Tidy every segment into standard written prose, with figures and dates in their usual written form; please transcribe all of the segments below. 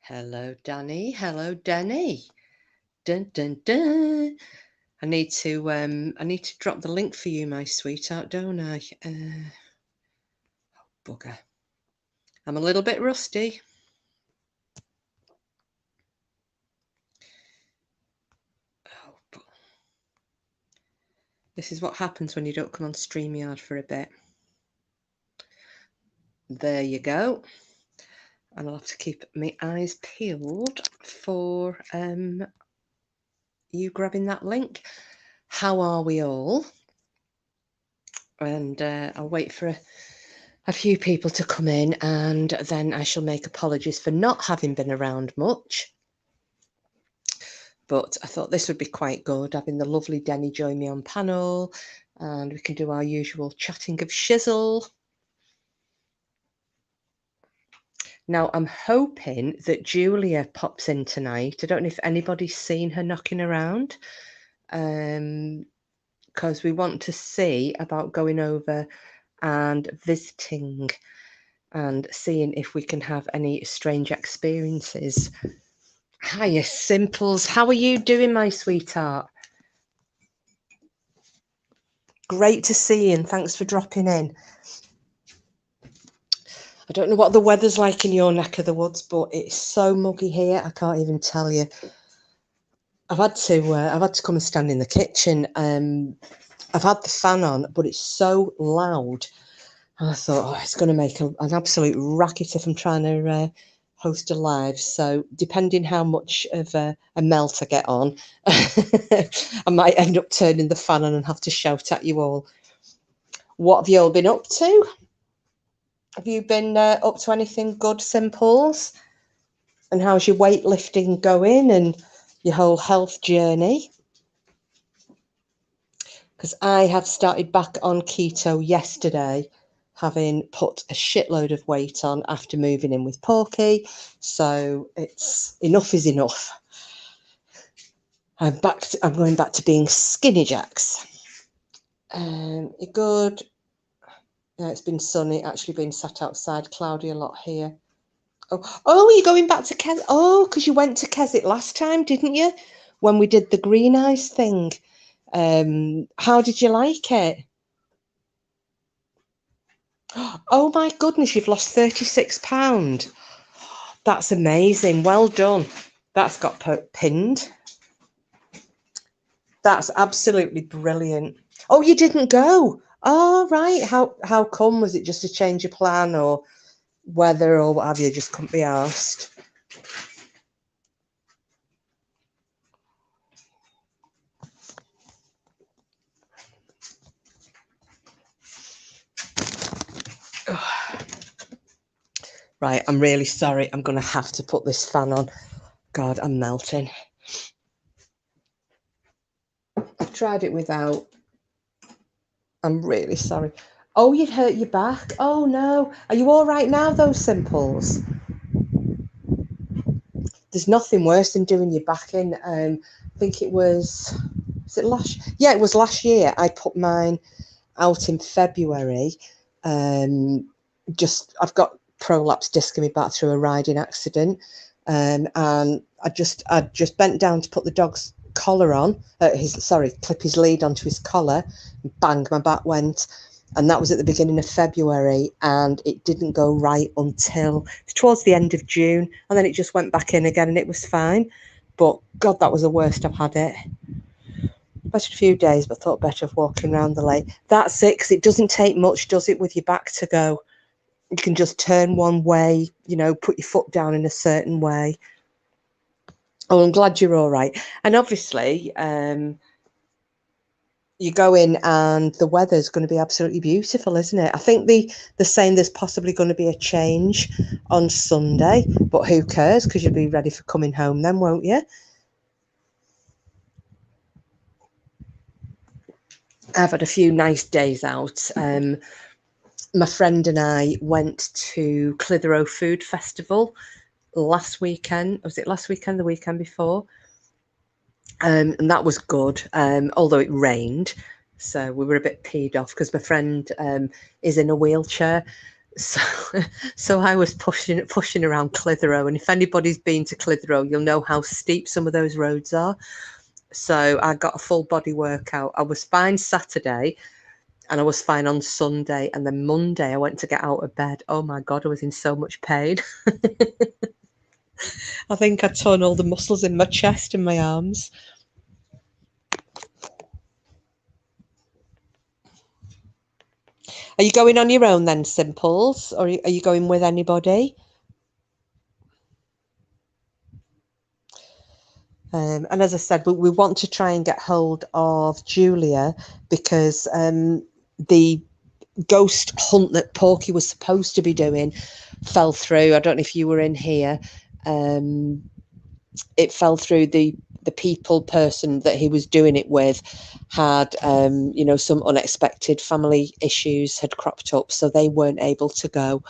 Hello, Danny. Hello, Denny. Dun dun dun. I need to drop the link for you, my sweetheart, don't I? Bugger. I'm a little bit rusty. Oh, but this is what happens when you don't come on StreamYard for a bit. There you go. And I'll have to keep my eyes peeled for you grabbing that link. How are we all? And I'll wait for a few people to come in, and then I shall make apologies for not having been around much. But I thought this would be quite good, having the lovely Denny join me on panel, and we can do our usual chatting of shizzle. Now, I'm hoping that Julia pops in tonight. I don't know if anybody's seen her knocking around, because we want to see about going over and visiting and seeing if we can have any strange experiences. Hiya, Simples. How are you doing, my sweetheart? Great to see you, and thanks for dropping in. I don't know what the weather's like in your neck of the woods, but it's so muggy here. I can't even tell you. I've had to come and stand in the kitchen. I've had the fan on, but it's so loud. And I thought, it's going to make an absolute racket if I'm trying to host a live. So depending how much of a melt I get on, I might end up turning the fan on and have to shout at you all. What have you all been up to? Have you been up to anything good, Simples? And how's your weightlifting going and your whole health journey? Because I have started back on keto yesterday, having put a shitload of weight on after moving in with Porky. So it's enough is enough. I'm going back to being skinny Jaks. You're good. Yeah, it's been sunny, actually been sat outside, cloudy a lot here. Oh, you're going back to Keswick? Oh, because you went to Keswick last time, didn't you? When we did the green ice thing. How did you like it? Oh my goodness, you've lost 36 pounds. That's amazing. Well done. That's got pinned. That's absolutely brilliant. Oh, you didn't go. Oh, right. How come? Was it just a change of plan or weather or what have you? Just couldn't be asked. Right, I'm really sorry. I'm going to have to put this fan on. God, I'm melting. I've tried it without. I'm really sorry. Oh, you'd hurt your back. Oh, no. Are you all right now, those Simples? There's nothing worse than doing your back in. I think it was it last? Yeah, it was last year. I put mine out in February. I've got prolapse disc in my back through a riding accident, and I just bent down to put the dog's collar on. Clip his lead onto his collar. And bang, my back went. And that was at the beginning of February, and it didn't go right until towards the end of June, and then it just went back in again, and it was fine. But God, that was the worst I've had it. Better a few days, but thought better of walking around the lake. That's it, because it doesn't take much, does it, with your back to go? You can just turn one way, put your foot down in a certain way. Oh, I'm glad you're all right. And obviously, you go in and the weather's going to be absolutely beautiful, isn't it? I think they're saying there's possibly going to be a change on Sunday, but who cares? Because you'll be ready for coming home then, won't you? I've had a few nice days out. My friend and I went to Clitheroe Food Festival last weekend. Was it last weekend? The weekend before? And that was good, although it rained. So we were a bit peed off because my friend is in a wheelchair. So, so I was pushing around Clitheroe, and if anybody's been to Clitheroe, you'll know how steep some of those roads are. So I got a full body workout. I was fine Saturday, and I was fine on Sunday, and then Monday I went to get out of bed. Oh my God, I was in so much pain. I think I torn all the muscles in my chest and my arms. Are you going on your own then, Simples, or are you going with anybody? And as I said, we want to try and get hold of Julia, because the ghost hunt that Porky was supposed to be doing fell through. I don't know if you were in here. It fell through. The person that he was doing it with had some unexpected family issues had cropped up, so they weren't able to go.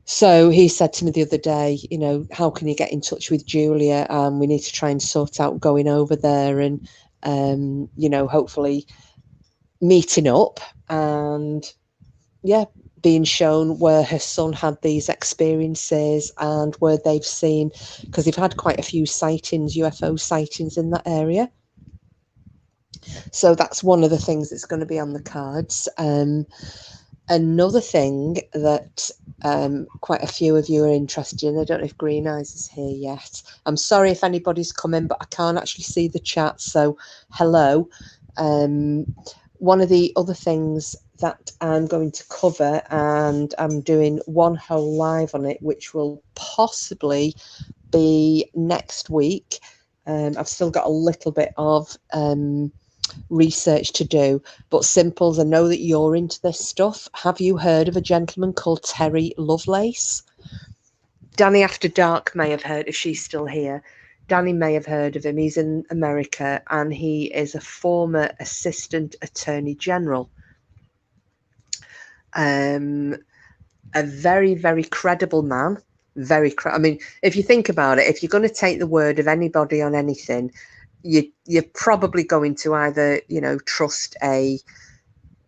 So he said to me the other day, how can you get in touch with Julia? We need to try and sort out going over there and, hopefully meeting up and, being shown where her son had these experiences and where they've seen, because they've had quite a few sightings, UFO sightings in that area. So that's one of the things that's going to be on the cards. Another thing that quite a few of you are interested in, I don't know if Green Eyes is here yet. I'm sorry if anybody's coming, but I can't actually see the chat, so hello. One of the other things that I'm going to cover, and I'm doing one whole live on it, which will possibly be next week. I've still got a little bit of research to do, but Simples, I know that you're into this stuff. Have you heard of a gentleman called Terry Lovelace? Danny After Dark may have heard, if she's still here. Danny may have heard of him. He's in America, and he is a former assistant attorney general. A very, very credible man. I mean, if you think about it, if you're going to take the word of anybody on anything, you're probably going to either, trust a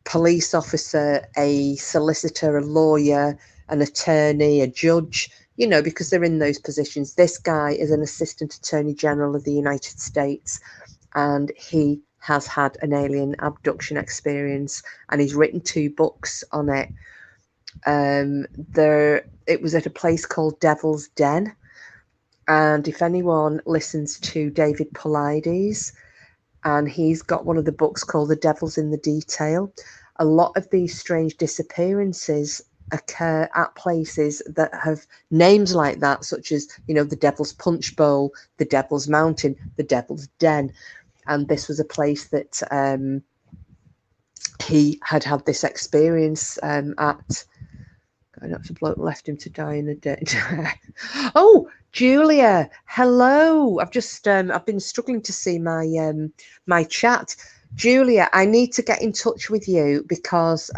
police officer, a solicitor, a lawyer, an attorney, a judge, because they're in those positions. This guy is an assistant attorney general of the United States, and he has had an alien abduction experience, and he's written 2 books on it. It was at a place called Devil's Den. And if anyone listens to David Paulides, and he's got one of the books called The Devil's in the Detail, a lot of these strange disappearances occur at places that have names like that, such as, the Devil's Punch Bowl, the Devil's Mountain, the Devil's Den. And this was a place that he had this experience at. That's a bloke left him to die in a day. Oh, Julia, hello. I've been struggling to see my my chat. Julia, I need to get in touch with you because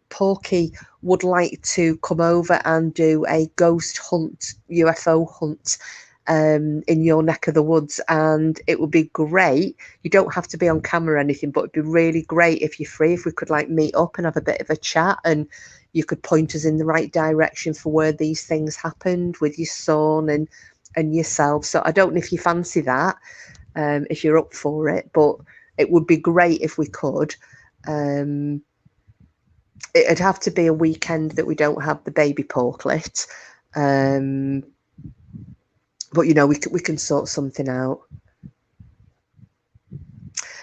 Porky would like to come over and do a ghost hunt, UFO hunt in your neck of the woods, and it would be great. You don't have to be on camera or anything, but it'd be really great if you're free, if we could meet up and have a bit of a chat, and you could point us in the right direction for where these things happened with your son and yourself. So I don't know if you fancy that, if you're up for it, but it would be great if we could. It'd have to be a weekend that we don't have the baby porklet. But, we can sort something out.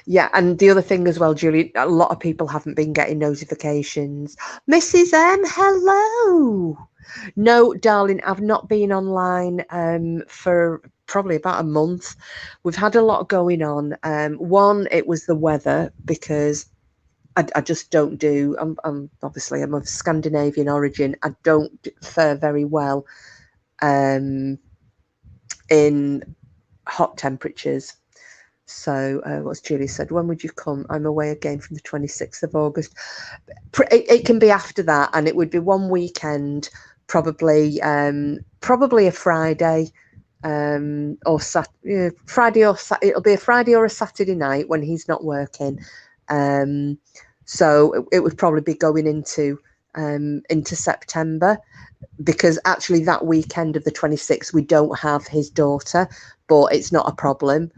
Yeah, and the other thing as well, Julie, a lot of people haven't been getting notifications. Mrs. M, hello. No, darling, I've not been online for probably about a month. We've had a lot going on. One, it was the weather, because I just don't do. I'm obviously I'm of Scandinavian origin. I don't fare very well in hot temperatures. So what's Julie said? When would you come? I'm away again from the 26th of August. It can be after that, and it would be one weekend, probably a Friday, or Friday or it'll be a Friday or a Saturday night when he's not working. So it would probably be going into September, because actually that weekend of the 26th we don't have his daughter, but it's not a problem.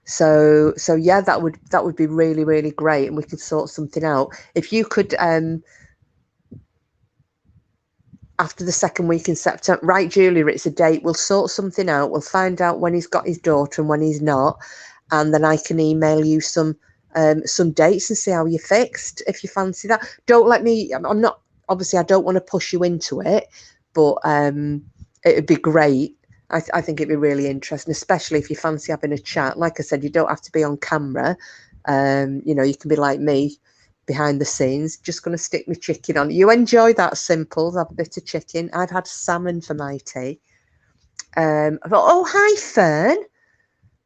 So yeah, that would be really, really great, and we could sort something out. If you could, after the second week in September, right, Julia, it's a date. We'll sort something out. We'll find out when he's got his daughter and when he's not, and then I can email you some dates and see how you're fixed, if you fancy that. Don't let me. I'm not, obviously I don't want to push you into it, but it'd be great. I think it'd be really interesting, especially if you fancy having a chat. Like I said, you don't have to be on camera. You know, you can be like me, behind the scenes, just going to stick my chicken on. You enjoy that, Simples, have a bit of chicken. I've had salmon for my tea. I thought, oh, hi, Fern.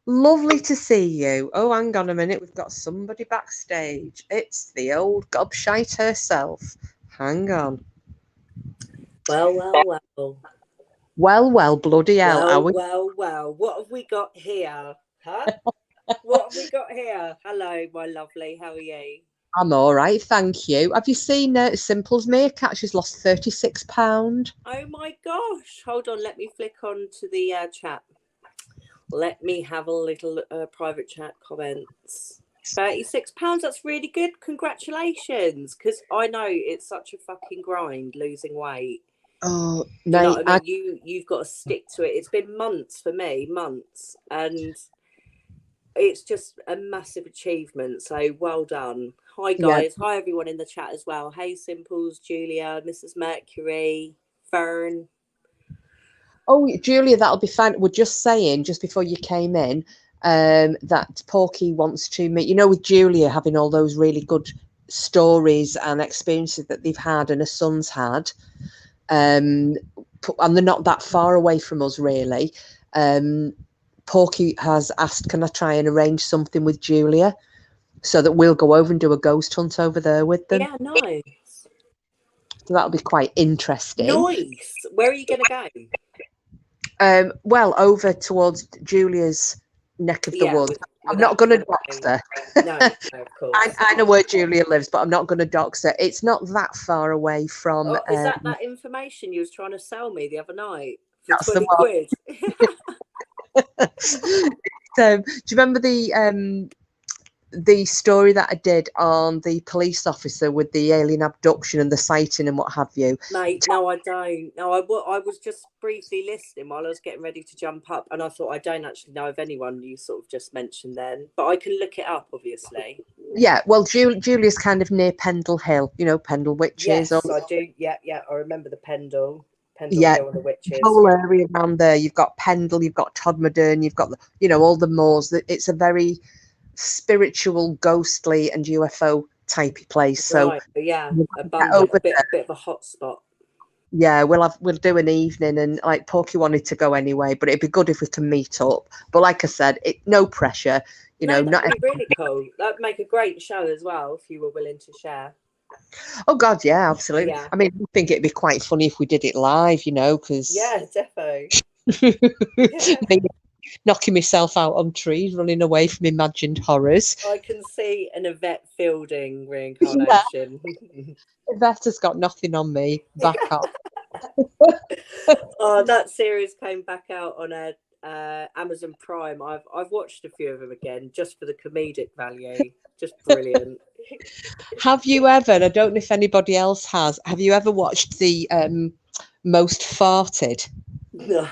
Lovely to see you. Oh, hang on a minute. We've got somebody backstage. It's the old gobshite herself. Hang on. Well. Well, bloody hell. Well. What have we got here? Huh? What have we got here? Hello, my lovely. How are you? I'm all right, thank you. Have you seen Simple's meerkat? She's lost £36. Oh my gosh. Hold on. Let me flick on to the chat. Let me have a little private chat comments. £36. That's really good. Congratulations. Because I know it's such a fucking grind losing weight. Oh, you mate, know what I mean? You've got to stick to it. It's been months for me, and it's just a massive achievement. So well done. Hi guys. Yeah. Hi everyone in the chat as well. Hey Simples, Julia, Mrs. Mercury, Fern. Oh, Julia, that'll be fine. We're just saying, just before you came in, that Porky wants to meet. You know, with Julia having all those really good stories and experiences that they've had and her son's had. And they're not that far away from us, really. Porky has asked, can I try and arrange something with Julia so that we'll go over and do a ghost hunt over there with them? Yeah, nice. So that'll be quite interesting. Nice. Where are you going to go? Well, over towards Julia's neck of the woods. I'm not going to dox her. No, of course. I know where Julia lives, but I'm not going to dox her. It's not that far away from. Oh, is that information you was trying to sell me the other night for That's 20 quid? Do you remember the story that I did on the police officer with the alien abduction and the sighting and what have you? Mate, no, I don't. No, I was just briefly listening while I was getting ready to jump up, and I thought I don't actually know of anyone you sort of just mentioned then, but I can look it up, obviously. Yeah, well, Julia's kind of near Pendle Hill, you know, Pendle Witches. Yes, I do. Yeah, I remember the Pendle. Yeah, Hill and the Witches. The whole area around there. You've got Pendle, you've got Todmorden, you've got, all the moors. It's a very spiritual, ghostly and UFO typey place. So right, yeah, a bit of a hot spot. Yeah, we'll do an evening, and like Porky wanted to go anyway, but it'd be good if we can meet up. But like I said, no pressure. That'd be really cool. That'd make a great show as well if you were willing to share. Oh God, yeah, absolutely. Yeah. I mean, I think it'd be quite funny if we did it live, because defo. Knocking myself out on trees, running away from imagined horrors. I can see an Yvette Fielding reincarnation. Yeah. Yvette has got nothing on me. Back up. Oh, that series came back out on Amazon Prime. I've watched a few of them again just for the comedic value. Just brilliant. Have you ever, and I don't know if anybody else has, have you ever watched the Most Farted? No.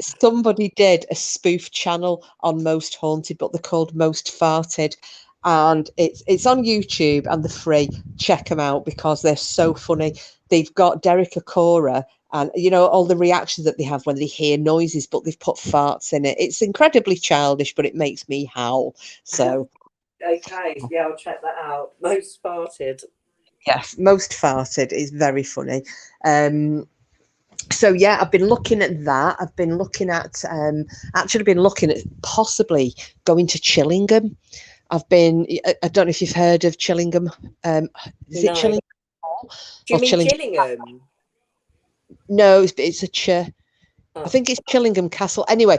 Somebody did a spoof channel on Most Haunted, but they're called Most Farted, and it's on YouTube and they're free. Check them out because they're so funny. They've got Derek Acora and all the reactions that they have when they hear noises, but they've put farts in it. It's incredibly childish, but it makes me howl. So okay, yeah, I'll check that out. Most Farted. Yes, Most Farted is very funny. So yeah, I've been looking at that. I've been looking at possibly going to Chillingham. I don't know if you've heard of Chillingham. Is it Chillingham? Do you mean Gillingham? No, it's a I think it's Chillingham Castle. Anyway,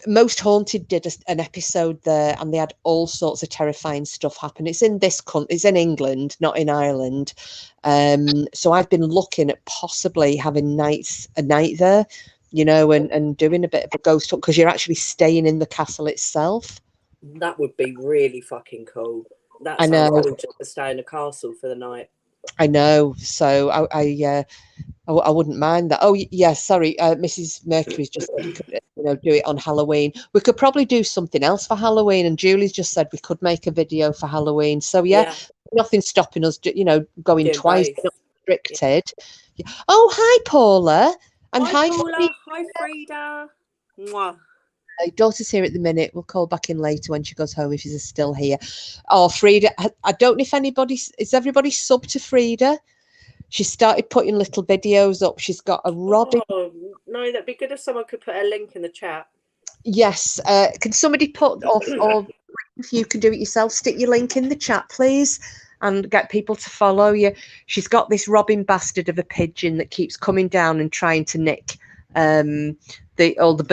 Most Haunted did an episode there, and they had all sorts of terrifying stuff happen. It's in this country, it's in England, not in Ireland. So I've been looking at possibly having a night there, and doing a bit of a ghost hunt, because you're actually staying in the castle itself. That would be really fucking cool. That I sounds know. cool, just to stay in a castle for the night. I know. So I wouldn't mind that. Oh yeah, sorry, Mrs. Mercury's just said we could, do it on Halloween. We could probably do something else for Halloween, and Julie's just said we could make a video for Halloween. So yeah. Nothing's stopping us, going Doing twice. both. Not restricted. Yeah. Oh, hi, Paula, and Hi, hi, Paula. Hi, Frida. Mwah. Daughter's here at the minute. We'll call back in later when she goes home if she's still here. Oh, Frida, I don't know if is everybody sub to Frida? She started putting little videos up. She's got a Robin. Oh, no, that'd be good if someone could put a link in the chat. Yes. Can somebody put, or if you can do it yourself, stick your link in the chat, please, and get people to follow you. She's got this Robin bastard of a pigeon that keeps coming down and trying to nick all the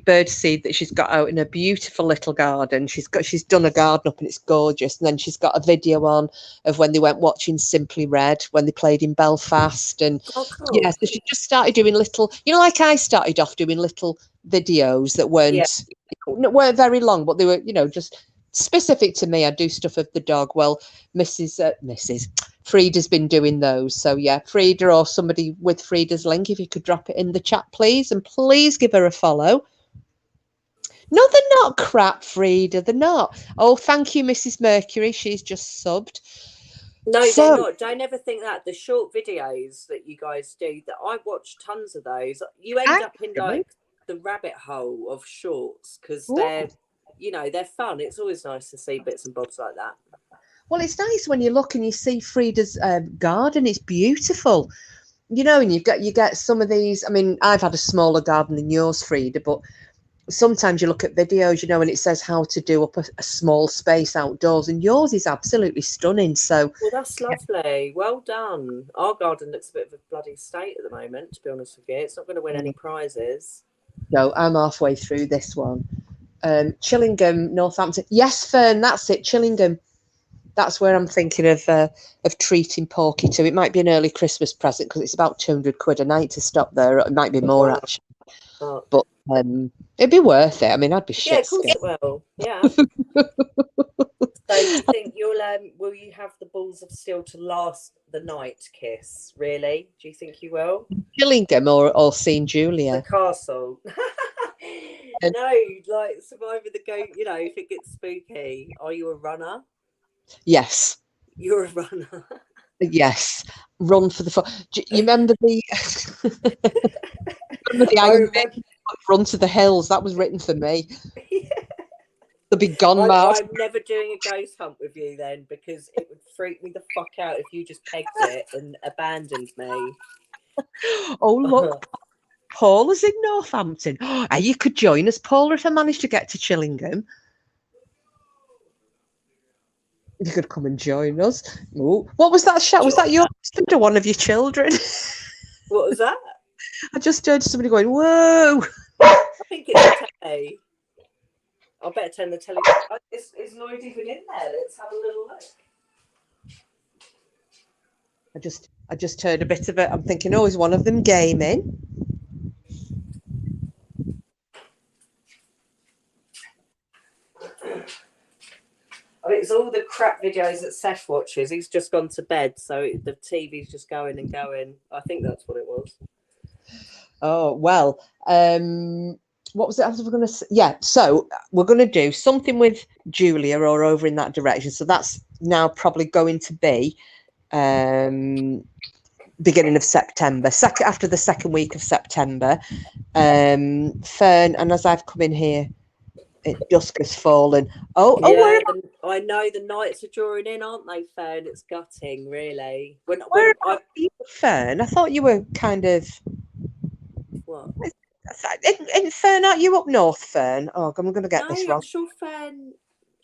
bird seed that she's got out in a beautiful little garden. She's done a garden up and it's gorgeous. And then she's got a video on of when they went watching Simply Red when they played in Belfast. And cool. Yeah, so she just started doing little, like I started off doing little videos that weren't very long, but they were, just specific to me. I do stuff of the dog. Well, Mrs. Frida's been doing those. So yeah, Frida or somebody with Frida's link, if you could drop it in the chat, please. And please give her a follow. No, they're not crap, Frida. They're not. Oh, thank you, Mrs. Mercury. She's just subbed. No, they're not. Don't ever think that. The short videos that you guys do, that I watch tons of those. You end up in like the rabbit hole of shorts because they're fun. It's always nice to see bits and bobs like that. Well, it's nice when you look and you see Frida's garden. It's beautiful, and you get some of these. I mean, I've had a smaller garden than yours, Frida, but sometimes you look at videos, and it says how to do up a small space outdoors, and yours is absolutely stunning. So, well, that's lovely. Well done. Our garden looks a bit of a bloody state at the moment, to be honest with you. It's not going to win any prizes. No, I'm halfway through this one. Chillingham, Northampton. Yes, Fern, that's it. Chillingham. That's where I'm thinking of treating Porky to. It might be an early Christmas present because it's about £200 a night to stop there. It might be more actually, but it'd be worth it. I mean, I'd be shit. Yeah, of course it will. Yeah. So, do you think will you have the balls of steel to last the night kiss? Really? Do you think you will? Gillingham or seeing Julia? The castle. No, like surviving the goat. If it gets spooky, are you a runner? Yes. You're a runner. Yes. Run for the fun. You remember the Iron Man Run to the Hills? That was written for me. Yeah. The big gun march. I'm never doing a ghost hunt with you then, because it would freak me the fuck out if you just pegged it and abandoned me. Oh, look. Paula's in Northampton. Oh, you could join us, Paula, if I managed to get to Chillingham. You could come and join us. Ooh. What was that shout? Was that your husband or one of your children? What was that? I just heard somebody going, whoa. I think it's the telly. I better turn the telly. Is Lloyd even in there? Let's have a little look. I just heard a bit of it. I'm thinking, oh, is one of them gaming? I mean, it's all the crap videos that Seth watches. He's just gone to bed, so the TV's just going and going. I think that's what it was. Oh, well, what was it I was going to say? Yeah, so we're going to do something with Julia or over in that direction. So that's now probably going to be beginning of September, after the second week of September. Fern, and as I've come in here, dusk has fallen. Yeah, I know the nights are drawing in, aren't they, Fern? It's gutting, really. Where are you, Fern? I thought you were kind of... What? In Fern, aren't you up north, Fern? Oh, I'm going to get this wrong. I'm sure Fern...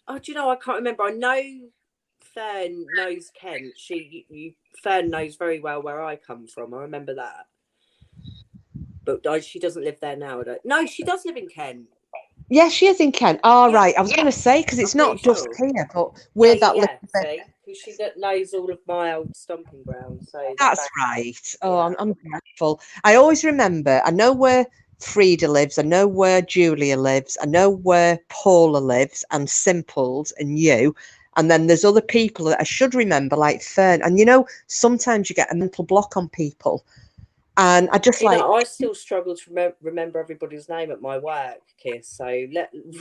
Oh, do you know, I can't remember. I know Fern knows Kent. Fern knows very well where I come from. I remember that. But she doesn't live there now. No, she does live in Kent. Yeah, she is in Kent. Oh, Yeah. right. I was going to say, because it's I'm not pretty just sure. here, but we're that Yeah, little bit. see, because she knows all of my old stomping grounds. So That's right. Oh, yeah. I'm grateful. I always remember, I know where Frida lives, I know where Julia lives, I know where Paula lives, and Simples and you. And then there's other people that I should remember, like Fern. And you know, sometimes you get a mental block on people. And I just I still struggle to remember everybody's name at my work, Kiss. So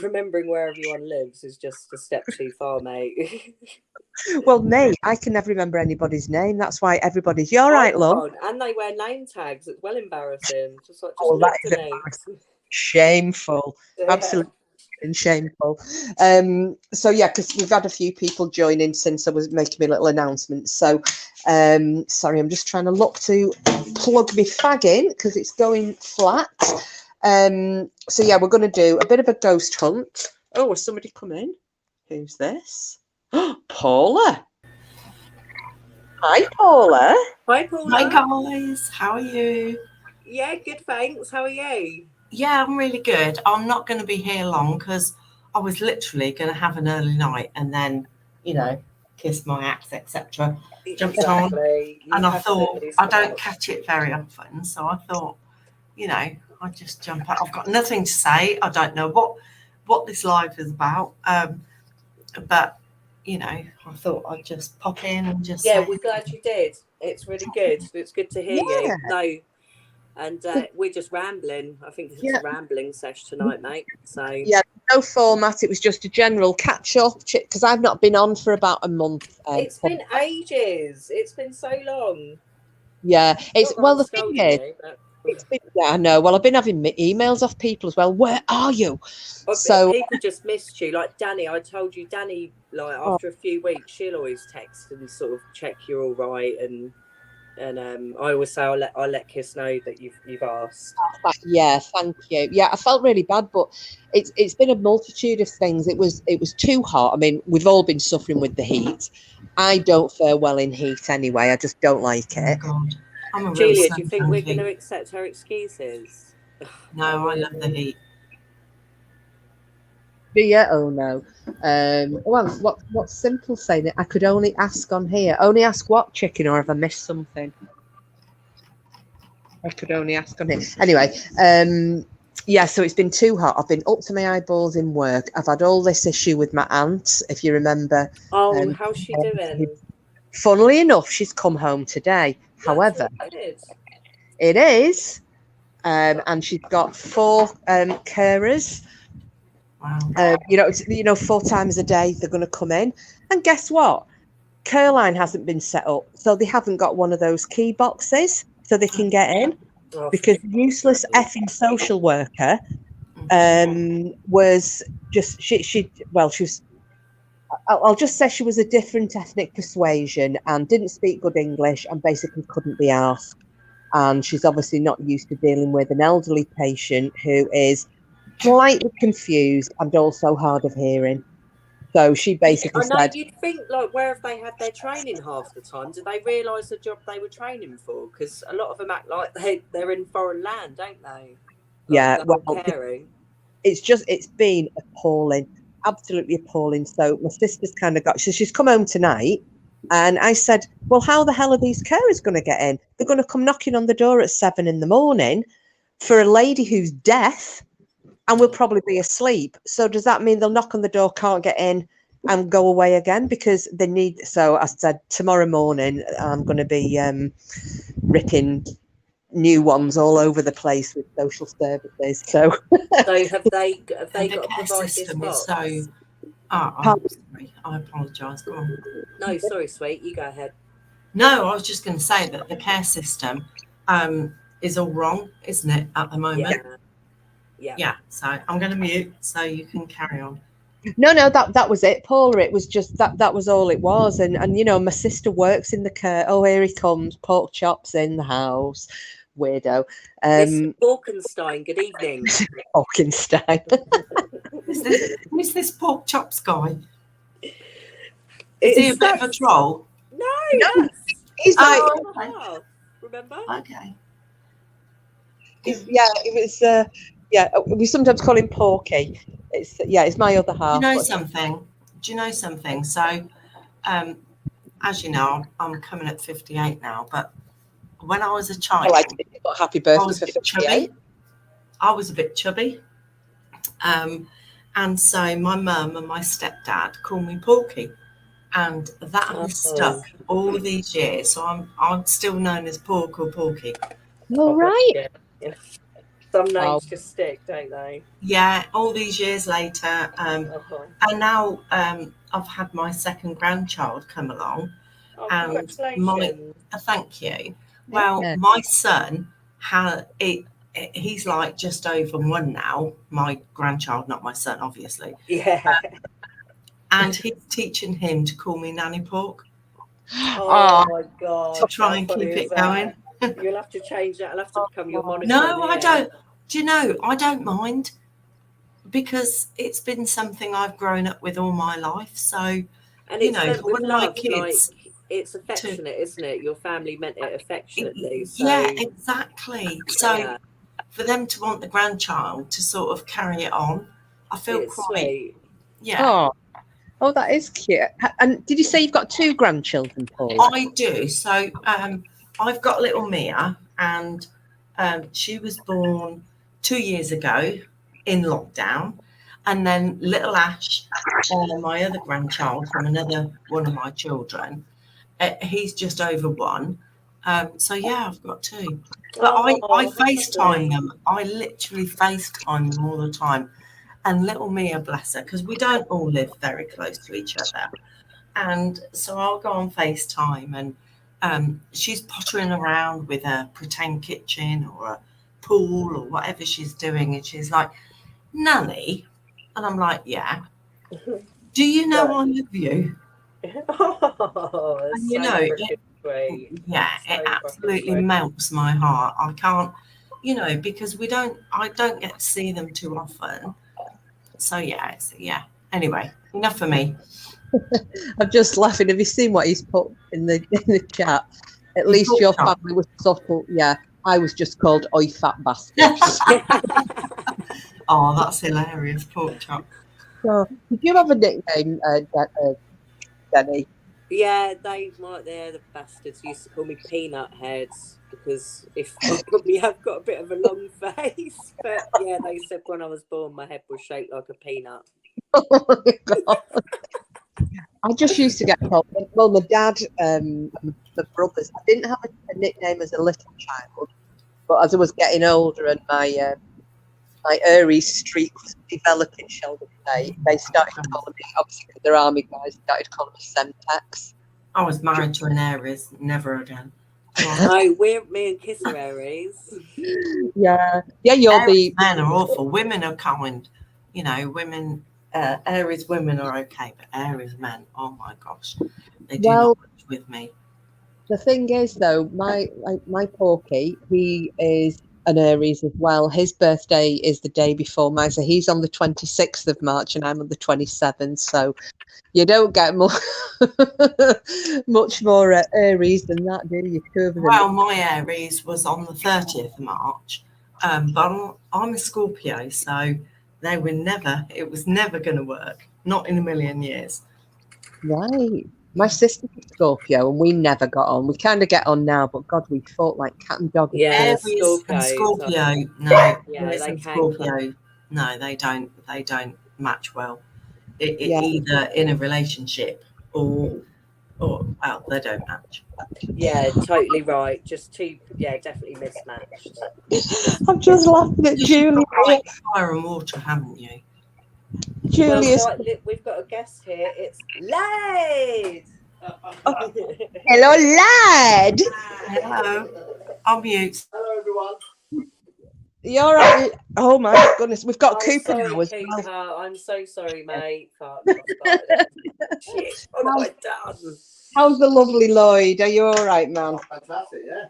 remembering where everyone lives is just a step too far, mate. well, me, I can never remember anybody's name. That's why everybody's, you're right, love. And they wear name tags. It's well embarrassing. Just Oh, look, that is Denise. shameful. Yeah. Absolutely shameful. So yeah, because we've had a few people join in since I was making my little announcement. So sorry, I'm just trying to look to plug my fag in because it's going flat. So yeah, we're going to do a bit of a ghost hunt. Oh, has somebody come in? Who's this? Paula. Hi, Paula. Hi, Paula. Hi, guys. How are you? Yeah, good, thanks. How are you? Yeah, I'm really good. I'm not going to be here long because I was literally going to have an early night and then, kiss my axe, etc. Jumped on, and I thought I don't catch it very often, so I thought, I just jump out. I've got nothing to say. I don't know what this live is about, but I thought I'd just pop in and just. Yeah, we're glad you did. It's really good. It's good to hear you. No. And we're just rambling. I think it's a rambling sesh tonight, mate. So yeah, no format. It was just a general catch up because I've not been on for about a month. It's been ages. It's been so long. Yeah, it's well. The thing is, it's been, I know. Well, I've been having emails off people as well. Where are you? So people just missed you. Like Dani, I told you, Dani. Like after a few weeks, she'll always text and sort of check you're all right and. And I always say I'll let Kiss know that you've asked. Yeah, thank you. Yeah, I felt really bad, but it's been a multitude of things. It was too hot. I mean, we've all been suffering with the heat. I don't fare well in heat anyway. I just don't like it. Oh God. Julia, do you think we're going to accept her excuses? No, I love the heat. Yeah, oh no. Well, what's Simple saying? That I could only ask on here. Only ask what, chicken, or have I missed something? I could only ask on here. Anyway, yeah, so it's been too hot. I've been up to my eyeballs in work. I've had all this issue with my aunt, if you remember. Oh, how's she doing? Funnily enough, she's come home today. That's However, it is. And she's got 4 carers. Wow. 4 times a day they're going to come in, and guess what? Care hasn't been set up, so they haven't got one of those key boxes so they can get in. Because useless effing social worker was just she was. I'll just say she was a different ethnic persuasion and didn't speak good English and basically couldn't be asked. And she's obviously not used to dealing with an elderly patient who is slightly confused and also hard of hearing. So she basically said, you'd think, like, where have they had their training half the time? Do they realise the job they were training for? Because a lot of them act like they're in foreign land, don't they? Yeah, well, caring. It's been appalling, absolutely appalling. So my sister's kind of she's come home tonight, and I said, well, how the hell are these carers going to get in? They're going to come knocking on the door at 7 a.m. for a lady who's deaf and will probably be asleep. So does that mean they'll knock on the door, can't get in, and go away again because they need? So I said tomorrow morning I'm going to be ripping new ones all over the place with social services. So have they got a provide this box? So I'm sorry, I apologise. Go on. No, sorry, sweet. You go ahead. No, I was just going to say that the care system is all wrong, isn't it, at the moment? Yeah. So I'm going to mute so you can carry on. No, that was it, Paula. It was just that was all it was. And my sister works in the care. Oh, here he comes. Pork chops in the house. Weirdo. Mr. Borkenstein, good evening. Borkenstein. Who's this pork chops guy? Is he a bit of a troll? No, he's like, remember? Okay. It was. We sometimes call him Porky. it's my other half. Do you know something? So, as you know, I'm coming at 58 now, but when I was a child, happy birthday for 58. I was a bit chubby. And so my mum and my stepdad called me Porky, and that has stuck all these years. So I'm still known as Pork or Porky. All right. Yeah. Some names just stick, don't they? Yeah, all these years later. And now I've had my second grandchild come along. And congratulations. Thank you. Well, my son, he's like just over 1 now. My grandchild, not my son, obviously. Yeah. And he's teaching him to call me Nanny Pork. Oh my God. To try and keep it going. You'll have to change that. I'll have to become your monitor. No, I don't. Do you know, I don't mind, because it's been something I've grown up with all my life. So, and it's one of my kids... it's affectionate, isn't it? Your family meant it affectionately. So. Yeah, exactly. So for them to want the grandchild to sort of carry it on, I feel quite sweet. Yeah. Oh, that is cute. And did you say you've got 2 grandchildren, Paul? I do. So I've got little Mia, and she was born 2 years ago in lockdown. And then little Ash, my other grandchild from another one of my children, he's just over 1. So yeah, I've got 2. But I FaceTime them. I literally FaceTime them all the time. And little Mia, bless her, because we don't all live very close to each other. And so I'll go on FaceTime, and she's pottering around with a pretend kitchen or a pool or whatever she's doing. And she's like, Nanny. And I'm like, yeah. Do you know I love you? And, it absolutely melts my heart. I can't, because I don't get to see them too often. So yeah. Anyway, enough for me. I'm just laughing. Have you seen what he's put in the chat? At least your family was subtle. Yeah, I was just called "Oi fat bastard." Oh, that's hilarious, pork chop. So, did you have a nickname, Deni? Yeah, they're the bastards used to call me Peanut Heads, because I probably have got a bit of a long face. But yeah, they said when I was born, my head was shaped like a peanut. Oh my God. I just used to get called, well, my dad, my brothers, I didn't have a nickname as a little child, but as I was getting older and my Aries streak was developing, shall we say, they started calling me, obviously because they're army guys, started calling me Semtex. I was married to an Aries, never again. No, me and Kiss are Aries. Yeah, you're Aries men are awful. Women are kind. Women, Aries women are okay, but Aries men, oh my gosh, they do not much with me. The thing is, though, my Porky, he is an Aries as well. His birthday is the day before mine, so he's on the 26th of March and I'm on the 27th. So you don't get much more Aries than that, do you? Well, my Aries was on the 30th of March, but I'm a Scorpio, so it was never going to work. Not in a million years. Right. My sister's a Scorpio and we never got on. We kind of get on now, but God, we fought like cat and dog. Yeah, Scorpio. No. Yeah, they Scorpio. No, they don't. They don't match well. Either in a relationship or well, they don't match. Yeah, totally right. Just two. Yeah, definitely mismatched. I'm just laughing at Julie. Fire and water, haven't you? Julius. Well, we've got a guest here. It's Lad. Hello, Lad. Hello. I'll mute. Hello, everyone. You're right. Oh my goodness, we've got Cooper now as well. I'm so sorry, mate. Shit, what have I done? How's the lovely Lloyd? Are you all right, man? Oh, fantastic, yeah.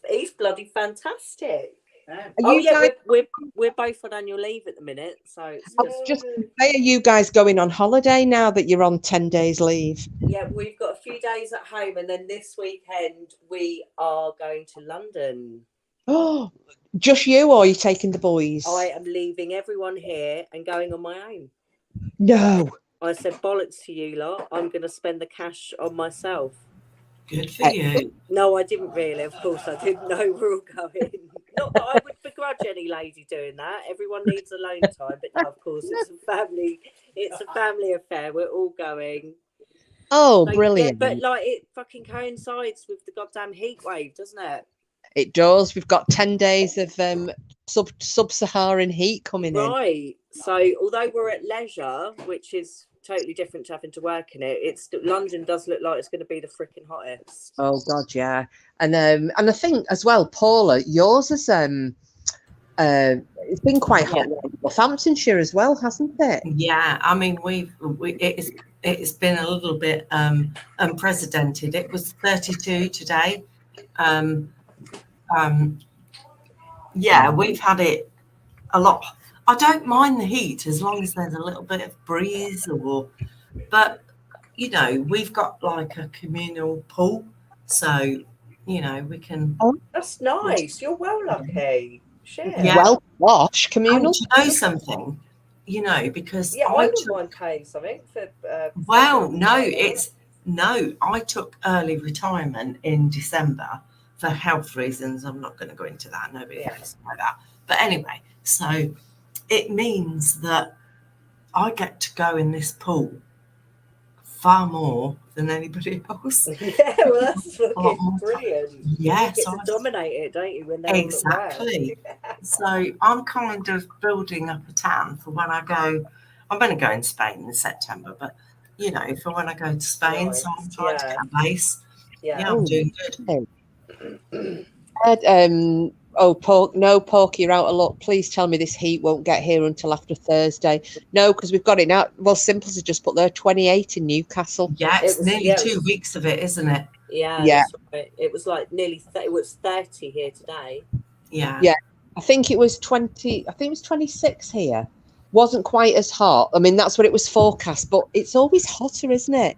He's bloody fantastic. Yeah. We're both on annual leave at the minute, so it's just are you guys going on holiday now that you're on 10 days leave? Yeah, we've got a few days at home, and then this weekend we are going to London. Oh, just you, or are you taking the boys? I am leaving everyone here and going on my own. No. I said, bollocks to you lot. I'm going to spend the cash on myself. Good for you. No, I didn't really. Of course, I didn't know we were all going. Not that I would begrudge any lady doing that. Everyone needs alone time, but no, of course, it's a family. It's a family affair. We're all going. Oh, So, brilliant! Yeah, but like it fucking coincides with the goddamn heat wave, doesn't it? It does. We've got 10 days of sub-Saharan heat coming in. Right. So, although we're at leisure, which is totally different to having to work in it, London does look like it's going to be the freaking hottest. Oh God, yeah. And I think as well, Paula, yours is it's been quite hot in Northamptonshire as well, hasn't it? Yeah, I mean it's been a little bit unprecedented. It was 32 today. Yeah, we've had it a lot. I don't mind the heat as long as there's a little bit of breeze, but you know, we've got like a communal pool, so you know we can. Oh, that's nice. You're well lucky. Shit. Yeah. Well, wash communal. And you know something, you know, because I wouldn't mind paying something for. I took early retirement in December for health reasons. I'm not going to go into that. Nobody knows like that. But anyway, so it means that I get to go in this pool far more than anybody else. Yeah, well, that's fucking brilliant. Yeah, you get to dominate it, don't you? When exactly. So I'm kind of building up a tan for when I go. I'm going to go in Spain in September, but you know, for when I go to Spain, nice. So I'm trying to get a base. Yeah, I'm doing good. Porky, you're out of luck. Please tell me this heat won't get here until after Thursday. No, because we've got it now. Well, Simples has just put there 28 in Newcastle. Yeah, it's nearly 2 weeks of it, isn't it? Yeah. Right. It was like nearly. It was 30 here today. Yeah. Yeah, I think it was 20. I think it was 26 here. Wasn't quite as hot. I mean, that's what it was forecast, but it's always hotter, isn't it?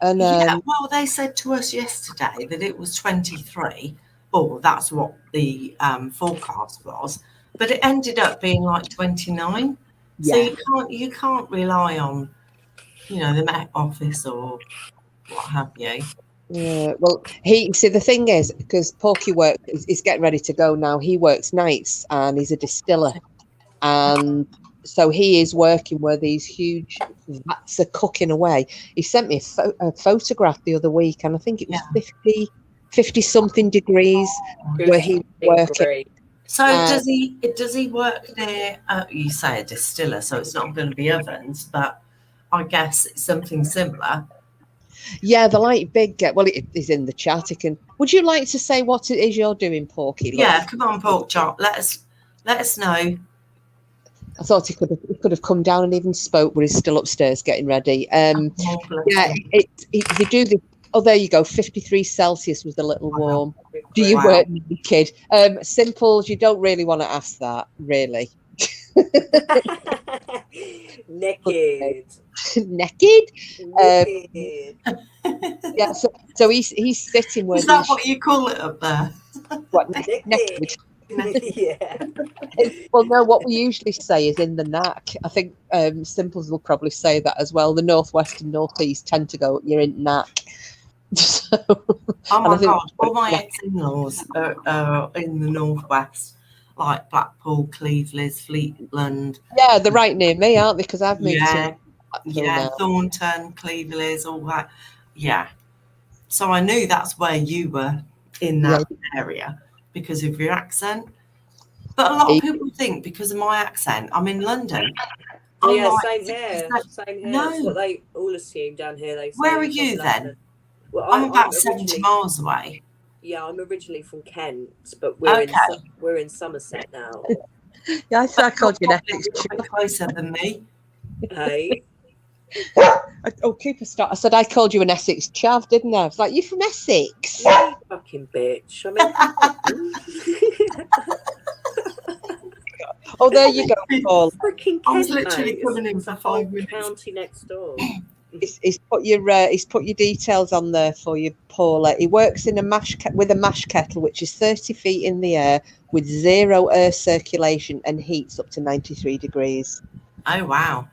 And well, they said to us yesterday that it was 23. Oh, that's what the forecast was, but it ended up being like 29. Yeah. So you can't rely on, you know, the Met Office or what have you. Yeah, well, the thing is, because Porky is getting ready to go now. He works nights and he's a distiller, and so he is working where these huge vats are cooking away. He sent me a photograph the other week, and I think it was 50 something degrees where he working. So does he work near? You say a distiller, so it's not going to be ovens, but I guess it's something similar. Yeah, the like big. Well, it is in the chat. Would you like to say what it is you're doing, Porky? Yeah, come on, Pork Chop. Let us know. I thought he could have come down and even spoke, but he's still upstairs getting ready. They do the. Oh, there you go. 53 Celsius was a little warm. Do you work naked? Simples, you don't really want to ask that, really. Naked. Naked. Yeah. So he's sitting where. Is that what you call it up there? What naked? Yeah. Well, no. What we usually say is in the knack. I think Simples will probably say that as well. The northwest and northeast tend to go. You're in knack. So, oh my God! All my ex-in-laws are in the northwest, like Blackpool, Cleveland, Fleetland. Yeah, they're right near me, aren't they? Because I've moved to Thornton, Cleveland, all that. Yeah. So I knew that's where you were in that area because of your accent. But a lot of people think because of my accent, I'm in London. Oh, yeah, same here. No. That's what they all assume down here. They say, where are you then? London. Well, I'm about 70 miles away. Yeah, I'm originally from Kent, but we're in Somerset now. Yeah, I called you an Essex chav. Closer than me. Hey. Cooper stopped. I said I called you an Essex chav, didn't I? I was like, you from Essex? Yeah, you fucking bitch. I mean. Oh, there you go, Paul. Freaking Kent, I was literally coming in for 5 minutes. County next door. He's put your details on there for you, Paula. He works in with a mash kettle, which is 30 feet in the air with 0 air circulation and heats up to 93 degrees. Oh wow!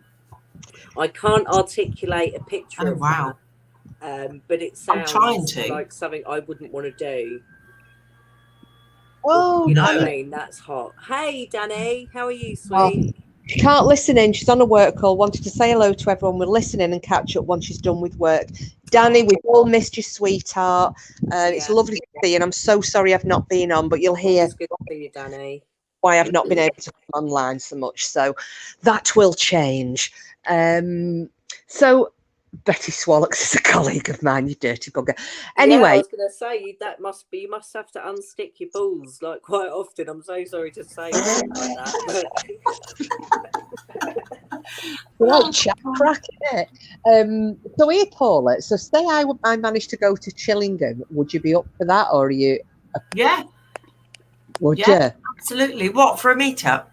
I can't articulate a picture of wow! That, but it I'm trying sounds to. like something I wouldn't want to do. Oh, you know what I mean? That's hot. Hey, Dani, how are you, sweet? She can't listen in. She's on a work call. Wanted to say hello to everyone. We're listening and catch up once she's done with work. Dani, we've all missed you, sweetheart. It's lovely to see you, and I'm so sorry I've not been on, but you'll hear it's good to see you, Dani. Why I've not been able to come online so much. So that will change. So Betty Swallox is a colleague of mine, you dirty bugger. Anyway, I was going to say you must have to unstick your balls like quite often. I'm so sorry to say like that. Right, chat crack it. So here, Paula. So say I managed to go to Chillingham. Would you be up for that, or are you? Yeah. Would you? Absolutely. What, for a meetup?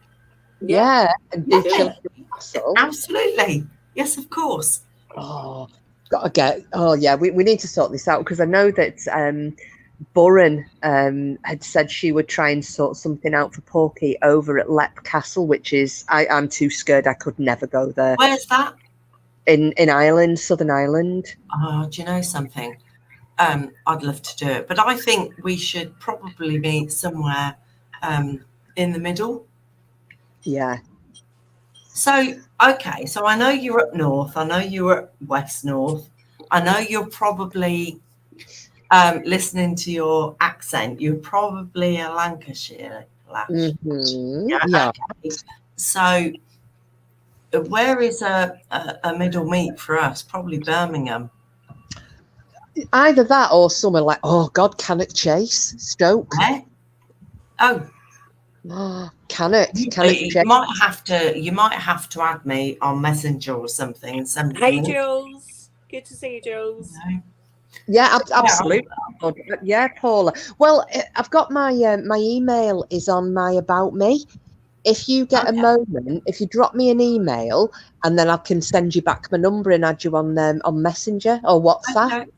Yeah. And do Chillingham Castle? Absolutely. Yes, of course. Oh, gotta get. Oh, yeah. We need to sort this out because I know that Burren had said she would try and sort something out for Porky over at Lep Castle, which is I'm too scared. I could never go there. Where's that? In Ireland, Southern Ireland. Oh, do you know something? I'd love to do it, but I think we should probably meet somewhere in the middle. Yeah. So, okay, so I know you're up north. I know you're up west north. I know you're probably listening to your accent. You're probably a Lancashire lass. Mm-hmm. Yeah. Okay. So, where is a middle meet for us? Probably Birmingham. Either that or somewhere like, oh God, Cannock Chase, Stoke. Eh? Oh, Cannock Chase. You might have to add me on Messenger or something and send me. Hey, Jules. Good to see you, Jules. Yeah, absolutely. Yeah, Paula. Well, I've got my my email is on my About Me. If you get a moment, if you drop me an email, and then I can send you back my number and add you on Messenger or WhatsApp. Okay.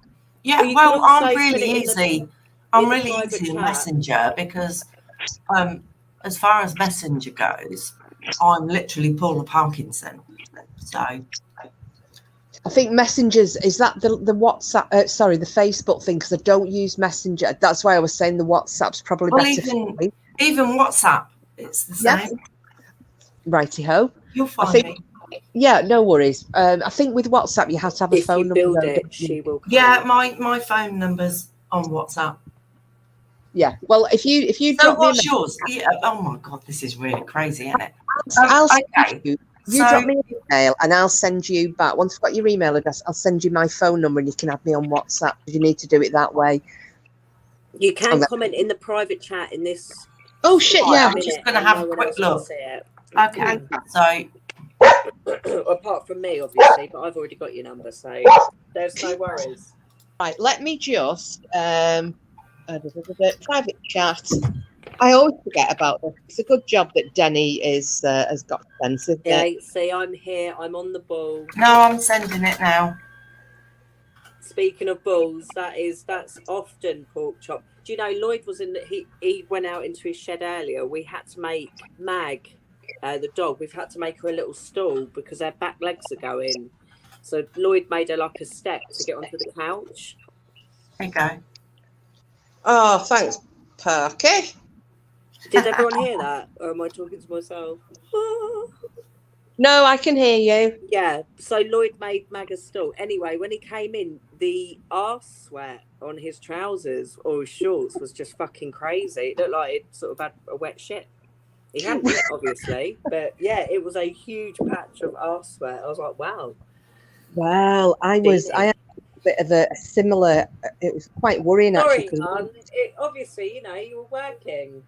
Yeah, well, I'm really easy. I'm really easy in Messenger because, as far as Messenger goes, I'm literally Paula Parkinson. So, I think Messengers is that the WhatsApp. Sorry, the Facebook thing because I don't use Messenger. That's why I was saying the WhatsApp's probably better. Even WhatsApp, it's the same. Yeah. Righty ho. You'll find me. Yeah, no worries. I think with WhatsApp you have to have a phone number. Build it, she will come. Yeah, my phone number's on WhatsApp. Yeah. Well, if you so drop what's me yours? Yeah. Oh my God, this is really crazy, isn't it? I'll send you drop me an email and I'll send you back. Once I've got your email address, I'll send you my phone number and you can add me on WhatsApp. You need to do it that way. You can comment in the private chat in this. Oh shit! Yeah, I'm just going to have a quick look. Okay, so. Apart from me, obviously, but I've already got your number, so there's no worries. Right, let me just private chat. I always forget about this. It's a good job that Deni has got sense. Yeah, see, I'm here. I'm on the ball. No, I'm sending it now. Speaking of balls, that's often pork chop. Do you know Lloyd was he went out into his shed earlier. We had to make Mag. The dog, we've had to make her a little stool because her back legs are going. So Lloyd made her like a step to get onto the couch. There you go. Oh, thanks, Perky. Did everyone hear that? Or am I talking to myself? No, I can hear you. Yeah, so Lloyd made Mag a stool. Anyway, when he came in, the arse sweat on his trousers or his shorts was just fucking crazy. It looked like it sort of had a wet shit. He hadn't, obviously, but yeah, it was a huge patch of arse sweat. I was like, wow. Well, I had a bit of a similar. It was quite worrying actually. Sorry, obviously, you know, you were working.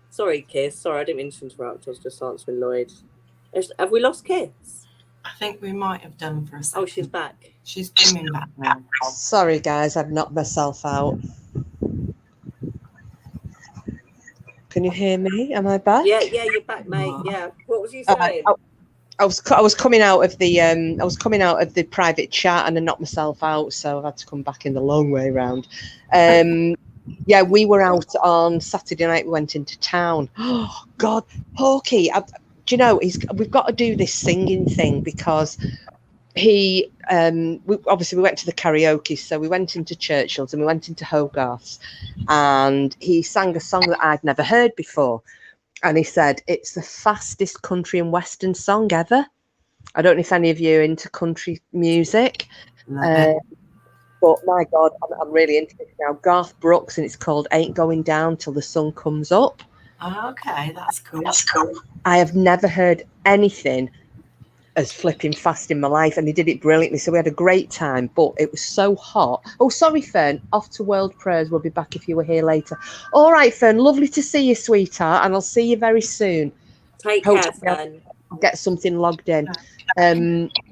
Sorry, Kiss. Sorry, I didn't mean to interrupt. I was just answering Lloyd. Have we lost Kiss? I think we might have done for a second. Oh, she's back. She's coming back now. Sorry, guys, I've knocked myself out. Can you hear me? Am I back? Yeah, you're back, mate. Yeah. What was you saying? I was coming out of the private chat and I knocked myself out, so I've had to come back in the long way round. Yeah, we were out on Saturday night. We went into town. Oh God, Hawkey! Do you know? We've got to do this singing thing because we went to the karaoke, so we went into Churchill's and we went into Hogarth's, and he sang a song that I'd never heard before. And he said, it's the fastest country and western song ever. I don't know if any of you are into country music. But my God, I'm really into this now. Garth Brooks, and it's called Ain't Going Down Till the Sun Comes Up. Oh, okay, that's cool. I have never heard anything as flipping fast in my life, and they did it brilliantly. So we had a great time, but it was so hot. Oh, sorry, Fern. Off to World Prayers. We'll be back if you were here later. All right, Fern. Lovely to see you, sweetheart, and I'll see you very soon. Take care, Fern. I'll get something logged in.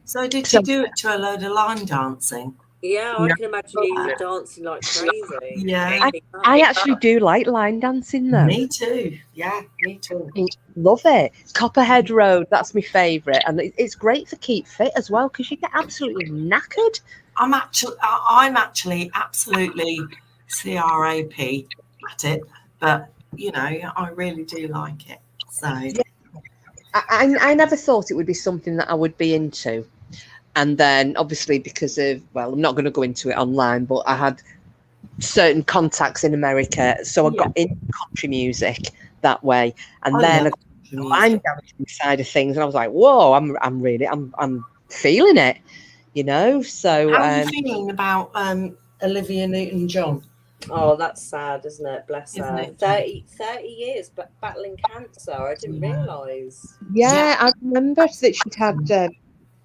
So did you do it to a load of line dancing? Yeah, I can imagine you dancing like crazy. Yeah. I actually do like line dancing, though. Me too. Yeah, me too. Love it. Copperhead Road, that's my favourite. And it's great to keep fit as well because you get absolutely knackered. I'm actually absolutely crap at it, but, you know, I really do like it. So yeah. I never thought it would be something that I would be into. And then obviously because of, well, I'm not going to go into it online, but I had certain contacts in America. So I got into country music that way. And then I got the line dancing side of things. And I was like, whoa, I'm feeling it, you know? So how are you feeling about Olivia Newton-John? Oh, that's sad, isn't it? Bless her. 30 years battling cancer. I didn't realise. Yeah, I remember that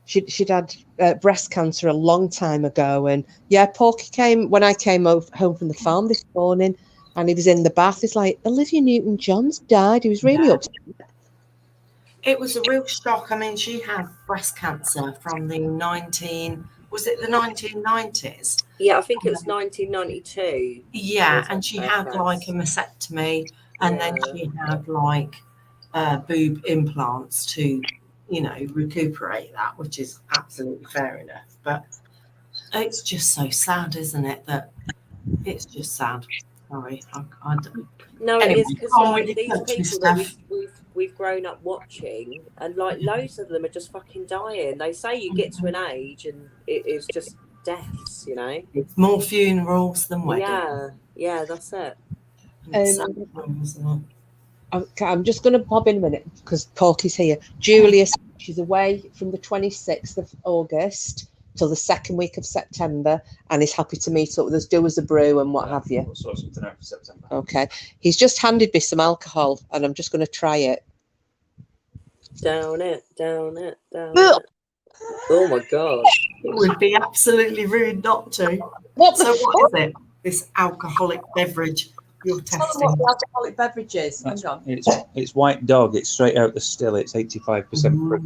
she'd had breast cancer a long time ago. And yeah, Porky came when I came home from the farm this morning, and he was in the bath. He's like, Olivia Newton-John's died. He was really upset. It was a real shock. I mean, she had breast cancer from the 1990s? Yeah, I think it was 1992. Yeah, and she had like a mastectomy, and then she had like boob implants to, you know, recuperate that, which is absolutely fair enough. But it's just so sad, isn't it? That it's just sad. Sorry, I don't. No, anyway, it is because like, these people that we've grown up watching, and like loads of them are just fucking dying. They say you get to an age and it is just deaths, you know. It's more funerals than weddings. Yeah, that's it. I'm just going to pop in a minute because Porky's here. Julia, she's away from the 26th of August till the second week of September, and is happy to meet up with us, do us a brew and what have you. We'll sort something out for September. Okay. He's just handed me some alcohol, and I'm just going to try it. Down it. Oh my God. It would be absolutely rude not to. What is it? This alcoholic beverage you're testing? What the alcoholic beverage is? Hang on. It's White Dog. It's straight out the still. It's 85% proof.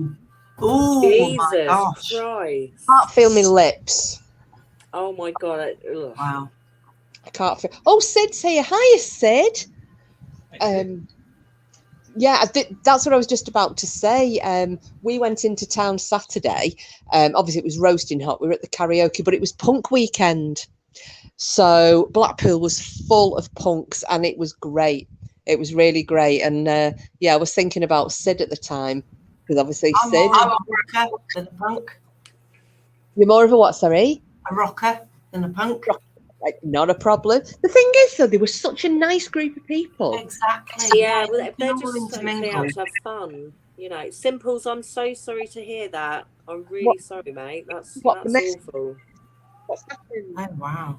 Oh, Jesus Christ. I can't feel my lips. Oh my God. Wow. I can't feel. Oh, Sid's here. Hiya, Sid. Yeah, that's what I was just about to say. We went into town Saturday. Obviously, it was roasting hot. We were at the karaoke, but it was punk weekend. So Blackpool was full of punks, and it was great. It was really great. And I was thinking about Sid at the time, because obviously Sid. I'm a rocker than a punk. You're more of a what, sorry? A rocker than a punk. Like, not a problem. The thing is, though, they were such a nice group of people. Exactly. Yeah, well, they're just totally out to have fun. You know, Simples, I'm so sorry to hear that. I'm really sorry, mate. That's awful. What's happened? Oh, wow.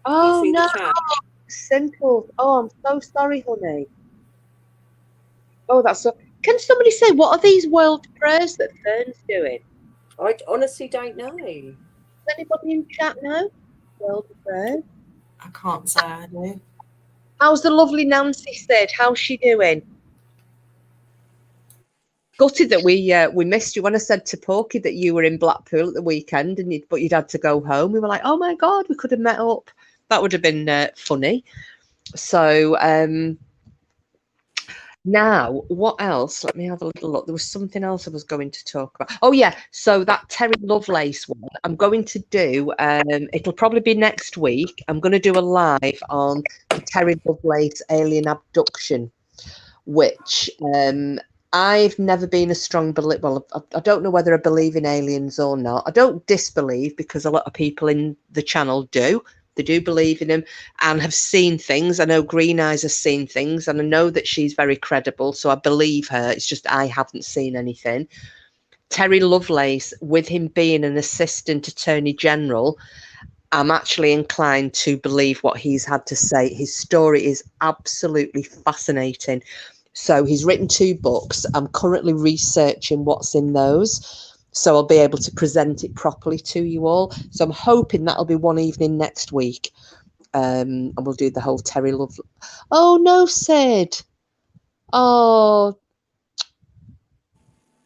Oh, no. Simples. Oh, I'm so sorry, honey. Oh, that's so... Can somebody say, what are these world prayers that Fern's doing? I honestly don't know. Does anybody in chat know? World prayers? I can't say I do. How's the lovely Nancy Sid? How's she doing? Gutted that we missed you. When I said to Porky that you were in Blackpool at the weekend, but you'd had to go home, we were like, oh my God, we could have met up. That would have been funny. So now, what else? Let me have a little look. There was something else I was going to talk about. Oh yeah, so that Terry Lovelace one, I'm going to do. It'll probably be next week. I'm going to do a live on the Terry Lovelace alien abduction, which I've never been a strong believer. Well, I don't know whether I believe in aliens or not. I don't disbelieve, because a lot of people in the channel do. They do believe in him and have seen things. I know Green Eyes has seen things, and I know that she's very credible, so I believe her. It's just I haven't seen anything. Terry Lovelace, with him being an assistant attorney general, I'm actually inclined to believe what he's had to say. His story is absolutely fascinating. So he's written 2 books. I'm currently researching what's in those, so I'll be able to present it properly to you all. So I'm hoping that'll be one evening next week. And we'll do the whole Terry Love. Oh no, Sid. Oh,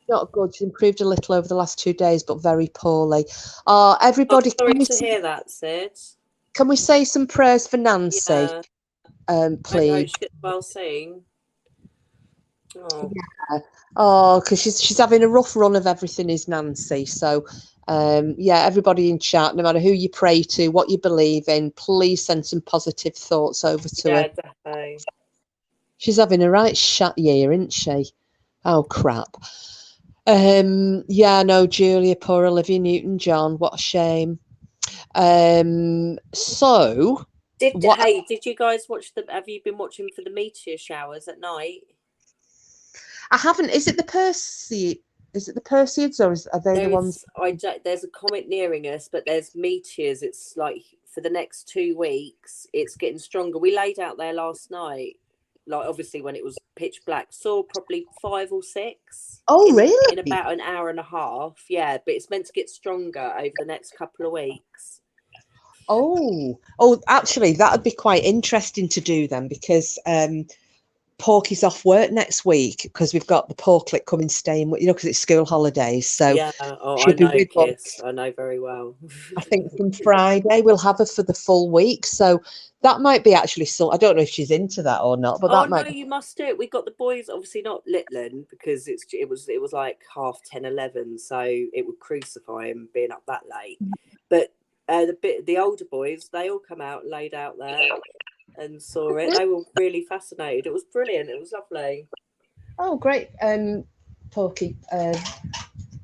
not good. She's improved a little over the last 2 days, but very poorly. Everybody, sorry to hear that, Sid. Can we say some prayers for Nancy? Yeah. Please. I know she gets well soon. Oh. Yeah. Oh, because she's having a rough run of everything, is Nancy. So, yeah, everybody in chat, no matter who you pray to, what you believe in, please send some positive thoughts over to her. Yeah, definitely. She's having a right shut year, isn't she? Oh, crap. Yeah, no, Julia, poor Olivia Newton-John. What a shame. So... Did you guys watch have you been watching for the meteor showers at night? I haven't. Is it the Perseids, or are they the ones? There's a comet nearing us, but there's meteors. It's like for the next 2 weeks, it's getting stronger. We laid out there last night, like obviously when it was pitch black, saw probably 5 or 6. Oh, really? In about an hour and a half. Yeah, but it's meant to get stronger over the next couple of weeks. Oh, actually, that would be quite interesting to do then, because Porky's off work next week, because we've got the Porklet coming staying, because it's school holidays. So yeah, I know, Kiss. I know very well. I think from Friday we'll have her for the full week. So that might be actually I don't know if she's into that or not, but that might. You must do it. We got the boys, obviously not Litland, because it was like 10:30, 11, so it would crucify him being up that late. But the older boys, they all come out and laid out there and saw it. They were really fascinated. It was brilliant. It was lovely. Oh, great. Porky, I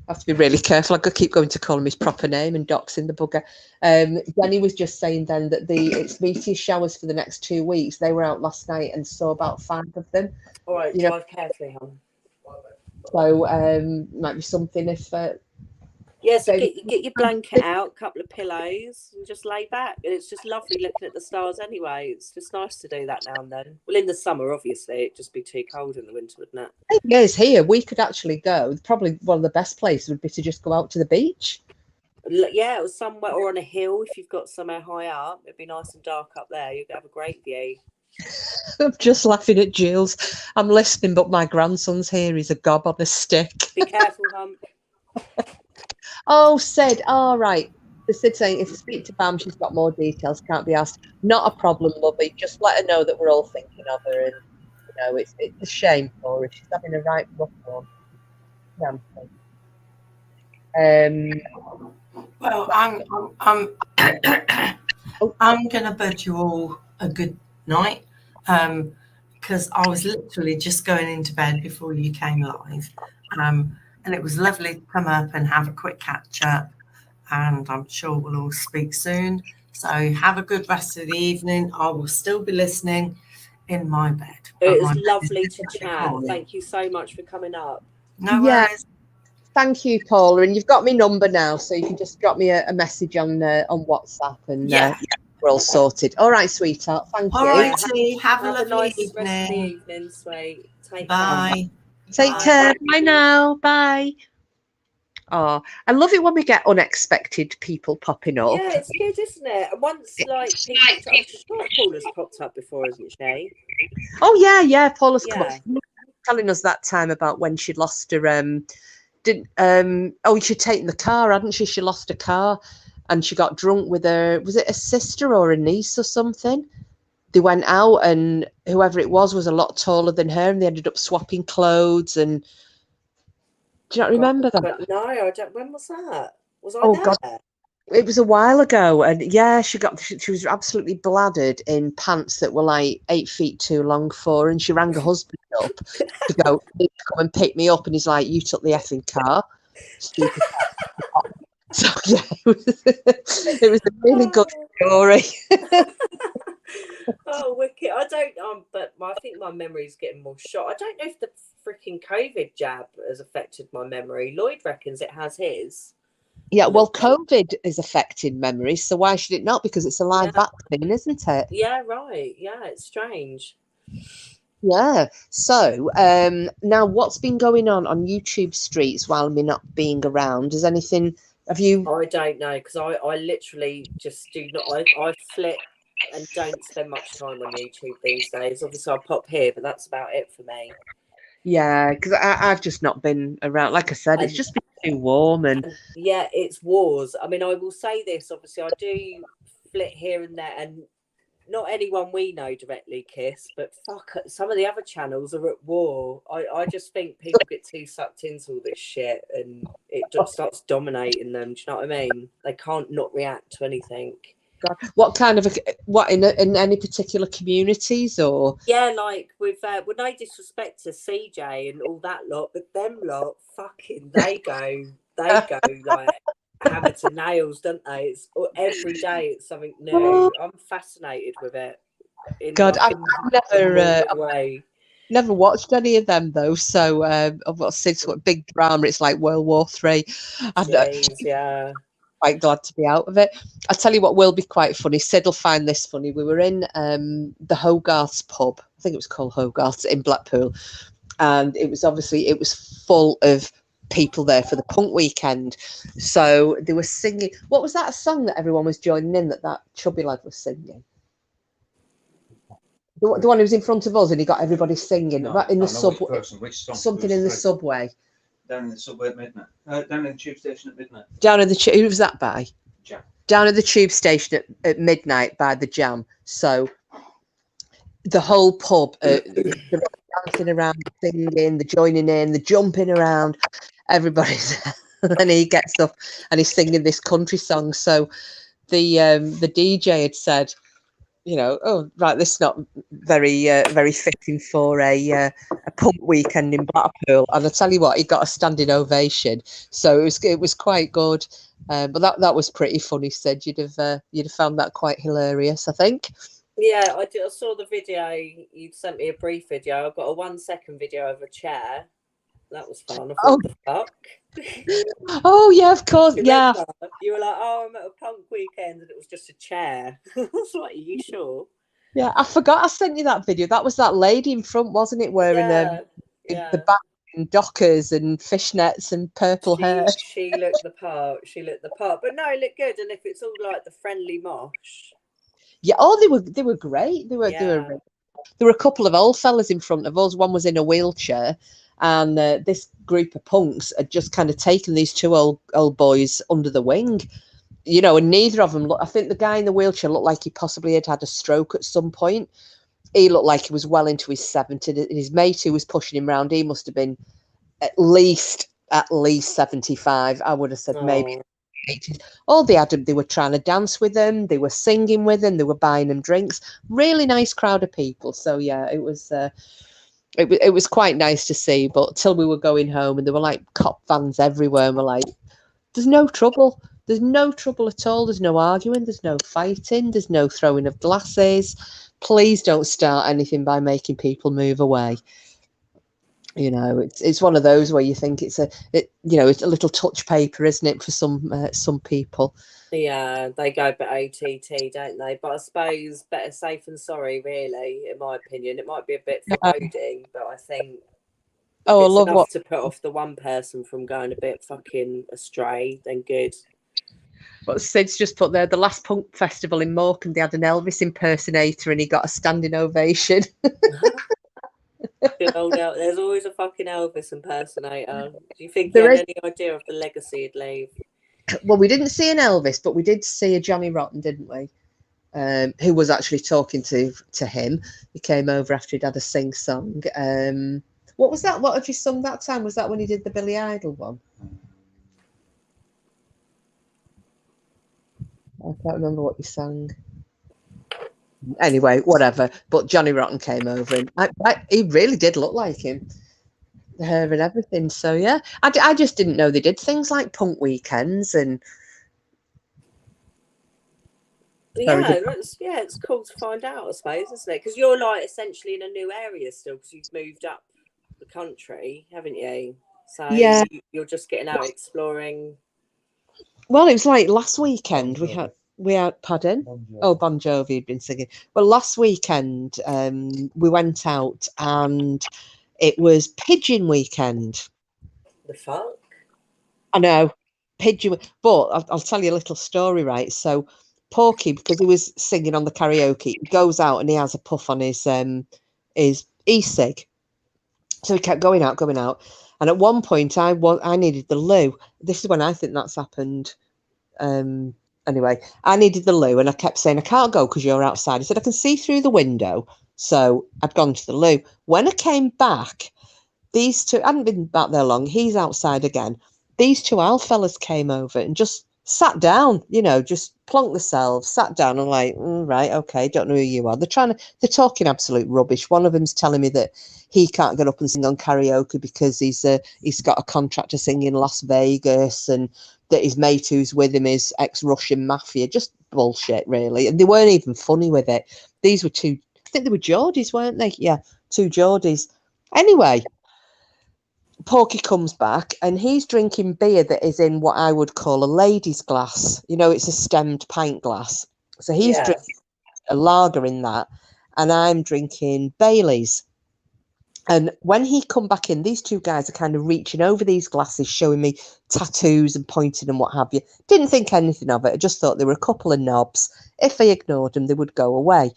have to be really careful. I could keep going to call him his proper name and doxing the bugger. Danny was just saying then that it's meteor showers for the next 2 weeks. They were out last night and saw about 5 of them. All right, drive carefully, hon. So might be something if. Yeah, so get your blanket out, a couple of pillows, and just lay back. And it's just lovely looking at the stars anyway. It's just nice to do that now and then. Well, in the summer, obviously, it'd just be too cold in the winter, wouldn't it? Yes, here we could actually go. Probably one of the best places would be to just go out to the beach. Yeah, it was somewhere, or on a hill if you've got somewhere high up. It'd be nice and dark up there. You'd have a great view. I'm just laughing at Jules. I'm listening, but my grandson's here. He's a gob on a stick. Be careful, Hump. Oh, Sid. All right. The Sid saying, if I speak to Bam, she's got more details, can't be asked. Not a problem, lovey. Just let her know that we're all thinking of her. And, it's a shame for her. She's having a right rough one. Well, I'm going to bid you all a good night, because I was literally just going into bed before you came live. And it was lovely to come up and have a quick catch up, and I'm sure we'll all speak soon. So have a good rest of the evening. I will still be listening in my bed. It was lovely to chat. Thank you so much for coming up. No worries. Thank you, Paula. And you've got my number now, so you can just drop me a message on WhatsApp, and we're all sorted. All right, sweetheart. Thank you. All righty. Have a lovely nice evening. Rest of the evening, sweet. Bye. Take care. Bye now. Bye. Oh, I love it when we get unexpected people popping up. Yeah, it's good, isn't it? Once Paula's popped up before, hasn't she? Oh yeah. Paula's come up, telling us that time about when she lost her. She'd taken the car, hadn't she? She lost her car, and she got drunk with her. Was it a sister or a niece or something? they went out, and whoever it was a lot taller than her, and they ended up swapping clothes. And do you not remember that? But no, I don't. When was that? Was I there? God, it was a while ago, and yeah, she was absolutely bladdered in pants that were like 8 feet too long for her, and she rang her husband up to go, "You come and pick me up," and he's like, "You took the effing car." Stupid. So yeah, it was a really good story. Oh, wicked! I don't. But I think my memory's getting more shot. I don't know if the freaking COVID jab has affected my memory. Lloyd reckons it has his. Yeah, well, COVID is affecting memory, so why should it not? Because it's a live vaccine, isn't it? Yeah, right. Yeah, it's strange. Yeah. So now, what's been going on YouTube streets while me not being around? Is anything? Have you? I don't know, because I literally just do not. I flip and don't spend much time on YouTube these days. Obviously, I pop here, but that's about it for me. Yeah, because I've just not been around. Like I said, it's just been too warm, and yeah, it's wars. I mean, I will say this. Obviously, I do flit here and there, and not anyone we know directly kiss, but fuck, some of the other channels are at war. I just think people get too sucked into all this shit, and it just starts dominating them. Do you know what I mean? They can't not react to anything. God, what kind of what in any particular communities or? Yeah, like with no disrespect to CJ and all that lot, but them lot fucking they go like hammer to nails, don't they? It's every day it's something new. I'm fascinated with it. God, I've never watched any of them though. So I've got since what big drama. It's like World War III. Yeah. Quite glad to be out of it. I tell you what will be quite funny. Sid will find this funny. We were in the Hogarth's pub. I think it was called Hogarth's in Blackpool, and it was full of people there for the punk weekend. So they were singing. What was that song that everyone was joining in? That chubby lad was singing. The one who was in front of us, and he got everybody singing in the subway. Something in the subway. Down in the subway at midnight. Down in the tube station at midnight. Down at the who was that by? Jam. Down at the tube station at midnight by the Jam. So the whole pub, they're dancing around, singing, they're joining in, they're jumping around. Everybody's, and he gets up and he's singing this country song. So the DJ had said, you know, oh right, this is not very fitting for a punk weekend in Blackpool. And I tell you what, he got a standing ovation, so it was quite good. But that was pretty funny. Sid, you'd have found that quite hilarious, I think. Yeah, I saw the video. You sent me a brief video. I've got a 1 second video of a chair. That was fun. I thought, what the fuck? Oh yeah, of course. Yeah. You were like, "Oh, I'm at a punk weekend," and it was just a chair. I was like, "Are you sure?" Yeah, I forgot I sent you that video. That was that lady in front, wasn't it? Wearing the back and dockers and fishnets and purple hair. She looked the part. But no, it looked good. And if it's all like the friendly mosh. Yeah. Oh, they were great. They were. There were a couple of old fellas in front of us. One was in a wheelchair. And this group of punks had just kind of taken these two old boys under the wing, you know, and neither of them I think the guy in the wheelchair looked like he possibly had a stroke at some point. He looked like he was well into his 70s. His mate who was pushing him around, he must have been at least 75. I would have said maybe 80s. All they were trying to dance with them. They were singing with them. They were buying them drinks. Really nice crowd of people. So yeah, it was. It was quite nice to see, but till we were going home and there were like cop vans everywhere, and we're like, there's no trouble. There's no trouble at all. There's no arguing. There's no fighting. There's no throwing of glasses. Please don't start anything by making people move away. You know, it's one of those where you think it's a little touch paper, isn't it, for some people? Yeah, they go a bit OTT, don't they? But I suppose better safe than sorry, really, in my opinion. It might be a bit foreboding, but I think I love enough to put off the one person from going a bit fucking astray, then good. But Sid's just put there, the last punk festival in Morecambe, they had an Elvis impersonator and he got a standing ovation. Good old there's always a fucking Elvis impersonator. Do you think he had any idea of the legacy he'd leave? Well, we didn't see an Elvis, but we did see a Johnny Rotten, didn't we? who was actually talking to him. He came over after he'd had a sing song. What was that? What had you sung that time? Was that when he did the Billy Idol one? I can't remember what you sang. Anyway, whatever. But Johnny Rotten came over, and he really did look like him, the hair and everything. So yeah, I just didn't know they did things like punk weekends and. Yeah, it's cool to find out, I suppose, isn't it? Because you're like essentially in a new area still, because you've moved up the country, haven't you? So yeah, you're just getting out exploring. Well, it was like last weekend we had pardon. Bon Jovi had been singing. Well, last weekend we went out and it was pigeon weekend. The fuck? I know, pigeon. But I'll tell you a little story, right? So Porky, because he was singing on the karaoke, he goes out and he has a puff on his e-cig. So he kept going out, and at one point I needed the loo. This is when I think that's happened. Anyway, I needed the loo, and I kept saying I can't go because you're outside. I said I can see through the window, so I'd gone to the loo. When I came back, these two I hadn't been back there long. He's outside again. These two owl fellas came over and just sat down, just plonked themselves, sat down. I'm like, right, okay, don't know who you are. They're talking absolute rubbish. One of them's telling me that he can't get up and sing on karaoke because he's got a contract to sing in Las Vegas, and that his mate who's with him is ex-Russian mafia. Just bullshit, really. And they weren't even funny with it. These were two, I think they were Geordies, weren't they? Yeah, two Geordies. Anyway, Porky comes back and he's drinking beer that is in what I would call a lady's glass. It's a stemmed pint glass. So he's drinking a lager in that, and I'm drinking Bailey's. And when he come back in, these two guys are kind of reaching over these glasses, showing me tattoos and pointing and what have you. Didn't think anything of it. I just thought they were a couple of knobs. If I ignored them, they would go away.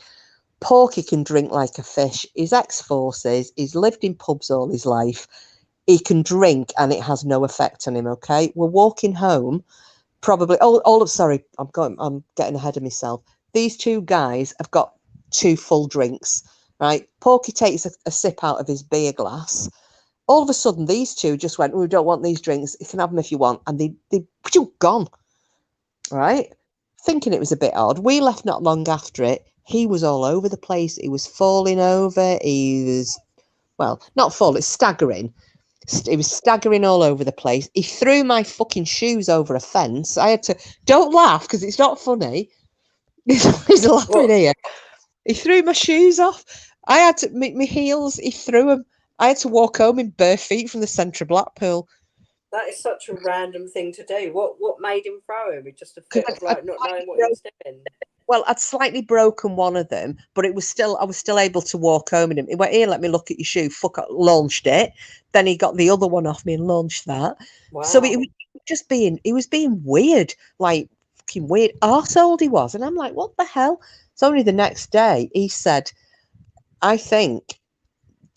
Porky can drink like a fish. He's ex-forces. He's lived in pubs all his life. He can drink and it has no effect on him, okay? We're walking home, probably... sorry, I'm getting ahead of myself. These two guys have got 2 full drinks, right? Porky takes a sip out of his beer glass. All of a sudden, these two just went, we don't want these drinks. You can have them if you want. And they gone, right? Thinking it was a bit odd. We left not long after it. He was all over the place. He was falling over. He was, well, not falling, staggering. He was staggering all over the place. He threw my fucking shoes over a fence. I had to, don't laugh because it's not funny. He's laughing here. He threw my shoes off. I had to, my heels, he threw them. I had to walk home in bare feet from the centre of Blackpool. That is such a random thing to do. What made him throw him? Just a fit of like not knowing what he was doing. Well, I'd slightly broken one of them, but I was still able to walk home in him. He went, here, let me look at your shoe. Launched it. Then he got the other one off me and launched that. Wow. So he was being weird, like fucking weird arsehole he was. And I'm like, what the hell? It's only the next day he said, I think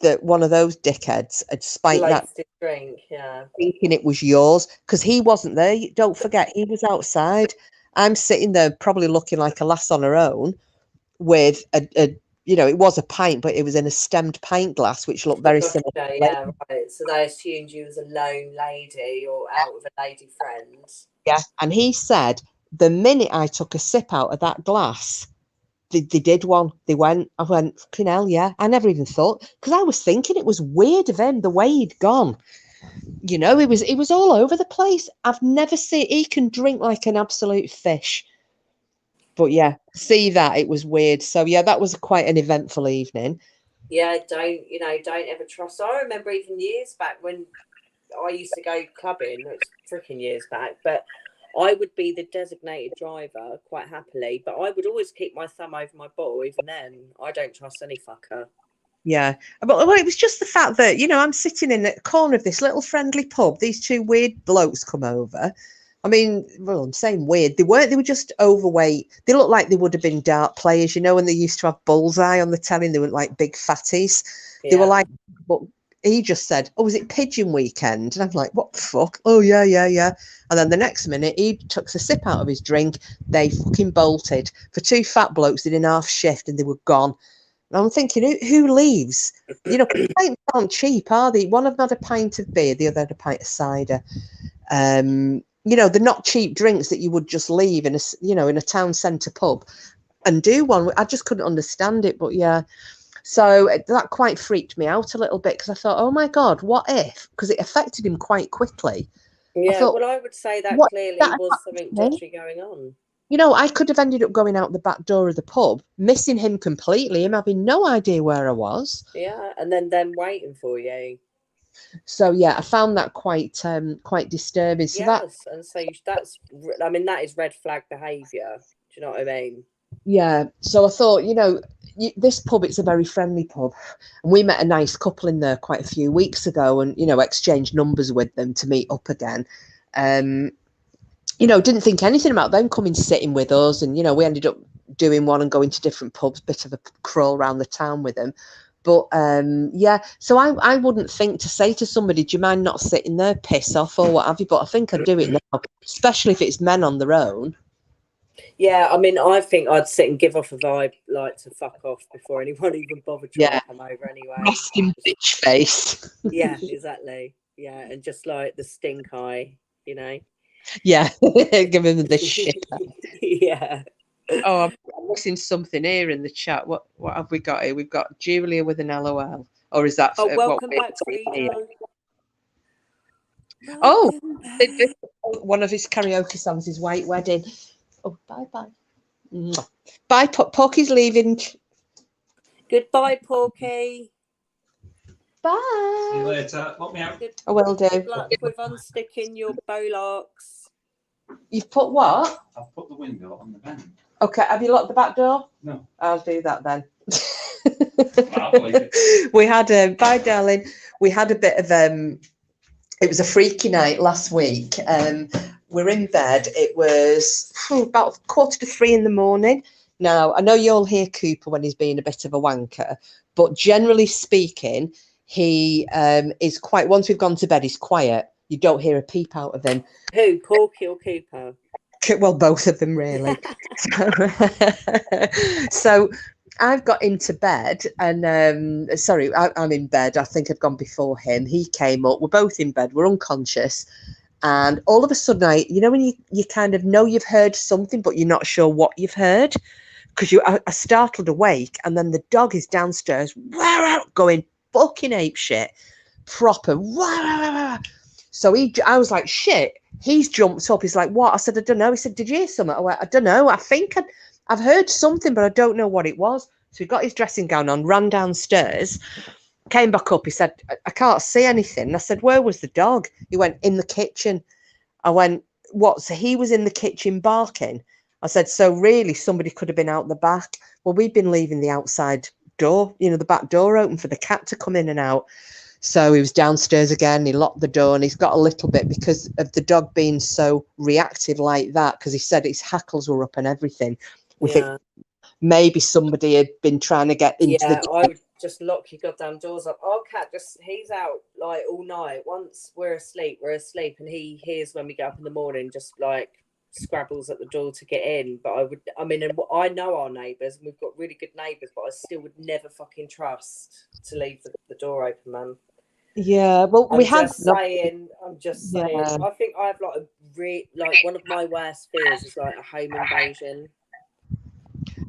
that one of those dickheads had spiked that drink, yeah, thinking it was yours, because he wasn't there. Don't forget, he was outside. I'm sitting there probably looking like a lass on her own with a it was a pint, but it was in a stemmed pint glass, which looked very similar. Yeah, right. So they assumed you was a lone lady or out with a lady friend. Yeah, and he said the minute I took a sip out of that glass, they did one. They went. I went, fucking hell, yeah. I never even thought, because I was thinking it was weird of him the way he'd gone. It was all over the place. I've never seen. He can drink like an absolute fish. But yeah, see that it was weird. So yeah, that was quite an eventful evening. Yeah, don't ever trust. I remember even years back when I used to go clubbing. It's freaking years back, but I would be the designated driver quite happily, but I would always keep my thumb over my bottle. Even then, I don't trust any fucker. Yeah, but it was just the fact that I'm sitting in the corner of this little friendly pub. These 2 weird blokes come over. I mean, well, I'm saying weird. They weren't. They were just overweight. They looked like they would have been dart players, when they used to have Bullseye on the telly. They were like big fatties. Yeah. They were like, but he just said, "Oh, was it pigeon weekend?" And I'm like, "What the fuck?" "Oh, yeah, yeah, yeah." And then the next minute, he took a sip out of his drink. They fucking bolted. For two fat blokes, they did half shift and they were gone. And I'm thinking, who leaves? You know, pints aren't cheap, are they? One of them had a pint of beer, the other had a pint of cider. You know, they're not cheap drinks that you would just leave in a town centre pub and do one. I just couldn't understand it, but yeah. So that quite freaked me out a little bit because I thought, oh my God, what if? Because it affected him quite quickly. Yeah, thought, well, I would say that clearly was something dodgy going on. You know, I could have ended up going out the back door of the pub, missing him completely, him having no idea where I was. Yeah, and then them waiting for you. So yeah, I found that quite disturbing. So yes, and so I mean, that is red flag behaviour. Do you know what I mean? Yeah. So I thought, you know, this pub, it's a very friendly pub, and we met a nice couple in there quite a few weeks ago, and you know, exchanged numbers with them to meet up again. You know, didn't think anything about them coming sitting with us, and you know, we ended up doing one and going to different pubs, bit of a crawl around the town with them. But yeah, so I wouldn't think to say to somebody, "Do you mind not sitting there, piss off," or what have you? But I think I'd do it now, especially if it's men on their own. Yeah, I mean, I think I'd sit and give off a vibe like to fuck off before anyone even bothered trying to come over anyway. Resting bitch face. Yeah, exactly. Yeah, and just like the stink eye, you know. Yeah, give him the shit. Yeah. Oh, I'm missing something here in the chat. What have we got here? We've got Julia with an LOL. Or is that? Oh, welcome back, Frida. Oh, one of his karaoke songs is White Wedding. Oh, bye. Bye, Porky's leaving. Goodbye, Porky. Bye. See you later. Lock me out. I will do. Good luck with unsticking your bowlocks. You've put what? I've put the window on the vent. Okay, have you locked the back door? No. I'll do that then. I'll believe it. We had bye, darling. We had a bit of it was a freaky night last week. We're in bed. It was about 2:45 in the morning. Now, I know you'll hear Cooper when he's being a bit of a wanker, but generally speaking, he is quite, once we've gone to bed, he's quiet. You don't hear a peep out of him. Who, Porky or Cooper? Well, both of them, really. So I've got into bed and, I'm in bed. I think I'd gone before him. He came up. We're both in bed. We're unconscious. And all of a sudden, you know, when you kind of know you've heard something, but you're not sure what you've heard, because I startled awake, and then the dog is downstairs going fucking apeshit, proper. So I was like, shit. He's jumped up. He's like, what? I said, I don't know. He said, did you hear something? I went, I don't know. I think I've heard something, but I don't know what it was. So he got his dressing gown on, ran downstairs, came back up. He said, I can't see anything. And I said, where was the dog? He went, in the kitchen. I went, what? So he was in the kitchen barking. I said, so really somebody could have been out the back. Well, we'd been leaving the outside door, you know, the back door open for the cat to come in and out. So he was downstairs again. He locked the door, and he's got a little bit, because of the dog being so reactive like that, because he said his hackles were up and everything. We think maybe somebody had been trying to get into the door. I would just lock your goddamn doors up. Our cat he's out like all night. Once we're asleep, and he hears when we get up in the morning, just like scrabbles at the door to get in. But I know our neighbours, and we've got really good neighbours, but I still would never fucking trust to leave the door open, man. Yeah, well, I'm just saying. I think I have like one of my worst fears is like a home invasion.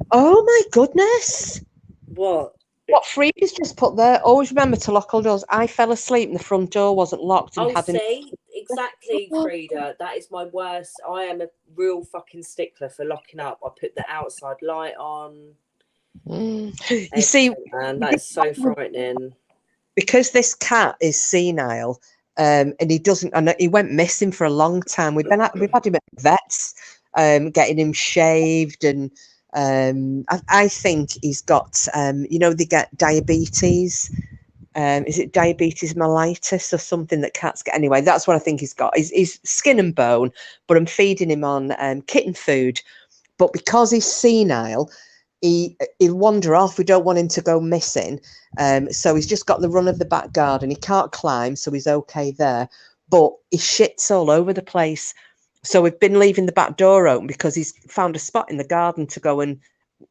Oh my goodness! What Freda's just put there? Always remember to lock all doors. I fell asleep and the front door wasn't locked. And see, exactly, Frida. That is my worst. I am a real fucking stickler for locking up. I put the outside light on. You see, man, that is so frightening. Because this cat is senile, and he doesn't, and he went missing for a long time. We've had him at vets, getting him shaved, and I think he's got, you know, they get diabetes. Is it diabetes mellitus or something that cats get? Anyway, that's what I think he's got. He's skin and bone, but I'm feeding him on kitten food. But because he's senile, he'll wander off. We don't want him to go missing. So he's just got the run of the back garden. He can't climb, so he's okay there. But he shits all over the place. So we've been leaving the back door open because he's found a spot in the garden to go and,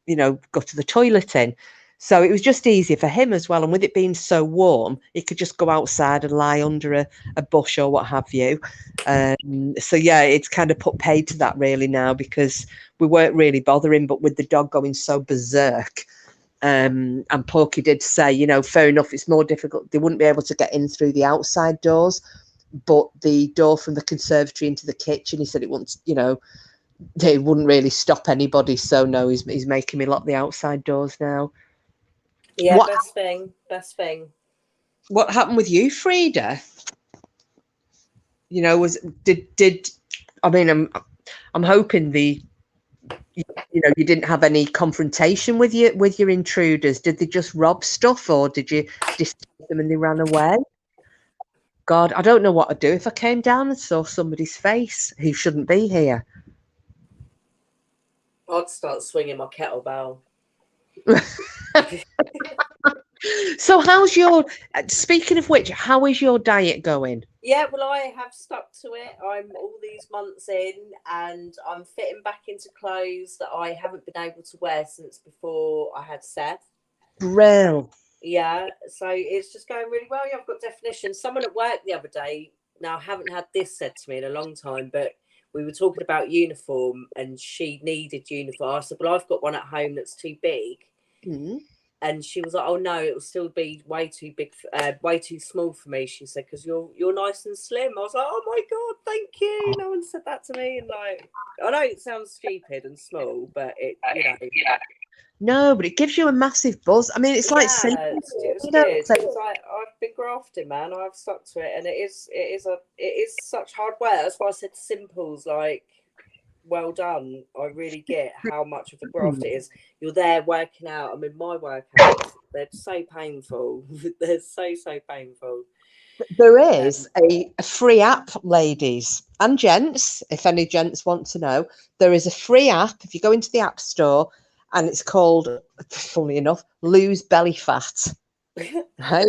go to the toilet in. So it was just easier for him as well. And with it being so warm, he could just go outside and lie under a bush or what have you. So, yeah, it's kind of put paid to that really now because we weren't really bothering. But with the dog going so berserk, and Porky did say, fair enough, it's more difficult. They wouldn't be able to get in through the outside doors, but the door from the conservatory into the kitchen, he said it wouldn't, they wouldn't really stop anybody. So, no, he's making me lock the outside doors now. Yeah, best thing. What happened with you, Frida? I'm hoping you didn't have any confrontation with your intruders. Did they just rob stuff, or did you disturb them and they ran away? God, I don't know what I'd do if I came down and saw somebody's face who shouldn't be here. I'd start swinging my kettlebell. So speaking of which, how is your diet going? Yeah, well, I have stuck to it. I'm all these months in and I'm fitting back into clothes that I haven't been able to wear since before I had Seth. Real. Yeah, so it's just going really well. Yeah, I've got definition. Someone at work the other day, now I haven't had this said to me in a long time, but we were talking about uniform and she needed uniform. I said, well, I've got one at home that's too big. Mm-hmm. And she was like, oh no, it will still be way too big, way too small for me. She said, because you're nice and slim. I was like, oh my God, thank you. No one said that to me. And like, I know it sounds stupid and small, but it, No, but it gives you a massive buzz. I mean, it's like it's good. It's like I've been grafting, man. I've stuck to it, and it is such hard work. That's why I said simples. Like, well done. I really get how much of a graft it is. You're there working out. I mean, my workouts, they're so painful. They're so painful. There is a free app, ladies and gents, if any gents want to know. There is a free app if you go into the App Store, and it's called, funnily enough, Lose Belly Fat. Right?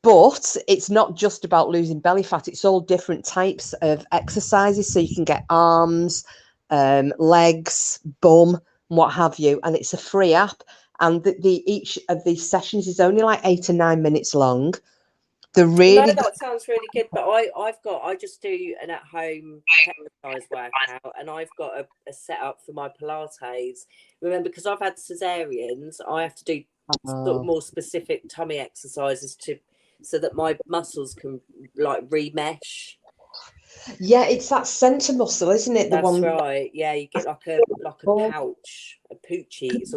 But it's not just about losing belly fat. It's all different types of exercises. So you can get arms, legs, bum, what have you. And it's a free app. And each of these sessions is only like 8 or 9 minutes long. That sounds really good. But I just do an at-home exercise workout, and I've got a setup for my Pilates. Remember, because I've had cesareans, I have to do sort of more specific tummy exercises so that my muscles can like remesh. Yeah, it's that centre muscle, isn't it? That's right. Yeah, you get like a pouch, a poochie. It's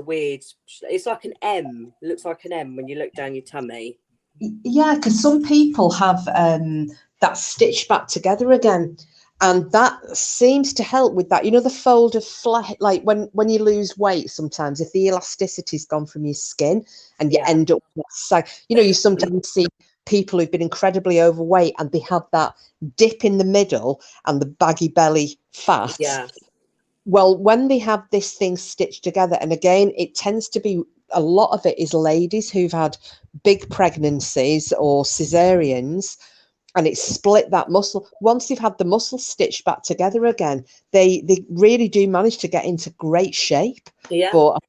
like an M. It looks like an M when you look down your tummy. Yeah, because some people have that stitched back together again, and that seems to help with that. The fold of flesh, like when you lose weight, sometimes if the elasticity's gone from your skin and you end up with you sometimes see people who've been incredibly overweight and they have that dip in the middle and the baggy belly fat. Yeah. Well, when they have this thing stitched together, and again, it tends to be a lot of it is ladies who've had big pregnancies or cesareans, and it's split that muscle. Once they've had the muscle stitched back together again, they really do manage to get into great shape. Yeah. But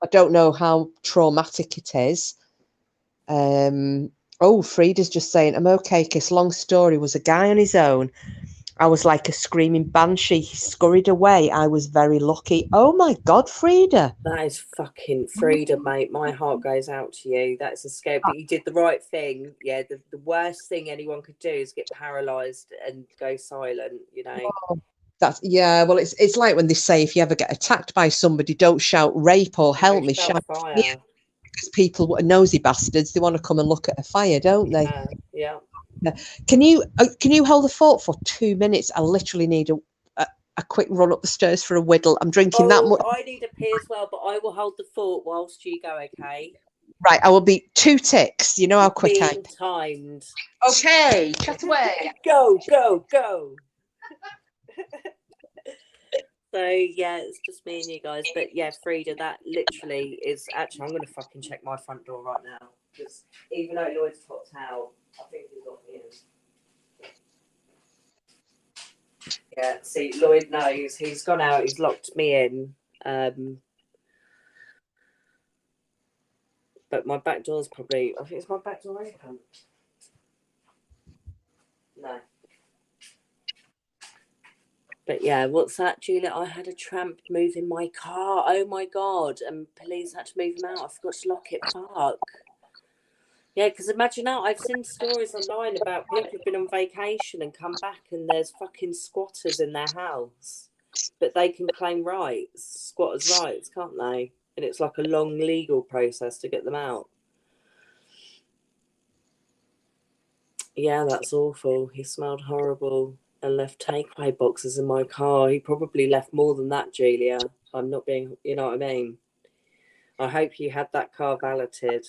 I don't know how traumatic it is. Frida's just saying, I'm okay, Kiss. Long story, was a guy on his own. I was like a screaming banshee. He scurried away. I was very lucky. Oh my God, Frida. That is fucking Frida, mate. My heart goes out to you. That's a scare. But you did the right thing. Yeah, the worst thing anyone could do is get paralysed and go silent, Oh, well, it's like when they say if you ever get attacked by somebody, don't shout rape or help me, shout fire. Because people are nosy bastards. They want to come and look at a fire, don't they? Yeah. Can you hold the fort for 2 minutes? I literally need a quick run up the stairs for a whittle. I'm drinking that much. I need a pee as well, but I will hold the fort whilst you go, okay? Right, I will be 2 ticks. You know how quick I am. Timed. Okay, chat away. Go. So yeah, it's just me and you guys. But yeah, Frida, that literally is actually. I'm gonna fucking check my front door right now because even though Lloyd's popped out, I think he's got me in. Yeah, see, Lloyd knows he's gone out. He's locked me in. But my back door's probably. I think it's my back door open. No. But yeah, what's that, Julia? I had a tramp move in my car. Oh my God. And police had to move him out. I forgot to lock it. Fuck. Yeah, because imagine now, I've seen stories online about people who've been on vacation and come back and there's fucking squatters in their house. But they can claim rights, squatters' rights, can't they? And it's like a long legal process to get them out. Yeah, that's awful. He smelled horrible. And left takeaway boxes in my car. He probably left more than that, Julia. I'm not being, you know what I mean? I hope you had that car valeted.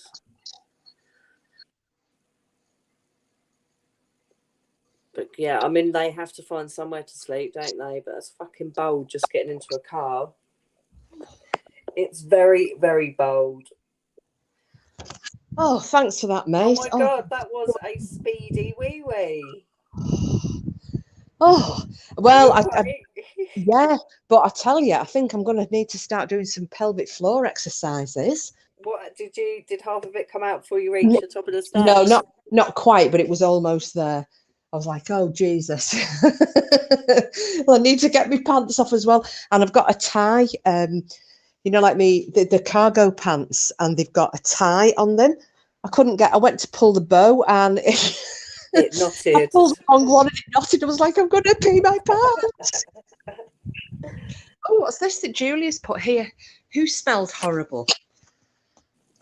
But yeah, I mean, they have to find somewhere to sleep, don't they? But it's fucking bold just getting into a car. It's very, very bold. Oh, thanks for that, mate. Oh my God, that was a speedy wee-wee. Oh, well, Right? yeah, but I tell you, I think I'm going to need to start doing some pelvic floor exercises. What did half of it come out before you reached the top of the stairs? No, not quite, but it was almost there. I was like, oh, Jesus. Well, I need to get my pants off as well. And I've got a tie, you know, like the cargo pants, and they've got a tie on them. I went to pull the bow and it knotted. I pulled the wrong one and it knotted. I was like, I'm going to pee my pants. Oh, what's this that Julia's put here? Who smelled horrible?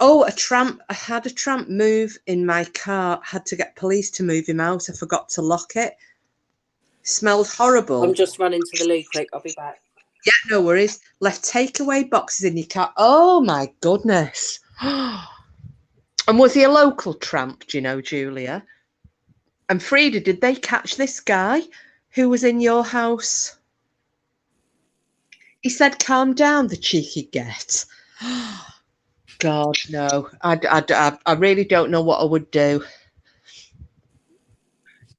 Oh, a tramp. I had a tramp move in my car. Had to get police to move him out. I forgot to lock it. Smelled horrible. I'm just running to the loo quick. I'll be back. Yeah, no worries. Left takeaway boxes in your car. Oh, my goodness. And was he a local tramp, do you know, Julia? And Frida, did they catch this guy who was in your house? He said, calm down, the cheeky get. God, no. I really don't know what I would do.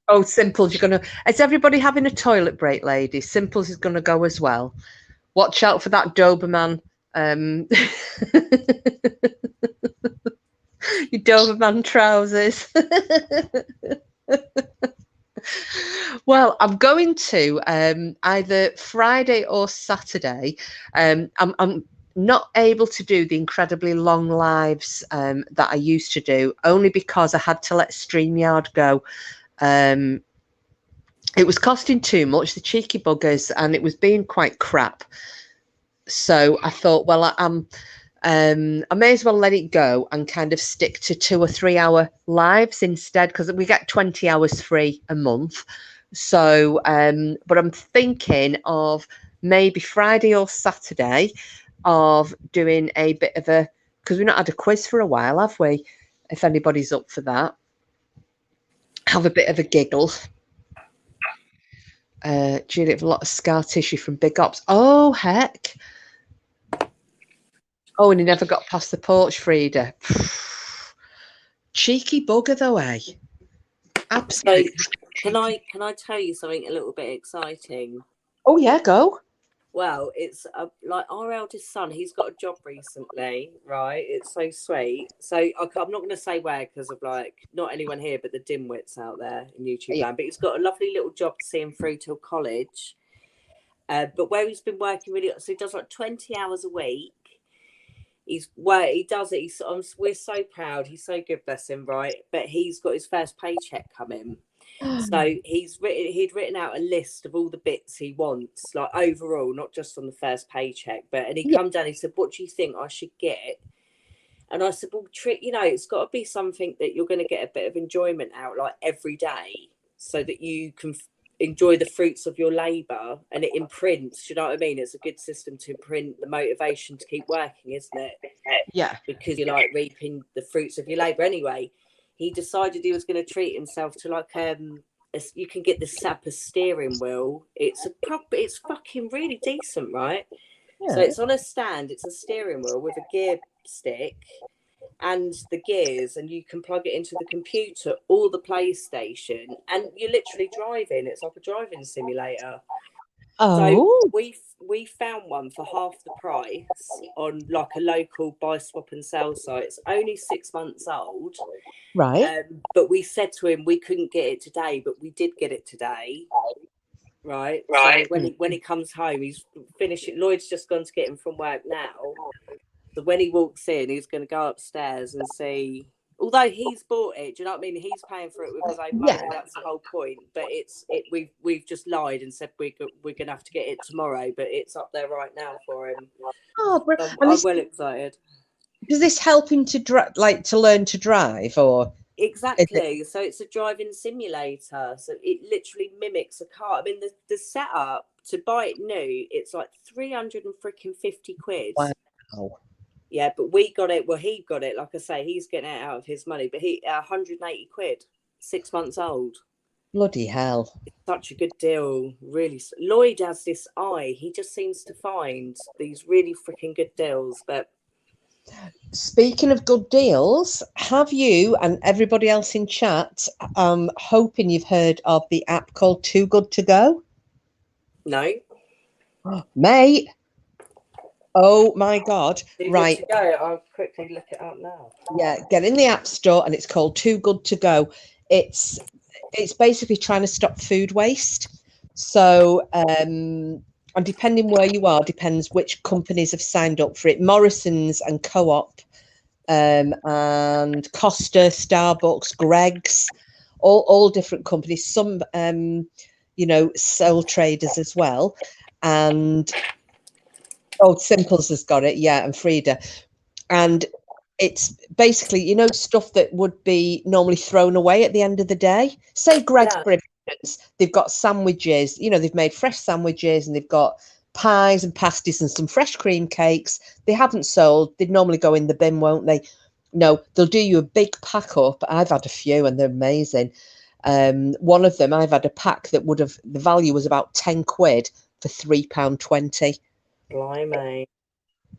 Oh, Simples, you're going to... Is everybody having a toilet break, ladies? Simples is going to go as well. Watch out for that Doberman. Your Doberman trousers. Well, I'm going to either Friday or Saturday. I'm not able to do the incredibly long lives that I used to do, only because I had to let StreamYard go. It was costing too much, the cheeky buggers, and it was being quite crap. So I thought, well, I may as well let it go and kind of stick to 2 or 3 hour lives instead, because we get 20 hours free a month. So, but I'm thinking of maybe Friday or Saturday of doing a bit of a, because we've not had a quiz for a while, have we? If anybody's up for that, have a bit of a giggle. Julie, have a lot of scar tissue from big ops. Oh, heck. Oh, and he never got past the porch, Frida. Cheeky bugger, though, eh? Absolutely. So, can I tell you something a little bit exciting? Oh, yeah, go. Well, it's like our eldest son, he's got a job recently, right? It's so sweet. So I'm not going to say where because of like not anyone here, but the dimwits out there in YouTube land. But he's got a lovely little job to see him through till college. But where he's been working really, so he does like 20 hours a week. He does it. We're so proud. He's so good, bless him, right? But he's got his first paycheck coming. So he'd written out a list of all the bits he wants, like overall, not just on the first paycheck. And he come down, he said, what do you think I should get? And I said, well, it's got to be something that you're going to get a bit of enjoyment out, like every day, so that you can enjoy the fruits of your labour, and it imprints, you know what I mean? It's a good system to imprint the motivation to keep working, isn't it? Yeah. Because you're like reaping the fruits of your labour anyway. He decided he was going to treat himself to like you can get the Sapper steering wheel. It's fucking really decent, right? Yeah. So it's on a stand. It's a steering wheel with a gear stick and the gears, and you can plug it into the computer or the PlayStation, and you're literally driving. It's like a driving simulator. Oh. So we found one for half the price on like a local buy, swap and sell site. It's only 6 months old. Right. But we said to him we couldn't get it today, but we did get it today. Right. So when he comes home, he's finishing. Lloyd's just gone to get him from work now. So when he walks in, he's going to go upstairs and see. Although he's bought it, do you know what I mean? He's paying for it with his own money. Yeah. That's the whole point. But we've just lied and said we're going to have to get it tomorrow. But it's up there right now for him. Oh, I'm well excited. Does this help him to to learn to drive, or? Exactly. So it's a driving simulator. So it literally mimics a car. I mean, the setup to buy it new, it's like 350 quid. Wow. Yeah, but we got it. Well, he got it. Like I say, he's getting it out of his money. But 180 quid, 6 months old. Bloody hell! It's such a good deal, really. Lloyd has this eye. He just seems to find these really freaking good deals. But speaking of good deals, have you and everybody else in chat hoping you've heard of the app called Too Good to Go? No, mate. Oh my God! Right. Good to go. I'll quickly look it up now. Yeah, get in the App Store, and it's called Too Good to Go. It's basically trying to stop food waste. So, and depending where you are, depends which companies have signed up for it. Morrison's and Co-op, and Costa, Starbucks, Greggs, all different companies. Some, sole traders as well, and Simples has got it, yeah, and Frida, and it's basically, stuff that would be normally thrown away at the end of the day. Say Greggs, for instance, they've got sandwiches, they've made fresh sandwiches, and they've got pies and pasties and some fresh cream cakes. They haven't sold. They'd normally go in the bin, won't they? No, they'll do you a big pack up. I've had a few and they're amazing. One of them, I've had a pack that the value was about 10 quid for £3.20. Blimey.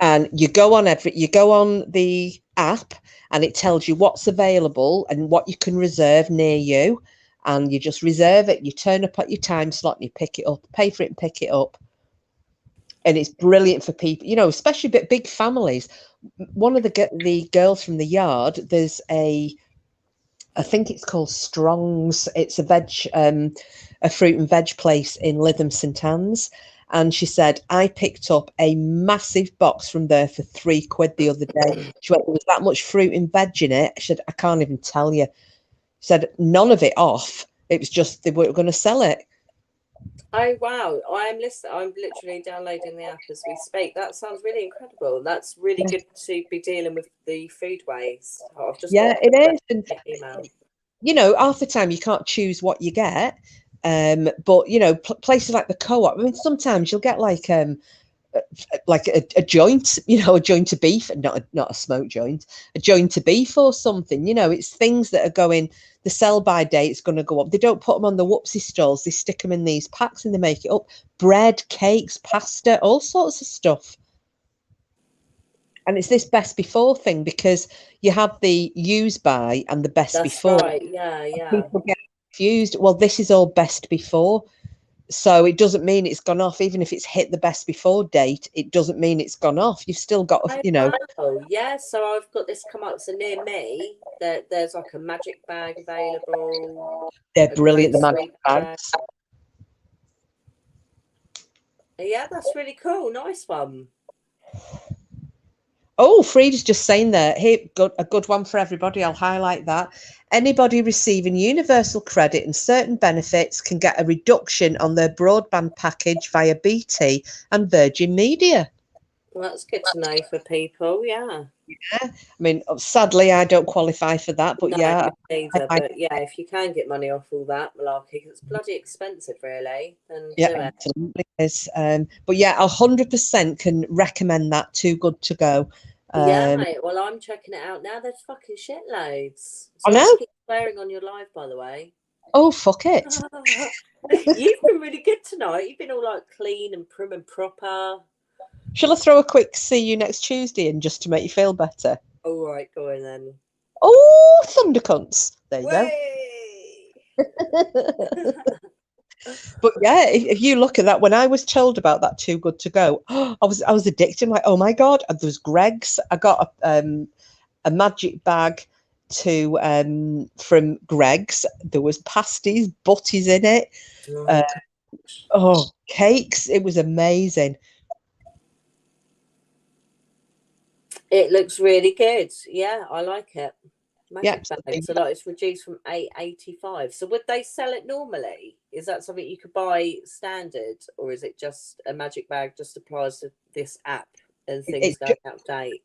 And you go on the app, and it tells you what's available and what you can reserve near you, and you just reserve it. You turn up at your time slot and you pick it up, pay for it and pick it up. And it's brilliant for people, especially big families. One of the girls from the yard, there's I think it's called Strong's. It's a fruit and veg place in Lytham St Anne's. And she said, I picked up a massive box from there for £3 the other day. She went, there was that much fruit and veg in it. She said, I can't even tell you. She said, none of it off. It was just they were going to sell it. Oh, wow. I'm literally downloading the app as we speak. That sounds really incredible. That's really good to be dealing with the food waste. It is. And, half the time you can't choose what you get. But places like the Co-op, I mean, sometimes you'll get like a joint, a joint of beef, not a smoke joint, a joint of beef or something. It's things that are going, the sell by date's going to go up. They don't put them on the whoopsie stalls. They stick them in these packs and they make it up. Bread, cakes, pasta, all sorts of stuff. And it's this best before thing, because you have the use by and the best before. Right. Yeah. People get confused. Well, this is all best before, so it doesn't mean it's gone off. Even if it's hit the best before date, it doesn't mean it's gone off. You've still got Oh yeah, so I've got this come up. So near me there's like a magic bag available. They're brilliant, the magic bags. Yeah, that's really cool. Nice one. Oh, Frida's just saying there, here, a good one for everybody. I'll highlight that. Anybody receiving universal credit and certain benefits can get a reduction on their broadband package via BT and Virgin Media. Well, that's good to know for people, yeah. Yeah, I mean, sadly, I don't qualify for that, but neither, but if you can get money off all that malarkey, it's bloody expensive, really. Then do it. Absolutely is. But yeah, 100% can recommend that. Too Good to Go. Yeah, mate. Well, I'm checking it out now. There's fucking shitloads. So I know. keep swearing on your live, by the way. Oh, fuck it. You've been really good tonight. You've been all like clean and prim and proper. Shall I throw a quick see you next Tuesday in just to make you feel better? All right, go on then. Oh, thundercunts. There you go. But yeah, if you look at that, when I was told about that Too Good to Go, I was addicted. I'm like, oh my God. And there's Greg's. I got a magic bag from Greg's. There was pasties, butties in it. Cakes. It was amazing. It looks really good. Yeah, I like it. Magic Yep. bag. So like it's reduced from £8.85. So would they sell it normally? Is that something you could buy standard, or is it just a magic bag just applies to this app and things go out of date?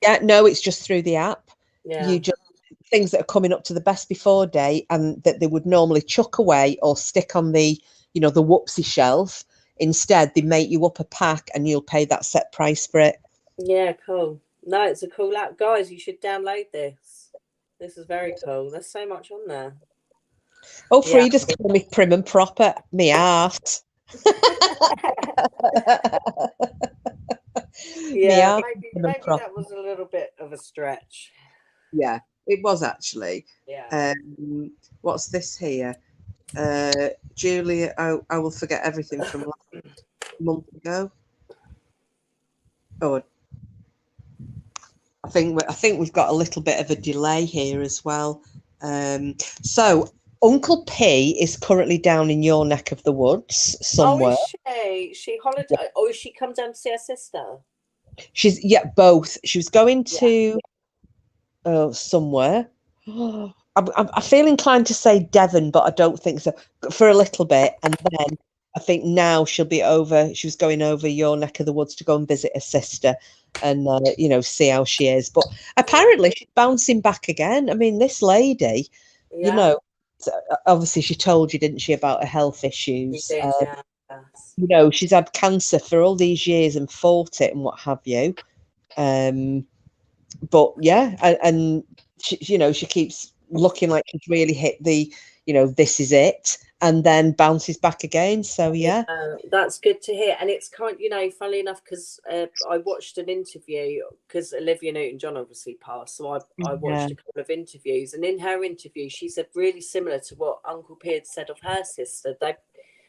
Yeah, no, it's just through the app. Yeah. You just things that are coming up to the best before date and that they would normally chuck away or stick on the, the whoopsie shelf. Instead, they make you up a pack and you'll pay that set price for it. Yeah, cool. No, it's a cool app. Guys, you should download this. This is very cool. There's so much on there. Oh, Frida's calling me prim and proper. Me arse. Yeah, maybe that was a little bit of a stretch. Yeah, it was actually. Yeah. What's this here? Julia, I will forget everything from last month ago. Oh, I think we've got a little bit of a delay here as well. So Uncle P is currently down in your neck of the woods somewhere. Oh, is she holiday? Yeah. Or is she come down to see her sister? She's both. She was going to somewhere. I feel inclined to say Devon, but I don't think so. For a little bit, and then I think now she'll be over. She was going over your neck of the woods to go and visit her sister, and see how she is. But apparently she's bouncing back again. I mean, this lady, obviously she told you, didn't she, about her health issues? She did, yes. She's had cancer for all these years and fought it and what have you. But yeah, and she, she keeps looking like she's really hit the, this is it, and then bounces back again. So yeah, that's good to hear. And it's kind, funnily enough, because I watched an interview because Olivia Newton-John obviously passed, so I watched a couple of interviews, and in her interview she said really similar to what Uncle P had said of her sister. They,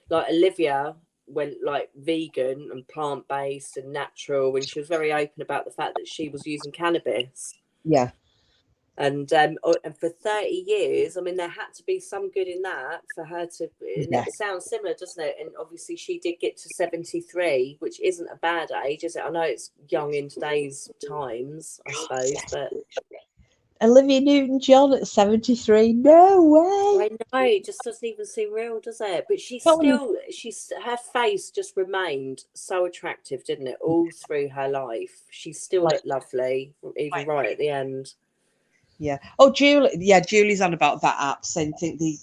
like Olivia, went like vegan and plant-based and natural, and she was very open about the fact that she was using cannabis. Yeah. And for 30 years, I mean, there had to be some good in that for her to. It sounds similar, doesn't it? And obviously, she did get to 73, which isn't a bad age, is it? I know it's young in today's times, I suppose, but. Olivia Newton-John at 73, no way. I know, it just doesn't even seem real, does it? But her face just remained so attractive, didn't it? All through her life, she still looked lovely, even right at the end. Yeah. Oh, Julie's on about that app, saying they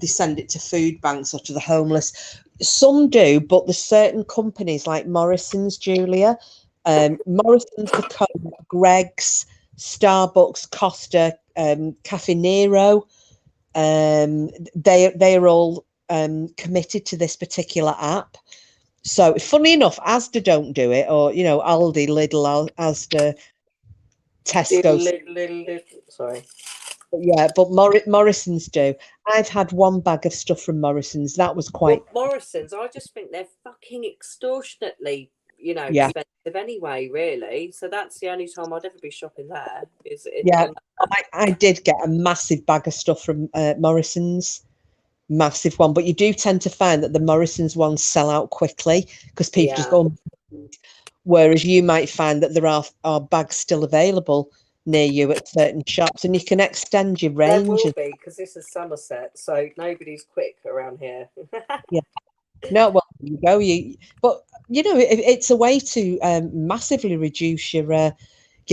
send it to food banks or to the homeless. Some do, but there's certain companies like Morrison's, Julia. Morrison's, the Coke, Greg's, Starbucks, Costa, Cafe Nero. They are all committed to this particular app. So, funny enough, Asda don't do it, or Aldi, Lidl, Asda, Tesco. Sorry. Yeah, but Morrison's do. I've had one bag of stuff from Morrison's. That was quite. Well, Morrison's, I just think they're fucking extortionately, expensive anyway, really. So that's the only time I'd ever be shopping there. I did get a massive bag of stuff from Morrison's, massive one. But you do tend to find that the Morrison's ones sell out quickly because people just go. Whereas you might find that there are bags still available near you at certain shops, and you can extend your range. There will be, because this is Somerset, so nobody's quick around here. Yeah. No, well, you go. But it's a way to massively reduce your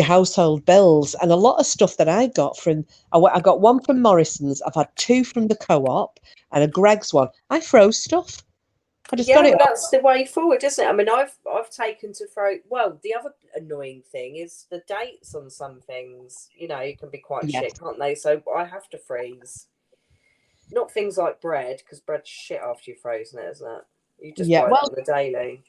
household bills, and a lot of stuff that I got from. I got one from Morrison's. I've had two from the Co-op and a Greg's one. I froze stuff. I just got it. That's the way forward, isn't it? I mean, I've taken to throw. Well, the other annoying thing is the dates on some things. You can be quite shit, can't they? So I have to freeze. not things like bread, because bread's shit after you've frozen it, isn't it? You just Yeah, buy well, it on the daily.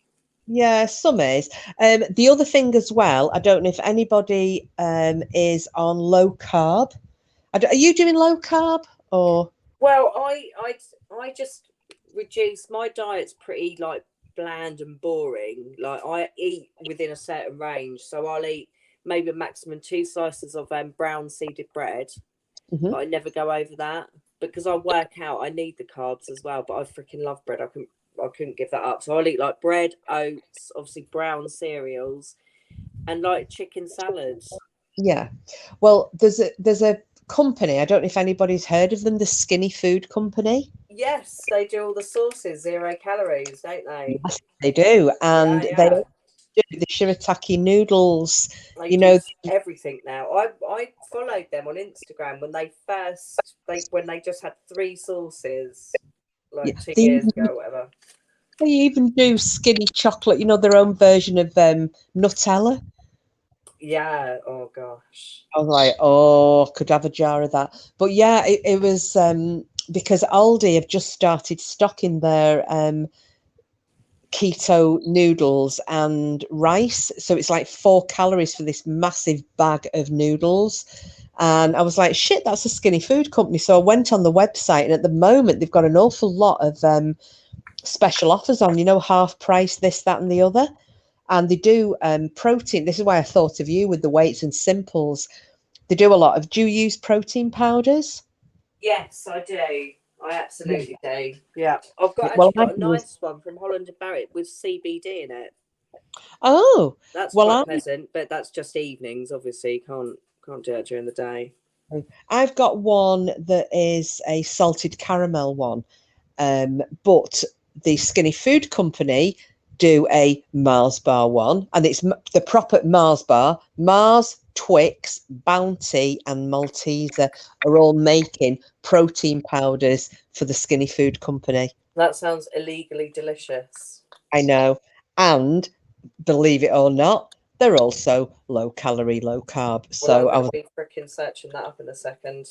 Yeah, some is. The other thing as well, I don't know if anybody is on low carb. Are you doing low carb or? Well, I just reduce my diet's pretty like bland and boring. Like I eat within a certain range, so I'll eat maybe a maximum 2 slices of brown seeded bread, but I never go over that because I work out. I need the carbs as well, but I freaking love bread. I couldn't give that up. So I'll eat like bread, oats, obviously brown cereals, and like chicken salads. Yeah, well, there's a company. I don't know if anybody's heard of them. The Skinny Food Company. Yes, they do all the sauces, 0 calories, don't they? Yes, they do, and Yeah, they yeah. do the shirataki noodles. They You do know, everything now. I followed them on Instagram when they just had 3 sauces like 2 years ago, or whatever. they even do skinny chocolate. You know, their own version of Nutella. Yeah. Oh gosh. I was like, oh, could have a jar of that. But yeah, it was because Aldi have just started stocking their keto noodles and rice. So it's like 4 calories for this massive bag of noodles. And I was like, shit, that's a Skinny Food Company. So I went on the website, and at the moment they've got an awful lot of special offers on, you know, half price, this, that, and the other. And they do protein. This is why I thought of you with the weights and simples. They do a lot of. Do you use protein powders? Yes, I do. I absolutely do. Yeah, I've got Well, a nice one from Holland and Barrett with CBD in it. Oh, That's well, quite pleasant, but that's just evenings. Obviously, can't do it during the day. I've got one that is a salted caramel one, but the Skinny Food Company do a Mars bar one, and it's the proper Mars bar. Mars, Twix, Bounty, and Malteser are all making protein powders for the Skinny Food Company. That sounds illegally delicious. I know. And believe it or not, they're also low calorie, low carb. So I'm going to be freaking searching that up in a second.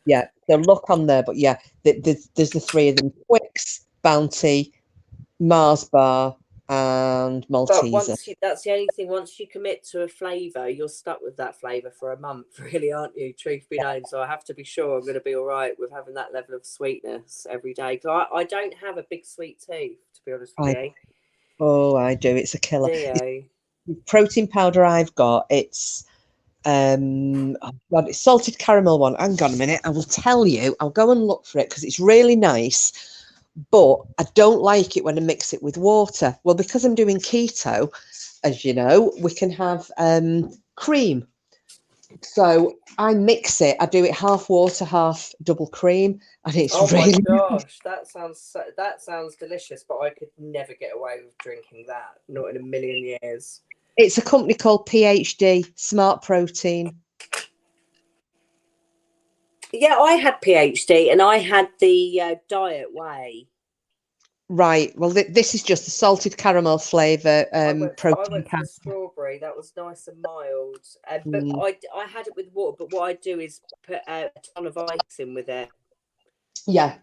Yeah, they'll look on there, but yeah, there's the 3 of them: Twix, Bounty, Mars bar, and Malteser. But that's the only thing. Once you commit to a flavour, you're stuck with that flavour for a month, really, aren't you? Truth be known. So I have to be sure I'm going to be all right with having that level of sweetness every day. Because I don't have a big sweet tooth, to be honest with you. Oh, I do. It's a killer. The protein powder I've got, it's oh God, it's salted caramel one. Hang on a minute, I will tell you. I'll go and look for it because it's really nice. But I don't like it when I mix it with water. Well, because I'm doing keto, as you know, we can have cream. So I mix it. I do it half water, half double cream, and it's really. Oh my gosh, that sounds delicious. But I could never get away with drinking that. Not in a million years. It's a company called PhD Smart Protein. Yeah, I had PhD, and I had the Diet Whey. Right. Well, this is just a salted caramel flavour protein. I went for the strawberry. That was nice and mild. But I had it with water. But what I do is put a ton of ice in with it. Yeah.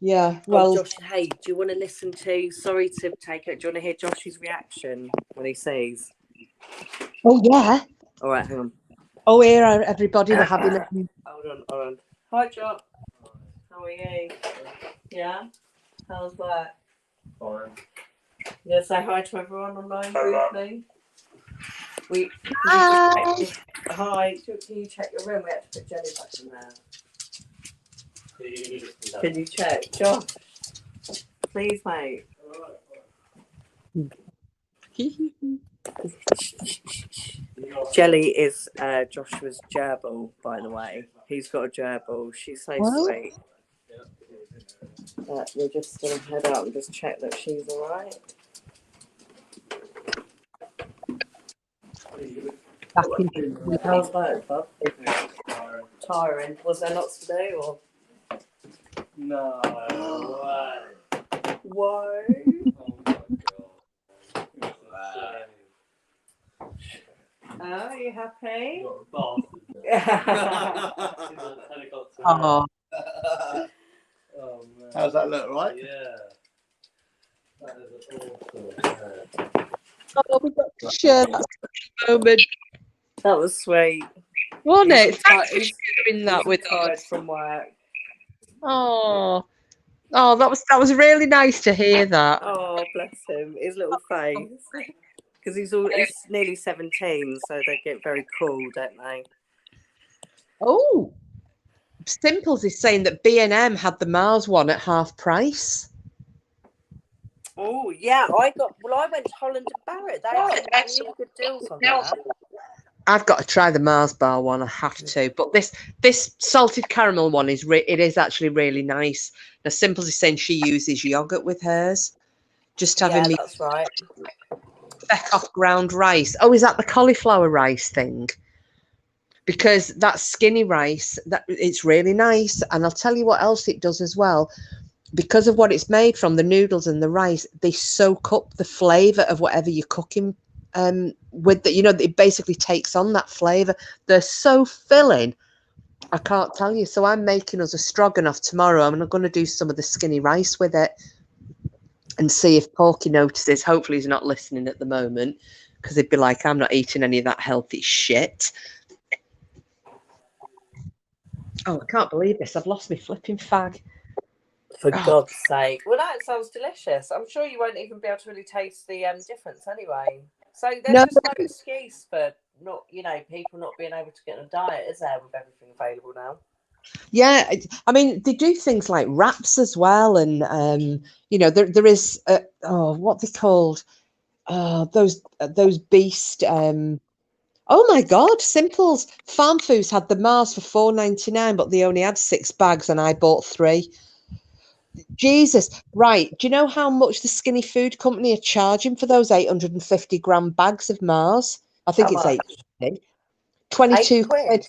Yeah. Well, Josh, hey, do you want to listen to? Sorry to take it. Do you want to hear Josh's reaction when he sees? Oh yeah. All right, hang on. Oh, here are everybody. We're having a... Hold on. Hi, Josh. How are you? Yeah. How's that? Fine. You gonna say hi to everyone online briefly? Hi. Hi. Can you check your room? We have to put jelly back in there. Can you check, Josh? Please, mate. Jelly is Joshua's gerbil, by the way. He's got a gerbil. She's so sweet. We're just going to head out and just check that she's all right. How's that, bub? Tiring. Was there lots to do, or? No. Why? Oh, are you happy? Oh. How's that look, right? Yeah. That is awesome. Oh, we got to share that moment. That was sweet. Wasn't it? He's Thanks for sharing that with retired us. from work. Oh, that was really nice to hear that. Oh, bless him. His little face. Because he's nearly 17, so they get very cool, don't they? Oh, Simples is saying that B&M had the Mars one at half price. Oh, yeah. I went to Holland and Barrett. They had some really good deals on that. I've got to try the Mars bar one. I have to. But this salted caramel one it is actually really nice. Now, Simples is saying she uses yogurt with hers. Just having me that's right. feck off ground rice. Oh, is that the cauliflower rice thing? Because that skinny rice, it's really nice. And I'll tell you what else it does as well. Because of what it's made from, the noodles and the rice, they soak up the flavour of whatever you're cooking with. It basically takes on that flavour. They're so filling. I can't tell you. So I'm making us a stroganoff tomorrow. I'm going to do some of the skinny rice with it and see if Porky notices. Hopefully he's not listening at the moment, because he'd be like, I'm not eating any of that healthy shit. Oh, I can't believe this. I've lost my flipping fag. For God's sake. Well, that sounds delicious. I'm sure you won't even be able to really taste the difference anyway. So there's just no excuse for people not being able to get on a diet, is there, with everything available now? Yeah, I mean, they do things like wraps as well, and there is what they called those beast. Oh my God, Simples Farm Foods had the Mars for $4.99, but they only had 6 bags, and I bought 3. Jesus, right? Do you know how much the Skinny Food Company are charging for those 850-gram bags of Mars? I think it's 850. 22 quid.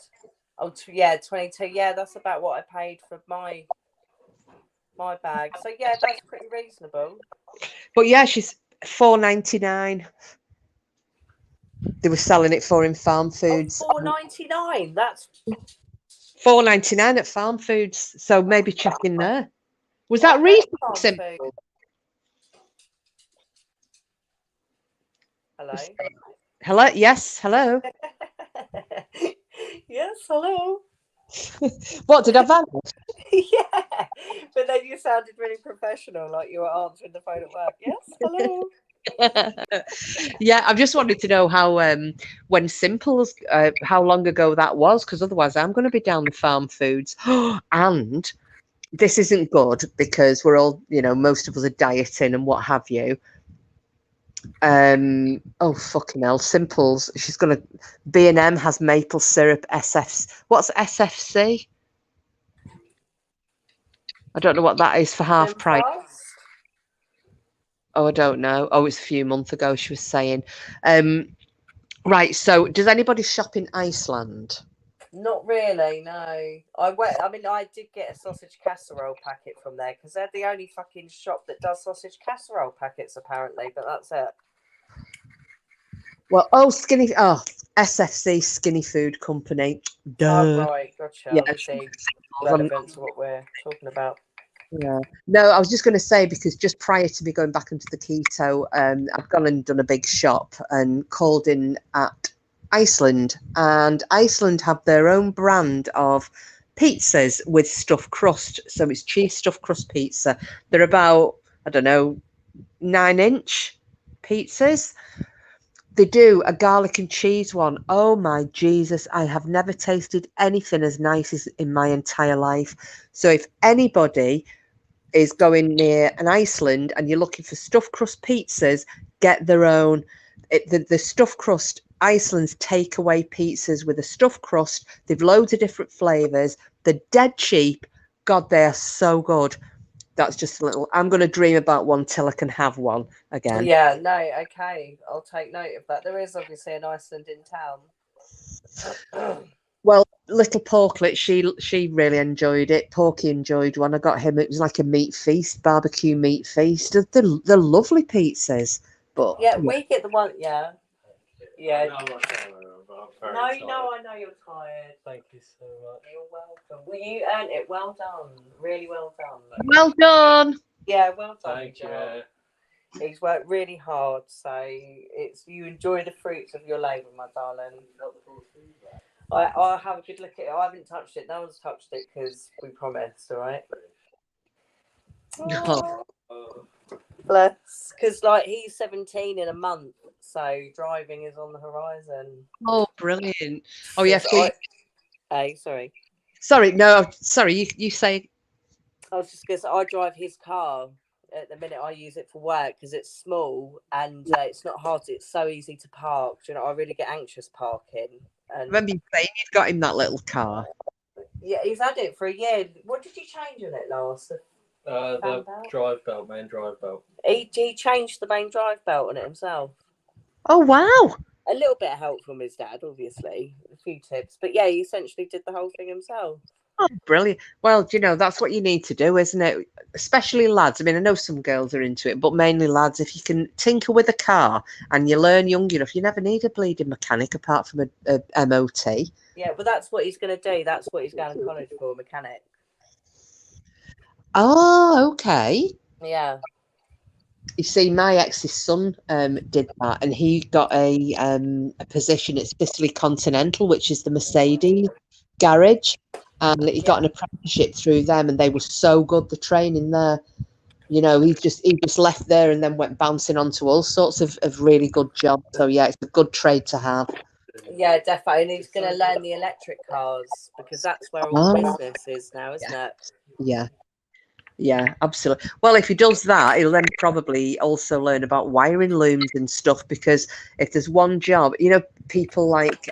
Oh, yeah, 22. Yeah, that's about what I paid for my bag. So yeah, that's pretty reasonable. But yeah, she's $4.99. They were selling it for in Farm Foods. $4.99. That's $4.99 at Farm Foods. So maybe check in there. Was that reasonable? Hello. Hello. Yes. Hello. Yes. Hello. What did I vanish? Yeah, but then you sounded really professional, like you were answering the phone at work. Yes. Hello. Yeah, I've just wanted to know how when Simples how long ago that was, because otherwise I'm going to be down the Farm Foods. And this isn't good, because we're all, most of us are dieting and what have you. Oh fucking hell, Simples. She's gonna. B&M has maple syrup What's SFC? I don't know what that is for half price. Oh, I don't know. Oh, it's a few months ago, she was saying. Right, so does anybody shop in Iceland? Not really, no. I did get a sausage casserole packet from there, because they're the only fucking shop that does sausage casserole packets, apparently, but that's it. Well, SFC, Skinny Food Company. Duh. Oh, right, gotcha. Yeah. Relevant to what we're talking about. Yeah. No, I was just going to say, because just prior to me going back into the keto, I've gone and done a big shop and called in at Iceland, and Iceland have their own brand of pizzas with stuffed crust. So it's cheese stuffed crust pizza. They're about, 9-inch pizzas. They do a garlic and cheese one. Oh my Jesus, I have never tasted anything as nice as in my entire life. So if anybody is going near an Iceland and you're looking for stuffed crust pizzas, get their own. The stuffed crust, Iceland's takeaway pizzas with a stuffed crust. They've loads of different flavours. They're dead cheap. God, they are so good. That's just a little. I'm going to dream about one till I can have one again. Yeah, no, okay. I'll take note of that. There is obviously an Iceland in town. Well, little Porklet, she really enjoyed it. Porky enjoyed one. I got him. It was like a meat feast, barbecue meat feast. They're lovely pizzas. But yeah, we get the one. Yeah, Yeah. No, I'm not tired, but I'm very No, tired. no, I know you're tired. Thank you so much. You're welcome. Well, you earned it. Well done. Really well done. Well done. Yeah, well done. Thank you. He's worked really hard, so it's you enjoy the fruits of your labour, my darling. I'll have a good look at it. I haven't touched it. No one's touched it because we promised, all right? Oh. Bless. Because, like, he's 17 in a month, so driving is on the horizon. Oh, brilliant. Oh, yeah. Hey, sorry. Sorry, no, sorry, you say. I was just going to say, I drive his car. At the minute, I use it for work because it's small and it's not hard. It's so easy to park. You know, I really get anxious parking. And Remember you saying you'd got him that little car? yeah, he's had it for a year. What did you change on it last? The drive belt, main drive belt. He changed the main drive belt on it himself. Oh, wow. A little bit of help from his dad, obviously. A few tips. But yeah, he essentially did the whole thing himself. Oh, brilliant. Well, that's what you need to do, isn't it? Especially lads. I mean, I know some girls are into it, but mainly lads. If you can tinker with a car and you learn young enough, you never need a bleeding mechanic apart from a MOT. Yeah, but that's what he's going to do. That's what he's going to college for, mechanic. Oh, okay. Yeah. You see, my ex's son did that, and he got a position at Sicily Continental, which is the Mercedes garage, and he got an apprenticeship through them, and they were so good. The training there, he just left there and then went bouncing onto all sorts of really good jobs. So yeah, it's a good trade to have. Yeah, definitely. And he's going to learn the electric cars because that's where all the business is now, isn't it? Yeah. Yeah, absolutely. Well, if he does that, he'll then probably also learn about wiring looms and stuff, because if there's one job, people like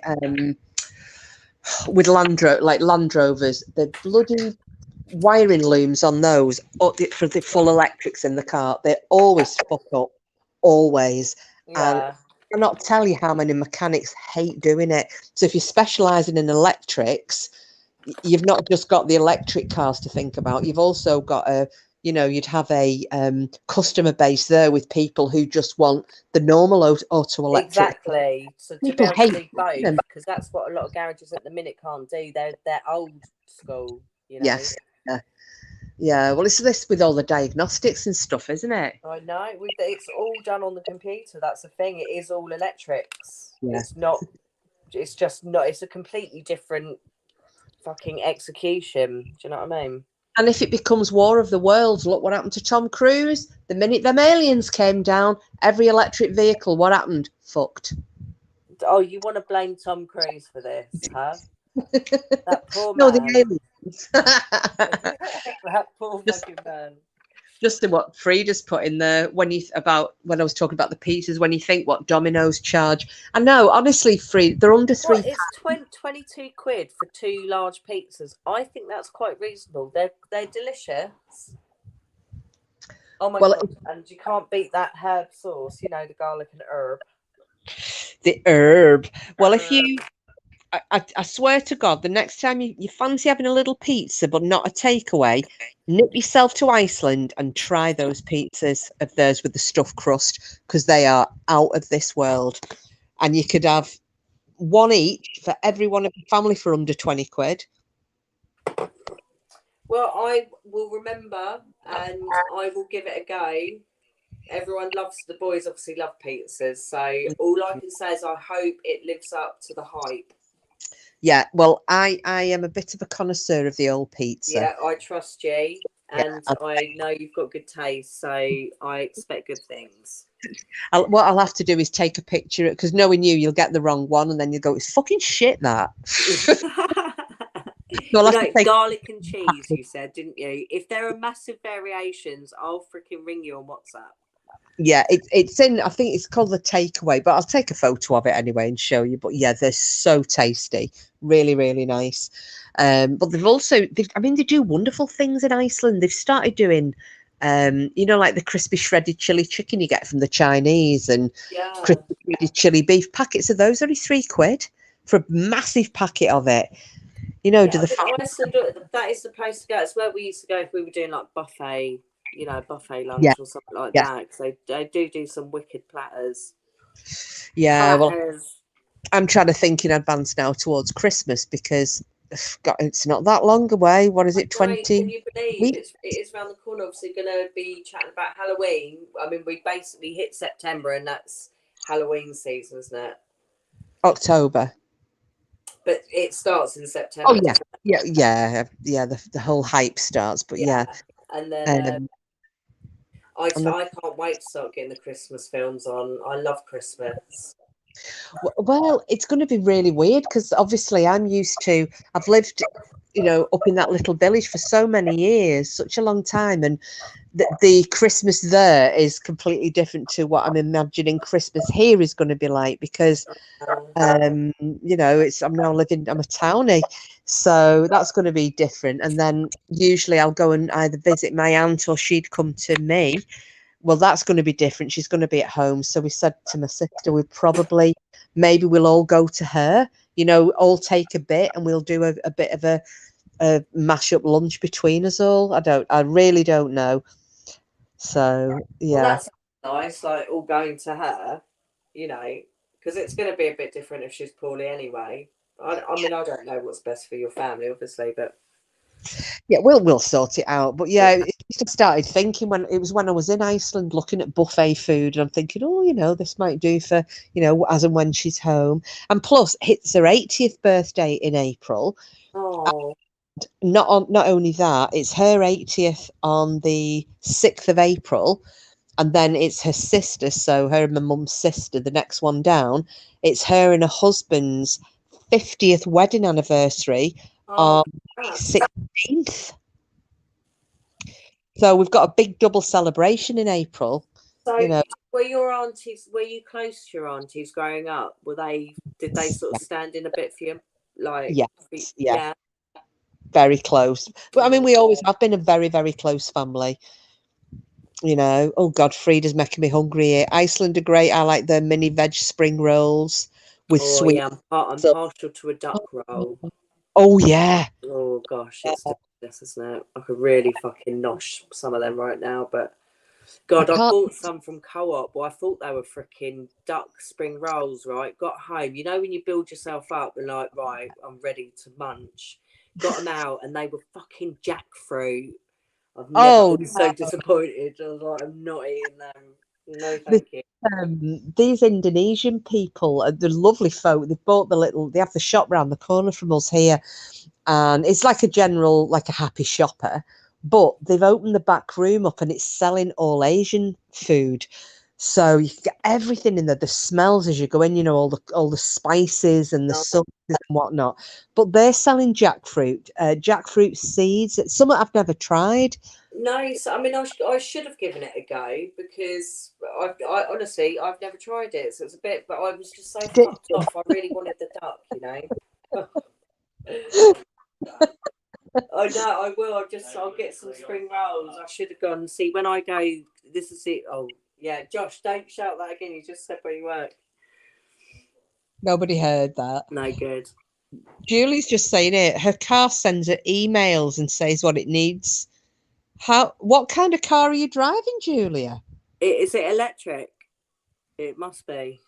with Land Rovers, the bloody wiring looms on those for the full electrics in the car, they always fuck up, always. Yeah. And I cannot tell you how many mechanics hate doing it. So if you're specialising in electrics, you've not just got the electric cars to think about. You've also got you'd have a customer base there with people who just want the normal auto electric. Exactly. So to be able to do both, because that's what a lot of garages at the minute can't do. They're old school, Yes. Yeah. Well, it's this with all the diagnostics and stuff, isn't it? I know. It's all done on the computer. That's the thing. It is all electrics. Yeah. It's not. It's just not. It's a completely different fucking execution. Do you know what I mean? And if it becomes War of the Worlds, look what happened to Tom Cruise. The minute them aliens came down, every electric vehicle, what happened? Fucked. Oh, you want to blame Tom Cruise for this, huh? That poor man. No, the aliens. That poor fucking man. Just what Frida's put in there when I was talking about the pizzas, when you think what Domino's charge. I know, honestly, they're under £3. It's 22 quid for 2 large pizzas. I think that's quite reasonable. They're delicious. Oh my God. And you can't beat that herb sauce, the garlic and herb. The herb. Well, if you I swear to God, the next time you fancy having a little pizza, but not a takeaway, nip yourself to Iceland and try those pizzas of theirs with the stuffed crust, because they are out of this world. And you could have one each for every one of your family for under 20 quid. Well, I will remember and I will give it a go. Everyone the boys obviously love pizzas. So all I can say is I hope it lives up to the hype. Yeah, well, I am a bit of a connoisseur of the old pizza. Yeah, I trust you, and I know you've got good taste, so I expect good things. What I'll have to do is take a picture, because knowing you'll get the wrong one, and then you'll go, it's fucking shit, that. Garlic and cheese, you said, didn't you? If there are massive variations, I'll freaking ring you on WhatsApp. Yeah, it's in, I think it's called the takeaway, but I'll take a photo of it anyway and show you. But yeah, they're so tasty, really, really nice. But they do wonderful things in Iceland. They've started doing, like the crispy shredded chili chicken you get from the Chinese, and crispy shredded chili beef. Packets of those, only £3 for a massive packet of it. Iceland, that is the place to go. It's where we used to go if we were doing like buffet lunch or something like that. So they do some wicked platters. Yeah, platters. I'm trying to think in advance now towards Christmas because God, it's not that long away. What is it, 20 Can you believe weeks? it is around the corner? Obviously, going to be chatting about Halloween. I mean, we basically hit September, and that's Halloween season, isn't it? October. But it starts in September. Oh yeah. The whole hype starts, but yeah. And then I and can't wait to start getting the Christmas films on. I love Christmas. Well, it's going to be really weird because obviously I've lived, up in that little village for so many years, such a long time, and the Christmas there is completely different to what I'm imagining Christmas here is going to be like because, I'm now living, I'm a townie, so that's going to be different. And then usually I'll go and either visit my aunt or she'd come to me. Well, that's going to be different. She's going to be at home. So we said to my sister, maybe we'll all go to her, all take a bit and we'll do a bit of a mash-up lunch between us all. I really don't know. So, yeah. Well, that's nice, like all going to her, because it's going to be a bit different if she's poorly anyway. I mean, I don't know what's best for your family, obviously, but... Yeah, we'll sort it out. But yeah, it just started thinking when I was in Iceland looking at buffet food, and I'm thinking, this might do for, as and when she's home. And plus, it's her 80th birthday in April. Oh. And not only that, it's her 80th on the 6th of April, and then it's her sister, so her and my mum's sister, the next one down. It's her and her husband's 50th wedding anniversary on the 16th. So we've got a big double celebration in April. So were you close to your aunties growing up? Did they sort of stand in a bit for you? Yeah. Very close. But I mean, we always have been a very, very close family. Oh God, Frida's making me hungry here. Iceland are great. I like their mini veg spring rolls with sweet. Yeah, I'm partial to a duck roll. Oh yeah. Oh gosh, it's delicious, isn't it? I could really fucking nosh some of them right now, but God, I bought some from Co-op. Well, I thought they were freaking duck spring rolls, right? Got home, when you build yourself up and like, right, I'm ready to munch. Got them out and they were fucking jackfruit. I've never been so disappointed. I was like, I'm not eating them. No, thank you. These Indonesian people, they're lovely folk. They have the shop round the corner from us here, and it's like a happy shopper, but they've opened the back room up and it's selling all Asian food. So you can get everything in there. The smells as you go in, all the spices and the sauces and whatnot. But they're selling jackfruit seeds. It's something I've never tried. Nice. I mean, I should have given it a go because I honestly, I've never tried it. So it's a bit, but I was just so fucked off. I really wanted the duck, I know, I will. I'll get some spring rolls. I should have gone. See, when I go, this is it. Oh, yeah. Josh, don't shout that again. You just said where you work. Nobody heard that. No good. Julie's just saying it. Her car sends her emails and says what it needs. What kind of car are you driving, Julia? Is it electric? It must be.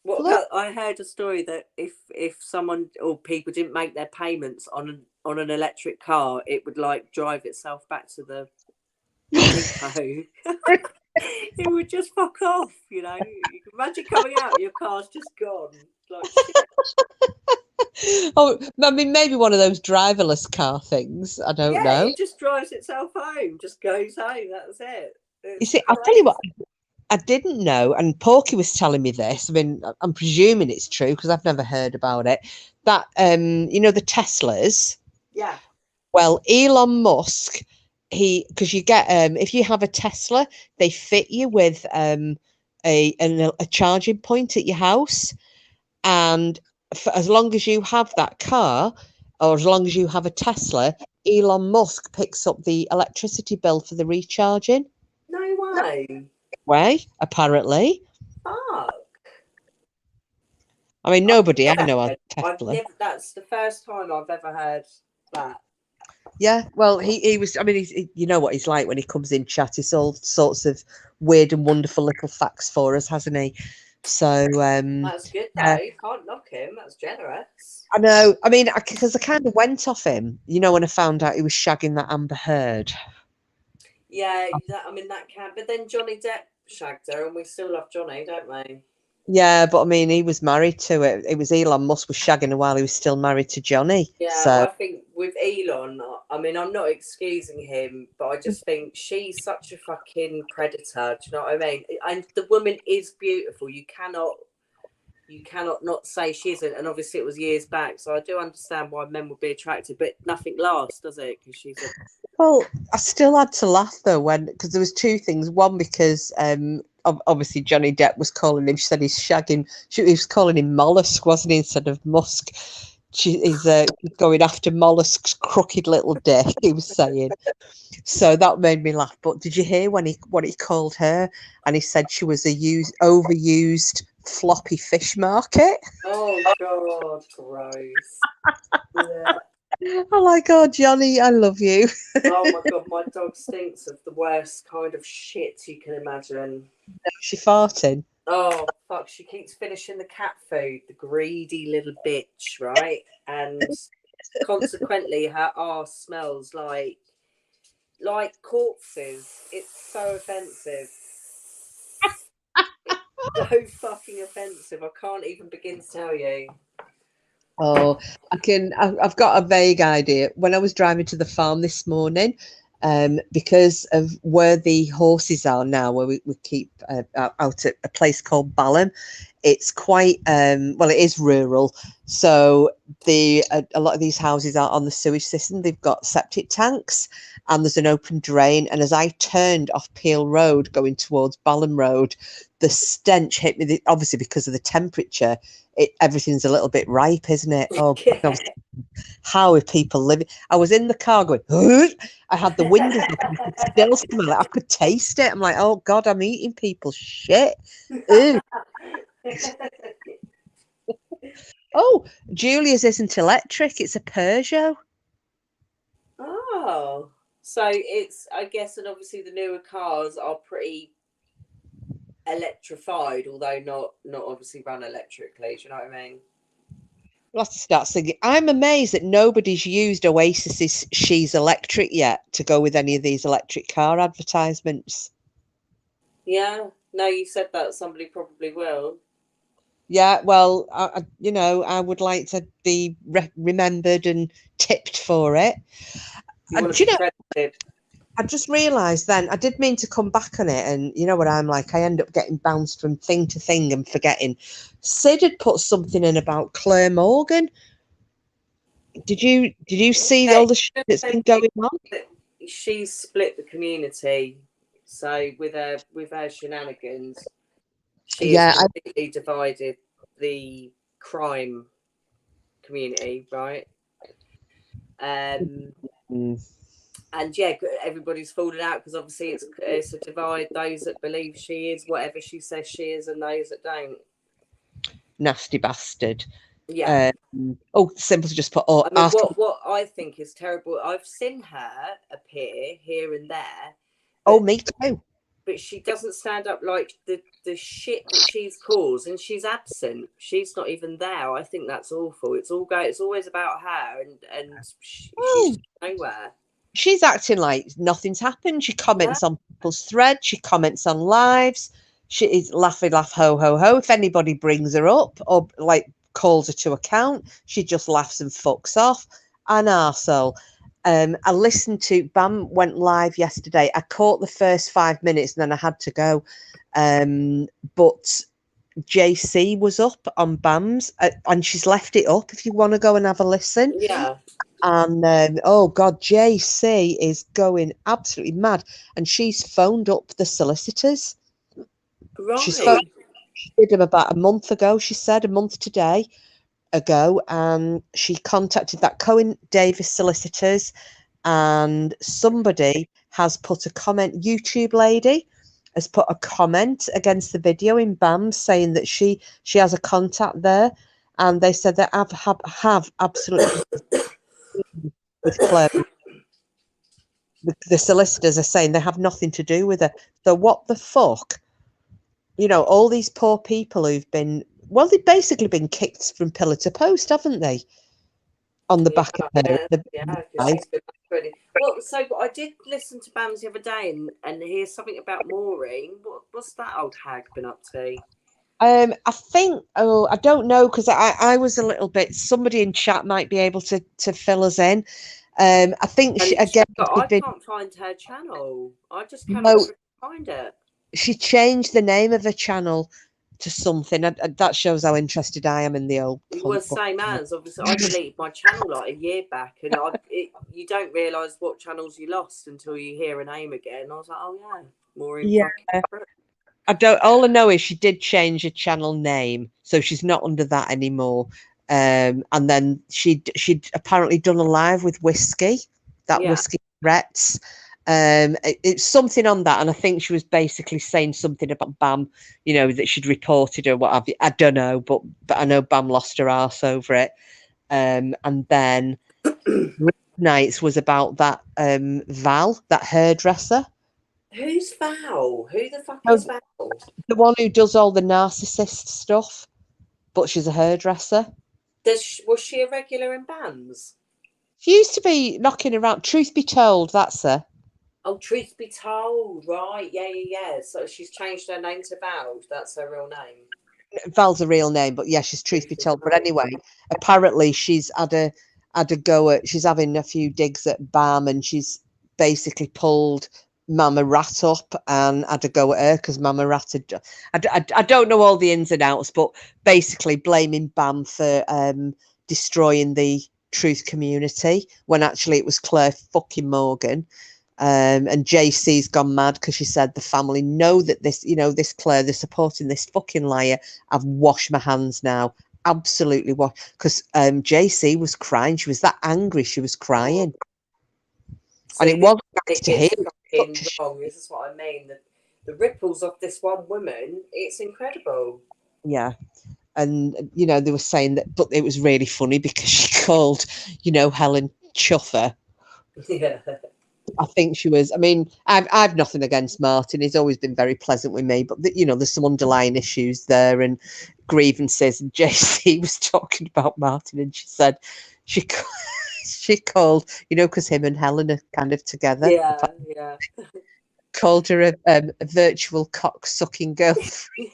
I heard a story that if someone or people didn't make their payments on an electric car, it would like drive itself back to the depot. It would just fuck off, You can imagine coming out, your car's just gone. Like shit. Oh, I mean, maybe one of those driverless car things. I don't know. It just drives itself home, just goes home. That's it. You see, I'll tell you what. I didn't know, and Porky was telling me this. I mean, I'm presuming it's true because I've never heard about it. That the Teslas. Yeah. Well, Elon Musk, because you get if you have a Tesla, they fit you with a charging point at your house, and as long as you have that car, or as long as you have a Tesla, Elon Musk picks up the electricity bill for the recharging. No way. Apparently. Fuck. I mean, nobody I know has Tesla. That's the first time I've ever heard that. Yeah, well, he was. I mean, you know what he's like when he comes in chat. He's all sorts of weird and wonderful little facts for us, hasn't he? So that's good though. You can't knock him. That's generous. I know. I mean, because I kind of went off him, you know, when I found out he was shagging that Amber Heard. Yeah, I mean that can. But then Johnny Depp shagged her, and we still love Johnny, don't we? Yeah, but I mean, he was married to it. It was Elon Musk was shagging her while he was still married to Johnny. Yeah, so. I think with Elon, I mean, I'm not excusing him, but I just think she's such a fucking predator. Do you know what I mean? And the woman is beautiful. You cannot not say she isn't. And obviously, it was years back, so I do understand why men would be attracted, but nothing lasts, does it? Because she's a... Well, I still had to laugh though because there was two things. One, because obviously Johnny Depp was calling him. She said he's shagging. He was calling him mollusk, wasn't he, instead of musk? He's going after mollusk's crooked little dick. He was saying. So that made me laugh. But did you hear what he called her? And he said she was a overused floppy fish market. Oh God, gross. Yeah. Oh my God, Johnny, I love you. Oh my God, my dog stinks of the worst kind of shit you can imagine. She farting. Oh fuck, she keeps finishing the cat food, the greedy little bitch, right? And consequently her arse smells like corpses. It's so offensive. It's so fucking offensive. I can't even begin to tell you. Oh, I've got a vague idea. When I was driving to the farm this morning, because of where the horses are now, where we keep out at a place called Balham, it's quite, well, it is rural. So a lot of these houses are on the sewage system. They've got septic tanks and there's an open drain. And as I turned off Peel Road going towards Balham Road, the stench hit me, obviously because of the temperature. Everything's a little bit ripe, isn't it? Oh, Yeah. how are people living? I was in the car going, "Ugh!" I had the windows open, I could still smell it. I could taste it. I'm like, oh God, I'm eating people's shit. Ew. Oh, Julia's isn't electric, it's a Peugeot. Oh, so it's, I guess, and obviously the newer cars are pretty electrified, although not obviously run electrically. Do you know what I mean? That's thinking. I'm amazed that nobody's used Oasis's "She's Electric" yet to go with any of these electric car advertisements. Yeah, no, you said that somebody probably will. Yeah, well, I would like to be remembered and tipped for it. You want to be credited. I just realised then, I did mean to come back on it, and you know what I'm like, I end up getting bounced from thing to thing and forgetting. Sid had put something in about Claire Morgan. Did you see all the shit that's been going on? She's split the community, so with her shenanigans, she has completely divided the crime community, right? And yeah, everybody's fallen out because obviously it's a divide. Those that believe she is whatever she says she is, and those that don't. Nasty bastard. Yeah. Simple to just put. Oh, I mean, what I think is terrible. I've seen her appear here and there. Oh, me too. But she doesn't stand up like the shit that she's caused, and she's absent. She's not even there. I think that's awful. It's always about her, and she's nowhere. She's acting like nothing's happened. She comments on people's threads. She comments on lives. She is laugh, ho, ho, ho. If anybody brings her up or like calls her to account, she just laughs and fucks off. An arsehole. I listened to Bam went live yesterday. I caught the first 5 minutes and then I had to go. But JC was up on Bam's and she's left it up if you want to go and have a listen. Yeah. And oh God, JC is going absolutely mad. And she's phoned up the solicitors. Right. She did them about a month ago, she said, a month today ago, and she contacted that Cohen Davis solicitors, and somebody has put a comment, YouTube lady has put a comment against the video in BAM saying that she has a contact there, and they said that have absolutely with Claire. The solicitors are saying they have nothing to do with her. So what the fuck? you know, all these poor people who've been, well, they've basically been kicked from pillar to post, haven't they? On the back of her. Because she's been pretty. Well, so I did listen to Bams the other day and hear something about Maureen. What's that old hag been up to? I think, I don't know, because I was a little bit, somebody in chat might be able to fill us in. I think she, again, I can't find her channel. I just cannot find it. She changed the name of her channel to something. That shows how interested I am in the old. Well, same as obviously, I deleted my channel like a year back, and you don't realise what channels you lost until you hear a name again. I was like, oh yeah, Maureen. Yeah. I don't. All I know is she did change her channel name, so she's not under that anymore. And then she'd apparently done a live with Whiskey, Whiskey Rets. It's something on that, and I think she was basically saying something about Bam, you know, that she'd reported or what have you. I don't know, but I know Bam lost her arse over it. And then Nights was about that Val, that hairdresser. Who's Val? Who the fuck is Val? The one who does all the narcissist stuff, but she's a hairdresser. Was she a regular in Bams? She used to be knocking around. Truth be told, that's her. Oh, Truth be told, right? Yeah. So she's changed her name to Val. That's her real name. Val's a real name, but yeah, she's Truth be told. But anyway, apparently she's had a go at. She's having a few digs at Bam, and she's basically pulled Mama Rat up and had a go at her because Mama Rat had. I don't know all the ins and outs, but basically blaming Bam for destroying the truth community when actually it was Claire fucking Morgan. And JC's gone mad because she said the family know that this, you know, this Claire, they're supporting this fucking liar. I've washed my hands now. Absolutely washed. Because JC was crying. She was that angry. She was crying. So and it wasn't nice to hear. Wrong. This is what I mean. The ripples of this one woman, it's incredible. Yeah. And, you know, they were saying that, but it was really funny because she called, you know, Helen Chuffer. Yeah. I think she was. I mean, I've nothing against Martin. He's always been very pleasant with me, but you know, there's some underlying issues there and grievances. And JC was talking about Martin, and she said she called, you know, because him and Helen are kind of together. Yeah. Called her a virtual cock sucking girlfriend.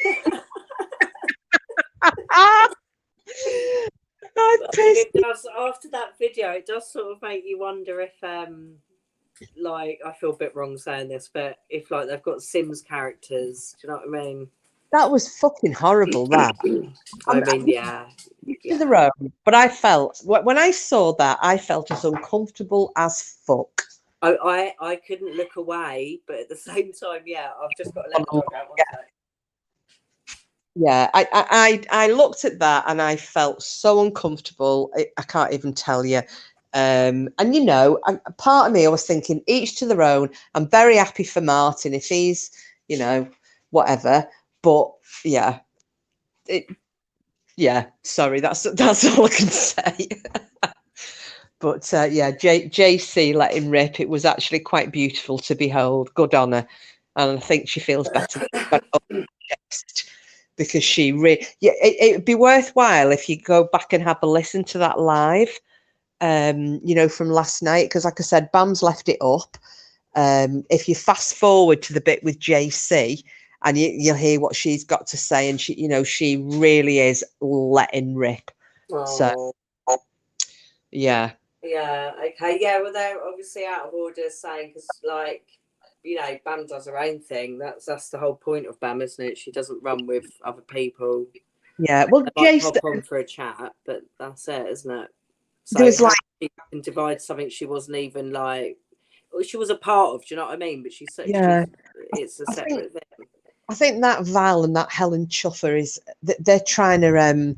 It does, after that video, it does sort of make you wonder if like, I feel a bit wrong saying this, but if like they've got Sims characters, do you know what I mean? That was fucking horrible. That I mean, yeah. To the road, but I felt when I saw that, I felt as uncomfortable as fuck. I couldn't look away, but at the same time, yeah, I've just got to let the dog out. Yeah, I looked at that and I felt so uncomfortable. I can't even tell you. And you know, a part of me, I was thinking, each to their own. I'm very happy for Martin if he's, you know, whatever. But yeah, sorry, that's all I can say. But yeah, JC let him rip. It was actually quite beautiful to behold. Good on her, and I think she feels better because she it'd be worthwhile if you go back and have a listen to that live. You know, from last night, because like I said, Bam's left it up. If you fast forward to the bit with JC and you'll hear what she's got to say, and she, you know, she really is letting rip. So yeah, okay, yeah, well, they're obviously out of order saying, because like, you know, Bam does her own thing. That's the whole point of Bam, isn't it? She doesn't run with other people. Yeah, well, Jason hop on for a chat, but that's it, isn't it? So there was like she can divide something she wasn't even like, she was a part of. Do you know what I mean? But it's a separate thing. I think that Val and that Helen Chuffer is they're trying to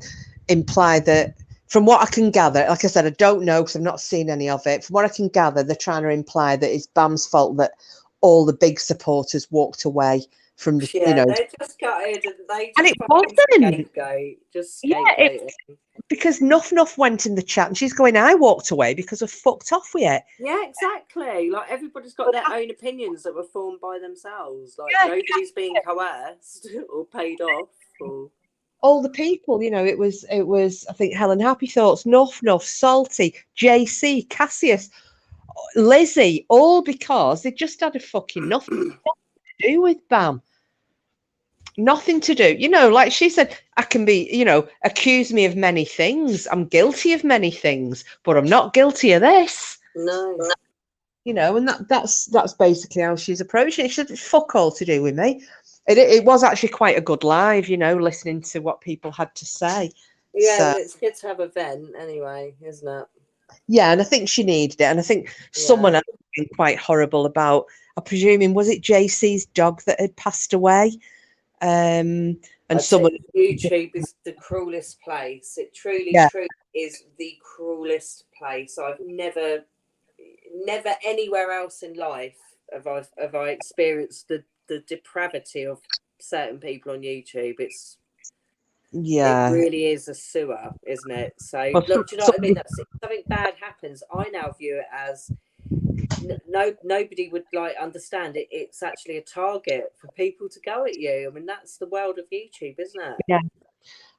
imply that, from what I can gather, like I said, I don't know because I've not seen any of it. From what I can gather, they're trying to imply that it's Bam's fault that all the big supporters walked away from the, you know. They just gutted and it wasn't. Just scapegoating. because Nuff went in the chat and she's going, I walked away because I fucked off with it. Yeah, exactly. Like everybody's got their own opinions that were formed by themselves. Like nobody's being coerced or paid off. Or... All the people, you know, it was. I think Helen Happy Thoughts, Nuff, Salty, JC, Cassius, Lizzie, all because they just had a fucking nothing to do with Bam. Nothing to do, you know, like she said, I can be, you know, accuse me of many things. I'm guilty of many things, but I'm not guilty of this. No. You know, and that's basically how she's approaching it. She said, fuck all to do with me. It was actually quite a good live, you know, listening to what people had to say. Yeah, well, it's good to have a vent anyway, isn't it? Yeah, and I think she needed it. And I think someone else been quite horrible about, I'm presuming, was it JC's dog that had passed away? And someone... YouTube is the cruelest place. It truly is the cruelest place. I've never anywhere else in life have I experienced the depravity of certain people on YouTube. It really is a sewer, isn't it? So look, do you know what I mean? If something bad happens, I now view it as nobody would like understand it. It's actually a target for people to go at you. I mean, that's the world of YouTube, isn't it? Yeah.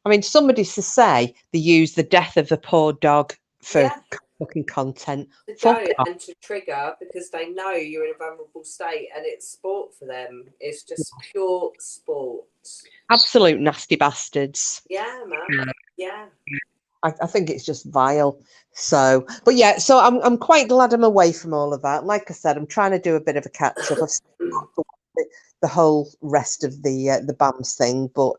I mean, somebody's to say they use the death of the poor dog for fucking content. And to trigger because they know you're in a vulnerable state and it's sport for them. It's just pure sport. Absolute nasty bastards. Yeah, man. Yeah. I think it's just vile. So, but yeah, so I'm quite glad I'm away from all of that. Like I said, I'm trying to do a bit of a catch up of the whole rest of the BAMS thing, but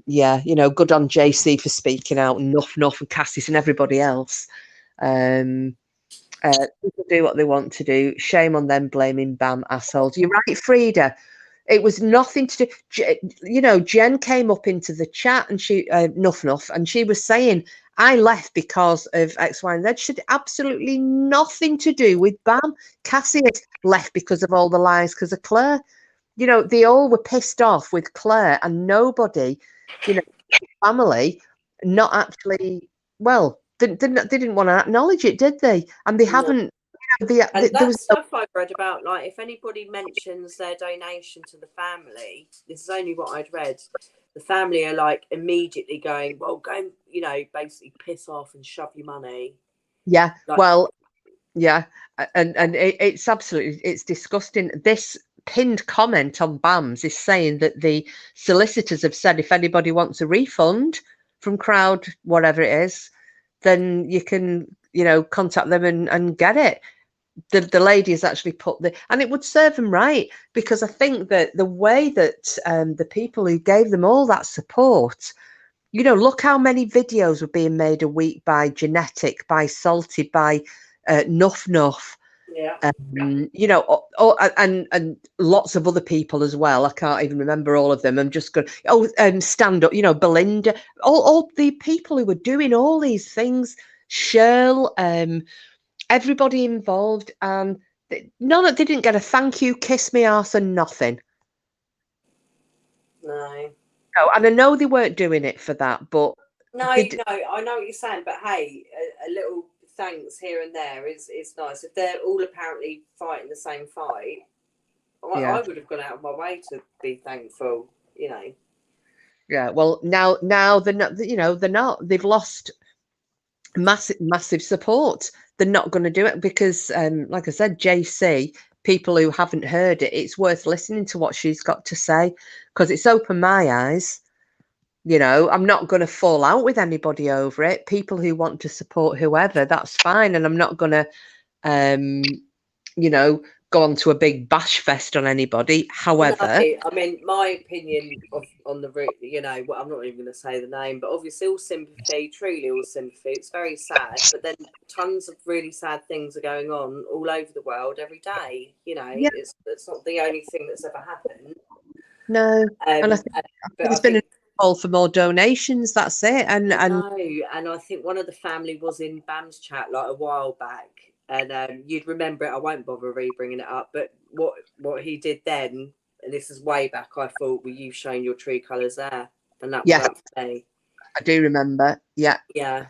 yeah, you know, good on JC for speaking out, and Nuff and Cassis and everybody else. People do what they want to do. Shame on them blaming BAM assholes. You're right, Frida. It was nothing to do. You know, Jen came up into the chat and she, Nuff, and she was saying, I left because of X, Y, and Z. She had absolutely nothing to do with BAM. Cassius left because of all the lies, because of Claire. You know, they all were pissed off with Claire, and nobody, you know, family, not actually, well, they didn't want to acknowledge it, did they? And they haven't. You know, that's stuff I've read about. Like, if anybody mentions their donation to the family, this is only what I'd read. The family are like immediately going, well, go and, you know, basically piss off and shove your money. Yeah. Like, well, yeah, and it's absolutely, it's disgusting. This pinned comment on BAMS is saying that the solicitors have said if anybody wants a refund from Crowd, whatever it is, then you can, you know, contact them and get it. The lady has actually put and it would serve them right, because I think that the way that the people who gave them all that support, you know, look how many videos were being made a week by Genetic, by Salty, by Nuff. Yeah. You know, and lots of other people as well. I can't even remember all of them. I'm just going, Stand Up, you know, Belinda, all the people who were doing all these things, Shirl, everybody involved, and they didn't get a thank you, kiss me arse, and nothing. No, and I know they weren't doing it for that, but no, I know what you're saying, but hey, a little thanks here and there is nice. If they're all apparently fighting the same fight, I would have gone out of my way to be thankful, you know. Yeah, well, now they're not, you know, they've lost massive support. They're not going to do it because, like I said, JC, people who haven't heard it, it's worth listening to what she's got to say, because it's opened my eyes. You know, I'm not going to fall out with anybody over it. People who want to support whoever, that's fine. And I'm not going to, you know, go on to a big bash fest on anybody. However, I mean, my opinion on the, you know, well, I'm not even going to say the name, but obviously all sympathy, truly all sympathy. It's very sad, but then tons of really sad things are going on all over the world every day. You know, it's not the only thing that's ever happened. No, and I think there's been a call for more donations. That's it. And I think one of the family was in BAM's chat like a while back. And you'd remember it. I won't bother re-bringing it up. But what he did then, and this is way back, I thought, well, you've shown your true colours there. And that was up to me. I do remember. Yeah. Yeah.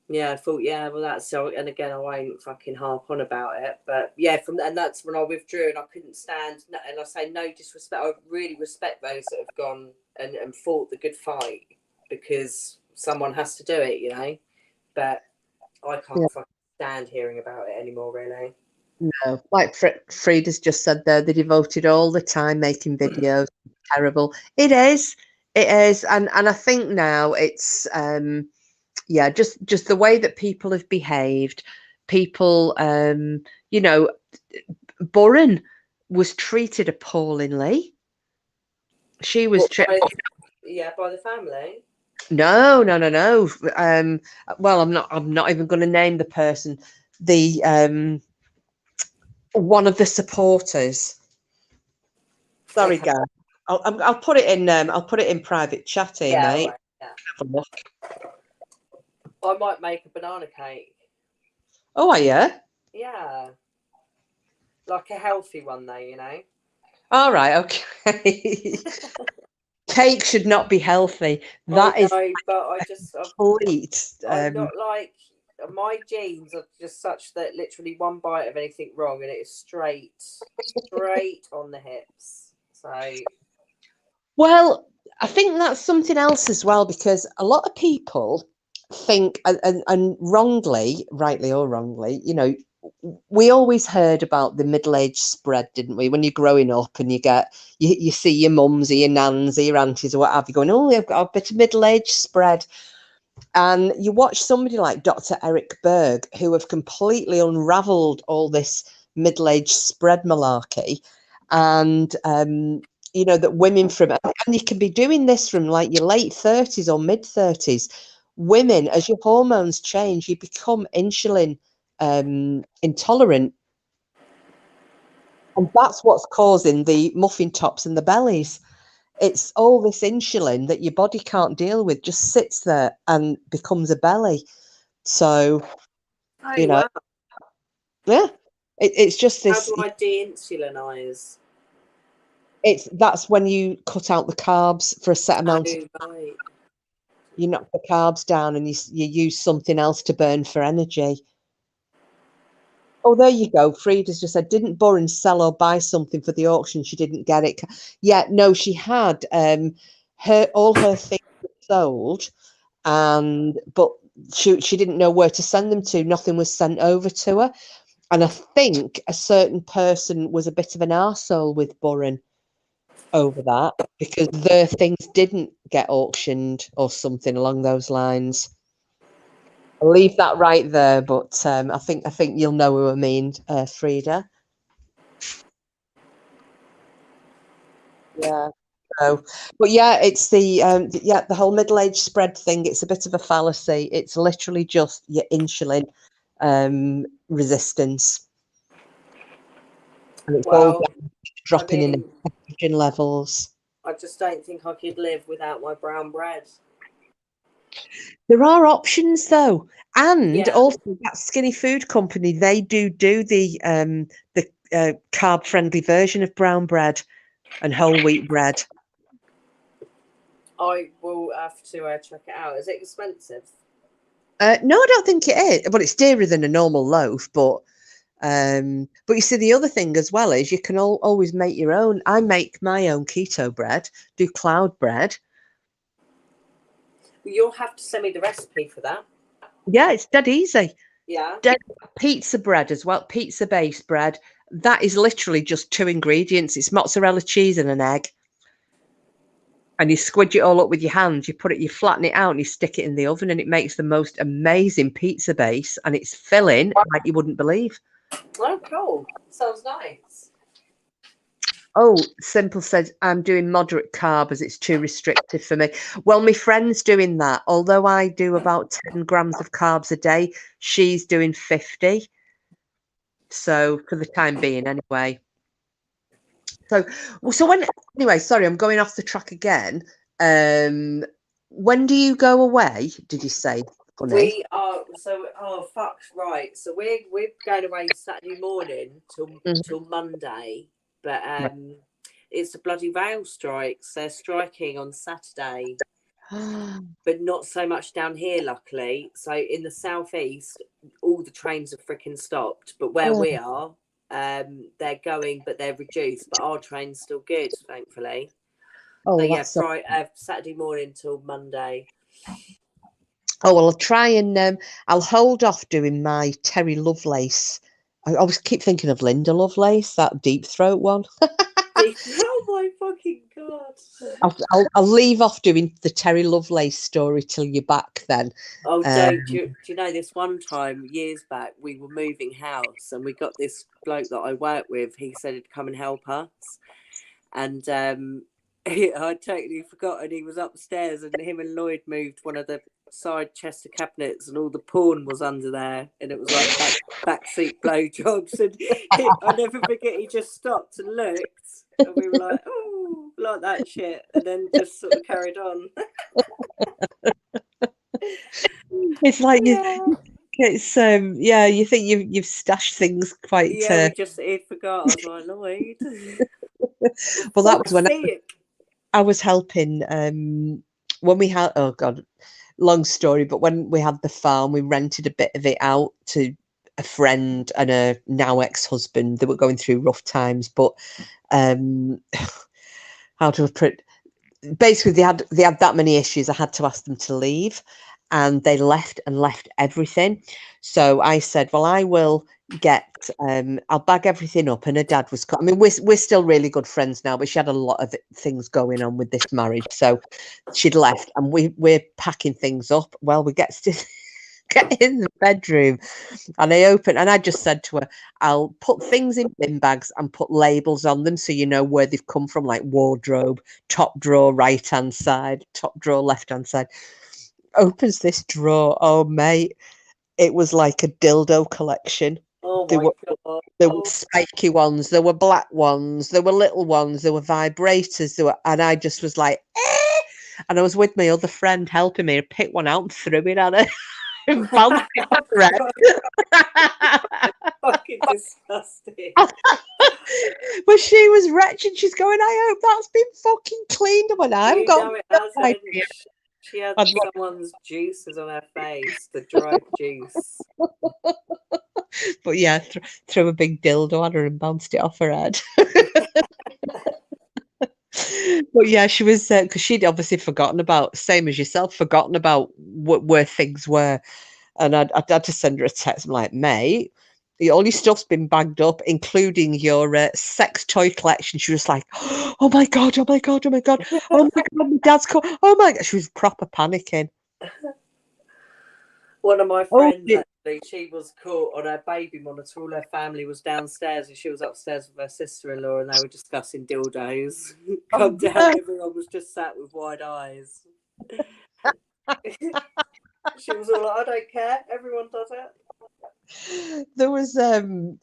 Yeah, I thought, yeah, well, that's so. And again, I won't fucking harp on about it, but yeah, and that's when I withdrew, and I couldn't stand. And I say no disrespect. I really respect those that have gone and fought the good fight, because someone has to do it, you know. But I can't fucking stand hearing about it anymore, really. No, like Frida's just said there, they devoted all the time making videos. Terrible. It is. It is, and I think now it's yeah, just the way that people have behaved. People, you know, Burren was treated appallingly. She was by the family. No. Well, I'm not even going to name the person. The one of the supporters. Sorry, Okay. guys. I'll put it in. I'll put it in private chat here, mate. Right, yeah. Have a look. I might make a banana cake. Oh, are you? Yeah, like a healthy one, though. You know. All right. Okay. Cake should not be healthy. That is but complete. I'm not like, my genes are just such that literally one bite of anything wrong and it is straight on the hips. So, Well, I think that's something else as well, because a lot of people think, and wrongly, rightly or wrongly, you know, we always heard about the middle-age spread, didn't we? When you're growing up and you see your mums or your nans or your aunties or what have you going, oh, I've got a bit of middle-age spread. And you watch somebody like Dr. Eric Berg, who have completely unraveled all this middle-age spread malarkey. And, you know, that women from, and you can be doing this from like your late 30s or mid 30s. Women, as your hormones change, you become insulin intolerant. And that's what's causing the muffin tops and the bellies. It's all this insulin that your body can't deal with, just sits there and becomes a belly. So, you know, yeah, it's just this. How do I de-insulinize? That's when you cut out the carbs for a set amount of time. Right. You knock the carbs down and you use something else to burn for energy. Oh, there you go. Frida's just said, didn't Burren sell or buy something for the auction? She didn't get it. Yeah, no, she had all her things sold, but she didn't know where to send them to. Nothing was sent over to her. And I think a certain person was a bit of an arsehole with Burren over that, because their things didn't get auctioned or something along those lines. I'll leave that right there, but I think you'll know who I mean, Frida. Yeah. So, but yeah, it's the whole middle-age spread thing. It's a bit of a fallacy. It's literally just your insulin resistance, and it's all dropping in estrogen levels. I just don't think I could live without my brown bread. There are options though, and also that Skinny Food Company, they do the carb-friendly version of brown bread and whole wheat bread. I will have to check it out. Is it expensive? No, I don't think it is. Well, it's dearer than a normal loaf, but you see, the other thing as well is you can always make your own. I make my own keto bread, do cloud bread. You'll have to send me the recipe for that. Yeah, it's dead easy. Yeah. Pizza bread as well, pizza-based bread. That is literally just 2 ingredients. It's mozzarella cheese and an egg. And you squidge it all up with your hands. You flatten it out and you stick it in the oven, and it makes the most amazing pizza base, and it's filling like you wouldn't believe. Oh, cool. Sounds nice. Oh, Simple says, I'm doing moderate carb as it's too restrictive for me. Well, my friend's doing that. Although I do about 10 grams of carbs a day, she's doing 50. So for the time being, anyway. So anyway, sorry, I'm going off the track again. When do you go away? Did you say? Honey? We are right. So we're going away Saturday morning till Monday, but it's the bloody rail strikes. They're striking on Saturday. but not so much down here, luckily. So in the southeast, all the trains are freaking stopped. But where we are, they're going, but they're reduced. But our train's still good, thankfully. Oh, so yeah, that's Saturday morning till Monday. Oh, well, I'll try and I'll hold off doing my Terry Lovelace. I always keep thinking of Linda Lovelace, that deep throat one. Oh my fucking god! I'll leave off doing the Terry Lovelace story till you're back then. Oh, do you know this one time years back we were moving house and we got this bloke that I work with. He said he'd come and help us, and I'd totally forgotten he was upstairs, and him and Lloyd moved one of the side Chester cabinets, and all the porn was under there, and it was like backseat blowjobs. And I never forget, he just stopped and looked, and we were like, oh, like that shit, and then just sort of carried on. It's like it's you think you've stashed things quite. Yeah, he forgot. I was like, Lloyd. Well, that was when I was helping when we had, oh god, long story, but when we had the farm, we rented a bit of it out to a friend and a now ex-husband. They were going through rough times, but how to put it, basically they had that many issues. I had to ask them to leave, and they left everything. So I said, well, I will get I'll bag everything up. And her dad was, I mean, we're still really good friends now, but she had a lot of things going on with this marriage, so she'd left, and we're packing things up. Well, we get in the bedroom, and I just said to her, I'll put things in bin bags and put labels on them so you know where they've come from, like wardrobe, top drawer right hand side, top drawer left hand side. Opens this drawer, oh mate, it was like a dildo collection. Oh my god! There were spiky ones, there were black ones, there were little ones, there were vibrators, and I just was like, eh! And I was with my other friend helping me. I picked one out and threw it at her. And bounced it off her head. Fucking disgusting. But she was wretched. She's going, I hope that's been fucking cleaned. I went, I've got it hasn't. She had someone's juices on her face, the dried juice. But yeah, threw a big dildo at her and bounced it off her head. But yeah, she was, because she'd obviously forgotten about, same as yourself, forgotten about where things were. And I'd had to send her a text. I'm like, mate, all your stuff's been bagged up, including your sex toy collection. She was like, oh my god, oh my god, oh my god, oh my god, my dad's come. Oh my god, she was proper panicking. One of my friends, actually, she was caught on her baby monitor. All her family was downstairs, and she was upstairs with her sister-in-law, and they were discussing dildos. Come down, everyone was just sat with wide eyes. She was all like, I don't care, everyone does it. There was oh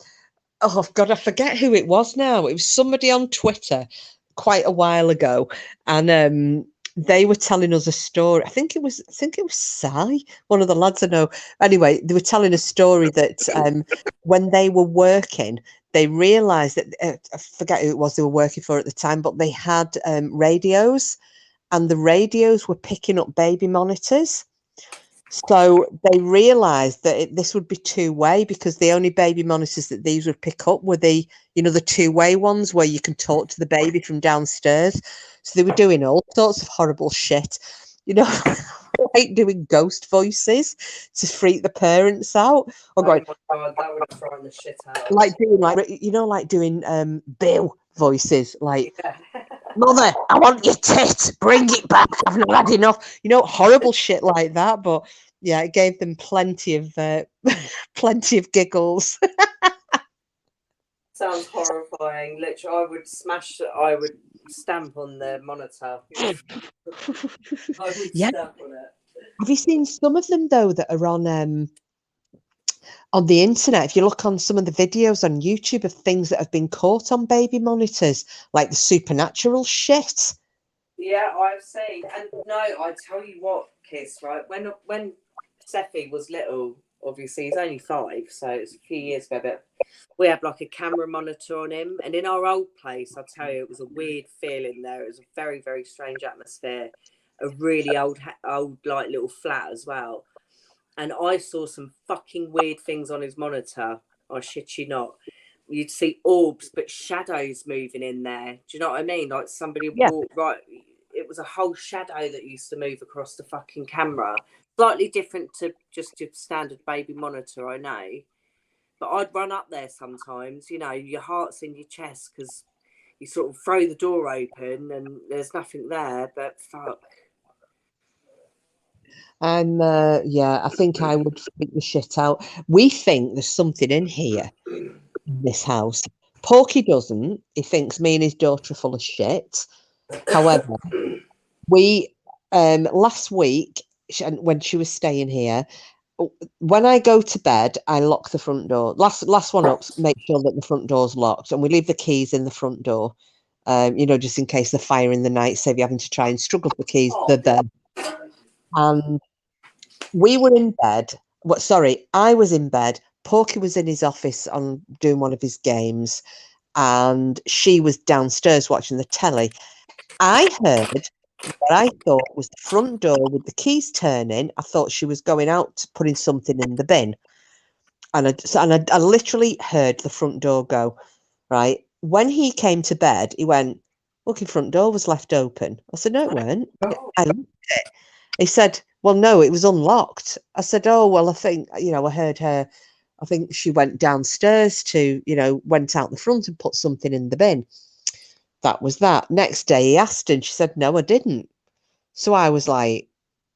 god, I forget who it was now. It was somebody on Twitter quite a while ago, and they were telling us a story. I think it was Si, one of the lads I know. Anyway, they were telling a story that when they were working, they realised that I forget who it was they were working for at the time, but they had radios, and the radios were picking up baby monitors. So they realised that this would be two-way, because the only baby monitors that these would pick up were the two-way ones where you can talk to the baby from downstairs. So they were doing all sorts of horrible shit, like doing ghost voices to freak the parents out. Or going, oh my god, that would have thrown the shit out. Like doing Bill voices, like, Mother, I want your tit, bring it back, I've not had enough. Horrible shit like that. But yeah, it gave them plenty of giggles. Sounds horrifying. Literally, I would stamp on the monitor. I would stamp on it. Have you seen some of them though that are on the internet? If you look on some of the videos on YouTube of things that have been caught on baby monitors, like the supernatural shit. Yeah, I've seen. And no, I tell you what, Kiss, right? When Seffi was little, obviously he's only 5, so it's a few years ago, but we had like a camera monitor on him. And in our old place, I'll tell you, it was a weird feeling there. It was a very, very strange atmosphere. a really old like little flat as well. And I saw some fucking weird things on his monitor. I shit you not. You'd see orbs, but shadows moving in there. Do you know what I mean? Like somebody walked right. It was a whole shadow that used to move across the fucking camera. Slightly different to just your standard baby monitor, I know. But I'd run up there sometimes, you know, your heart's in your chest because you sort of throw the door open and there's nothing there, but fuck. I think I would freak the shit out. We think there's something in here, in this house. Porky doesn't. He thinks me and his daughter are full of shit. However, we last week when she was staying here, when I go to bed, I lock the front door. Last one up, make sure that the front door's locked, and we leave the keys in the front door. You know, just in case the fire in the night, save you having to try and struggle for the keys. They're there. And we were in bed. I was in bed. Porky was in his office on doing one of his games, and she was downstairs watching the telly. I heard what I thought was the front door with the keys turning. I thought she was going out putting something in the bin, and I literally heard the front door go. Right when he came to bed, he went, "Look, your front door was left open." I said, "No, it weren't." I looked at it. He said, "Well, no, it was unlocked." I said, "Oh, well, I think, you know, I heard her. I think she went downstairs to, you know, went out the front and put something in the bin." That was that. Next day he asked her and she said, "No, I didn't." So I was like,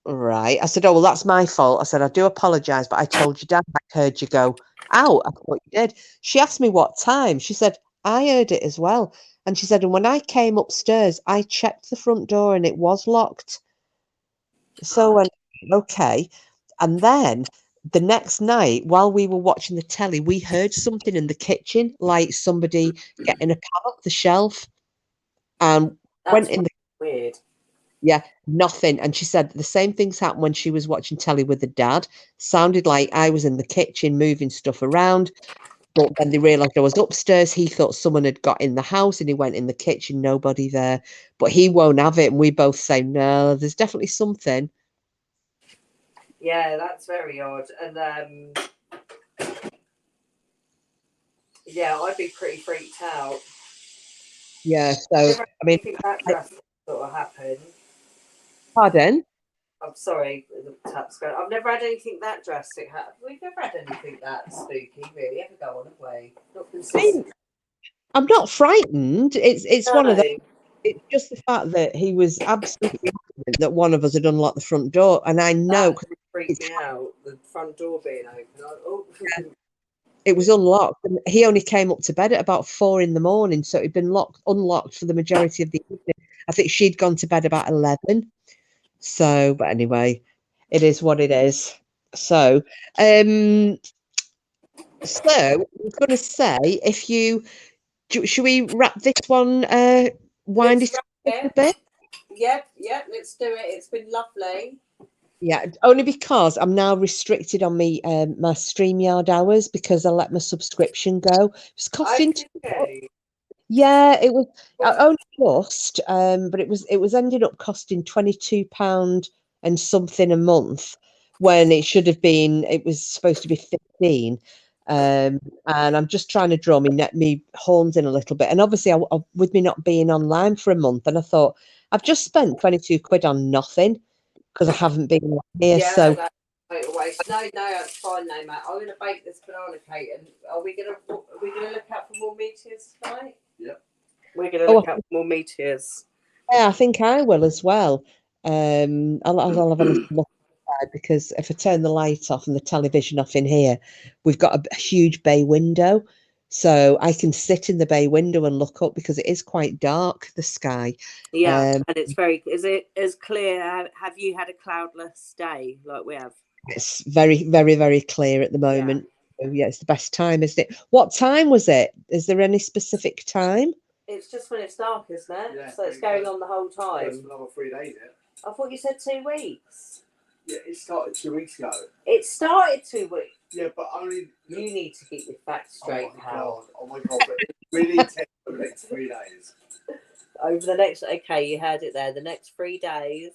right. I said, "Oh, well, that's my fault." I said, "I do apologise, but I told your dad I heard you go out. I thought you did." She asked me what time. She said, "I heard it as well." And she said, "And when I came upstairs, I checked the front door and it was locked." So I went, okay. And then the next night, while we were watching the telly, we heard something in the kitchen, like somebody getting a pan off the shelf. And went in the weird. Yeah, nothing. And she said the same things happened when she was watching telly with the dad. Sounded like I was in the kitchen moving stuff around. But when they realised I was upstairs, he thought someone had got in the house and he went in the kitchen, nobody there. But he won't have it. And we both say, no, there's definitely something. Yeah, that's very odd. And yeah, I'd be pretty freaked out. Yeah, so I mean, that sort of happened. Pardon? I'm sorry, the tap's going. I've never had anything that drastic happen. We've never had anything that spooky, really. Ever go on, have we? Not consistent. I'm not frightened. It's one of the. It's just the fact that he was absolutely adamant that one of us had unlocked the front door, and I know that freaked me out. The front door being open. It was unlocked, and he only came up to bed at about 4 a.m, so it'd been unlocked for the majority of the evening. I think she'd gone to bed about 11. So, but anyway, it is what it is. So, I was going to say, should we wrap this one? Wind it up a bit. Yep. Let's do it. It's been lovely. Yeah, only because I'm now restricted on my StreamYard hours because I let my subscription go. It's costing. Yeah, it was only just, but it was ended up costing £22 and something a month when it should have been. It was supposed to be 15. And I'm just trying to draw me horns in a little bit. And obviously, with me not being online for a month, and I thought I've just spent 22 quid on nothing because I haven't been here. Yeah, so that's no, that's fine, no, Matt. I'm going to bake this banana cake, and are we going to look out for more meteors tonight? Yep. We're going to look out for more meteors. Yeah, I think I will as well. I'll have a little look because if I turn the light off and the television off in here, we've got a huge bay window, so I can sit in the bay window and look up because it is quite dark, the sky. Yeah, and it's is it as clear? Have you had a cloudless day like we have? It's very, very, very clear at the moment. Yeah. So, yeah, it's the best time, isn't it? What time was it? Is there any specific time? It's just when it's dark, isn't it? Yeah, so it's going on the whole time. It's another 3 days, yeah. I thought you said 2 weeks. Yeah, it started 2 weeks ago. It started 2 weeks. Yeah, but only. You need to get your facts straight, pal. Oh my god! But it's really intense for the next 3 days. Over the next, okay, you heard it there. The next 3 days.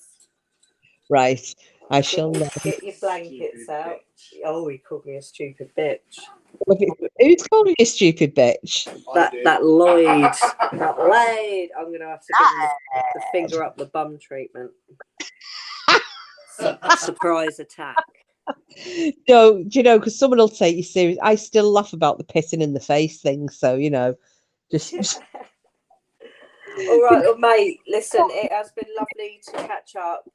Right. I shall. Get your blankets out. Oh, he called me a stupid bitch. Who's calling you a stupid bitch? That Lloyd. That Lloyd. I'm going to have to give him the finger up the bum treatment. Surprise attack. No, do you know, because someone will take you serious. I still laugh about the pissing in the face thing. So, you know, just. All right, well, mate, listen, it has been lovely to catch up.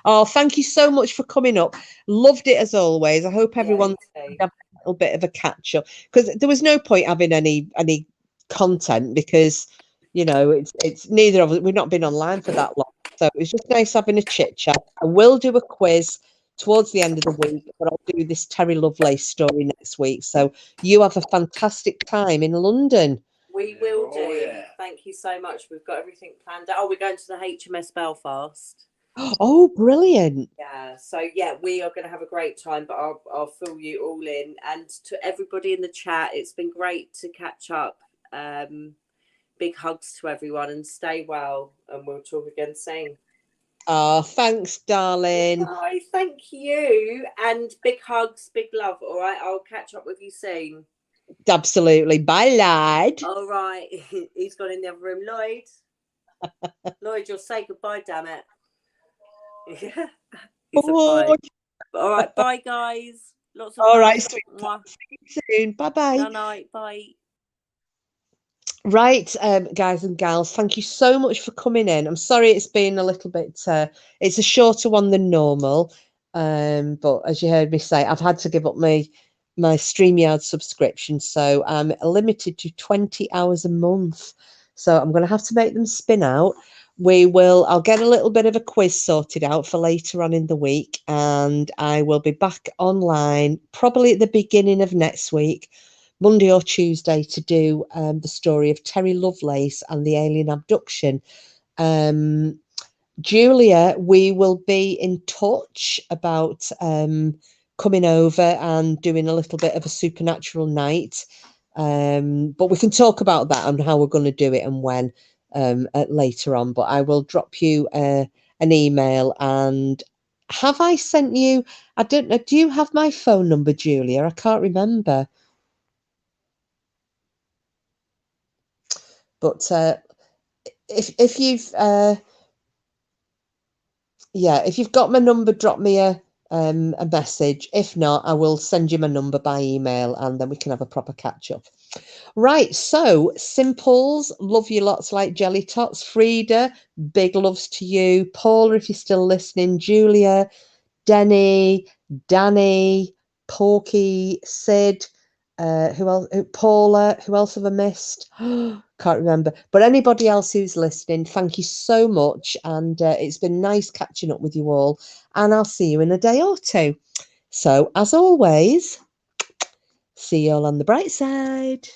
Oh, thank you so much for coming up. Loved it as always. I hope everyone's having a little bit of a catch up, because there was no point having any content, because, you know, it's neither of us, we've not been online for that long. So it was just nice having a chit chat. I will do a quiz towards the end of the week, but I'll do this Terry Lovelace story next week. So you have a fantastic time in London. We will do. Yeah. Thank you so much. We've got everything planned out. Oh, we're going to the HMS Belfast. Oh, brilliant. Yeah. So, yeah, we are going to have a great time, but I'll fill you all in. And to everybody in the chat, it's been great to catch up. Big hugs to everyone, and stay well. And we'll talk again soon. Oh, thanks, darling. Oh, thank you. And big hugs, big love. All right. I'll catch up with you soon. Absolutely. Bye, Lloyd. All right. He's gone in the other room. Lloyd, you'll say goodbye, damn it. Yeah. All right. Bye, guys. Lots of all love. right. Sweet. See you soon. Bye-bye. Good night. Bye. Right, guys and gals, thank you so much for coming in. I'm sorry it's been a little bit, it's a shorter one than normal. But as you heard me say, I've had to give up my StreamYard subscription. So I'm limited to 20 hours a month. So I'm going to have to make them spin out. I'll get a little bit of a quiz sorted out for later on in the week. And I will be back online probably at the beginning of next week, Monday or Tuesday, to do the story of Terry Lovelace and the alien abduction. Julia, we will be in touch about coming over and doing a little bit of a supernatural night. But we can talk about that and how we're going to do it and when later on. But I will drop you an email. And have I sent you, I don't know, do you have my phone number, Julia? I can't remember. But if you've if you've got my number, drop me a message. If not, I will send you my number by email, and then we can have a proper catch up. Right, so Simples, love you lots like jelly tots. Frida, big loves to you. Paula, if you're still listening. Julia, Denny, Danny, Porky, Sid, who else? Paula, who else have I missed? Can't remember. But anybody else who's listening, thank you so much. And it's been nice catching up with you all. And I'll see you in a day or two. So, as always, see you all on the bright side.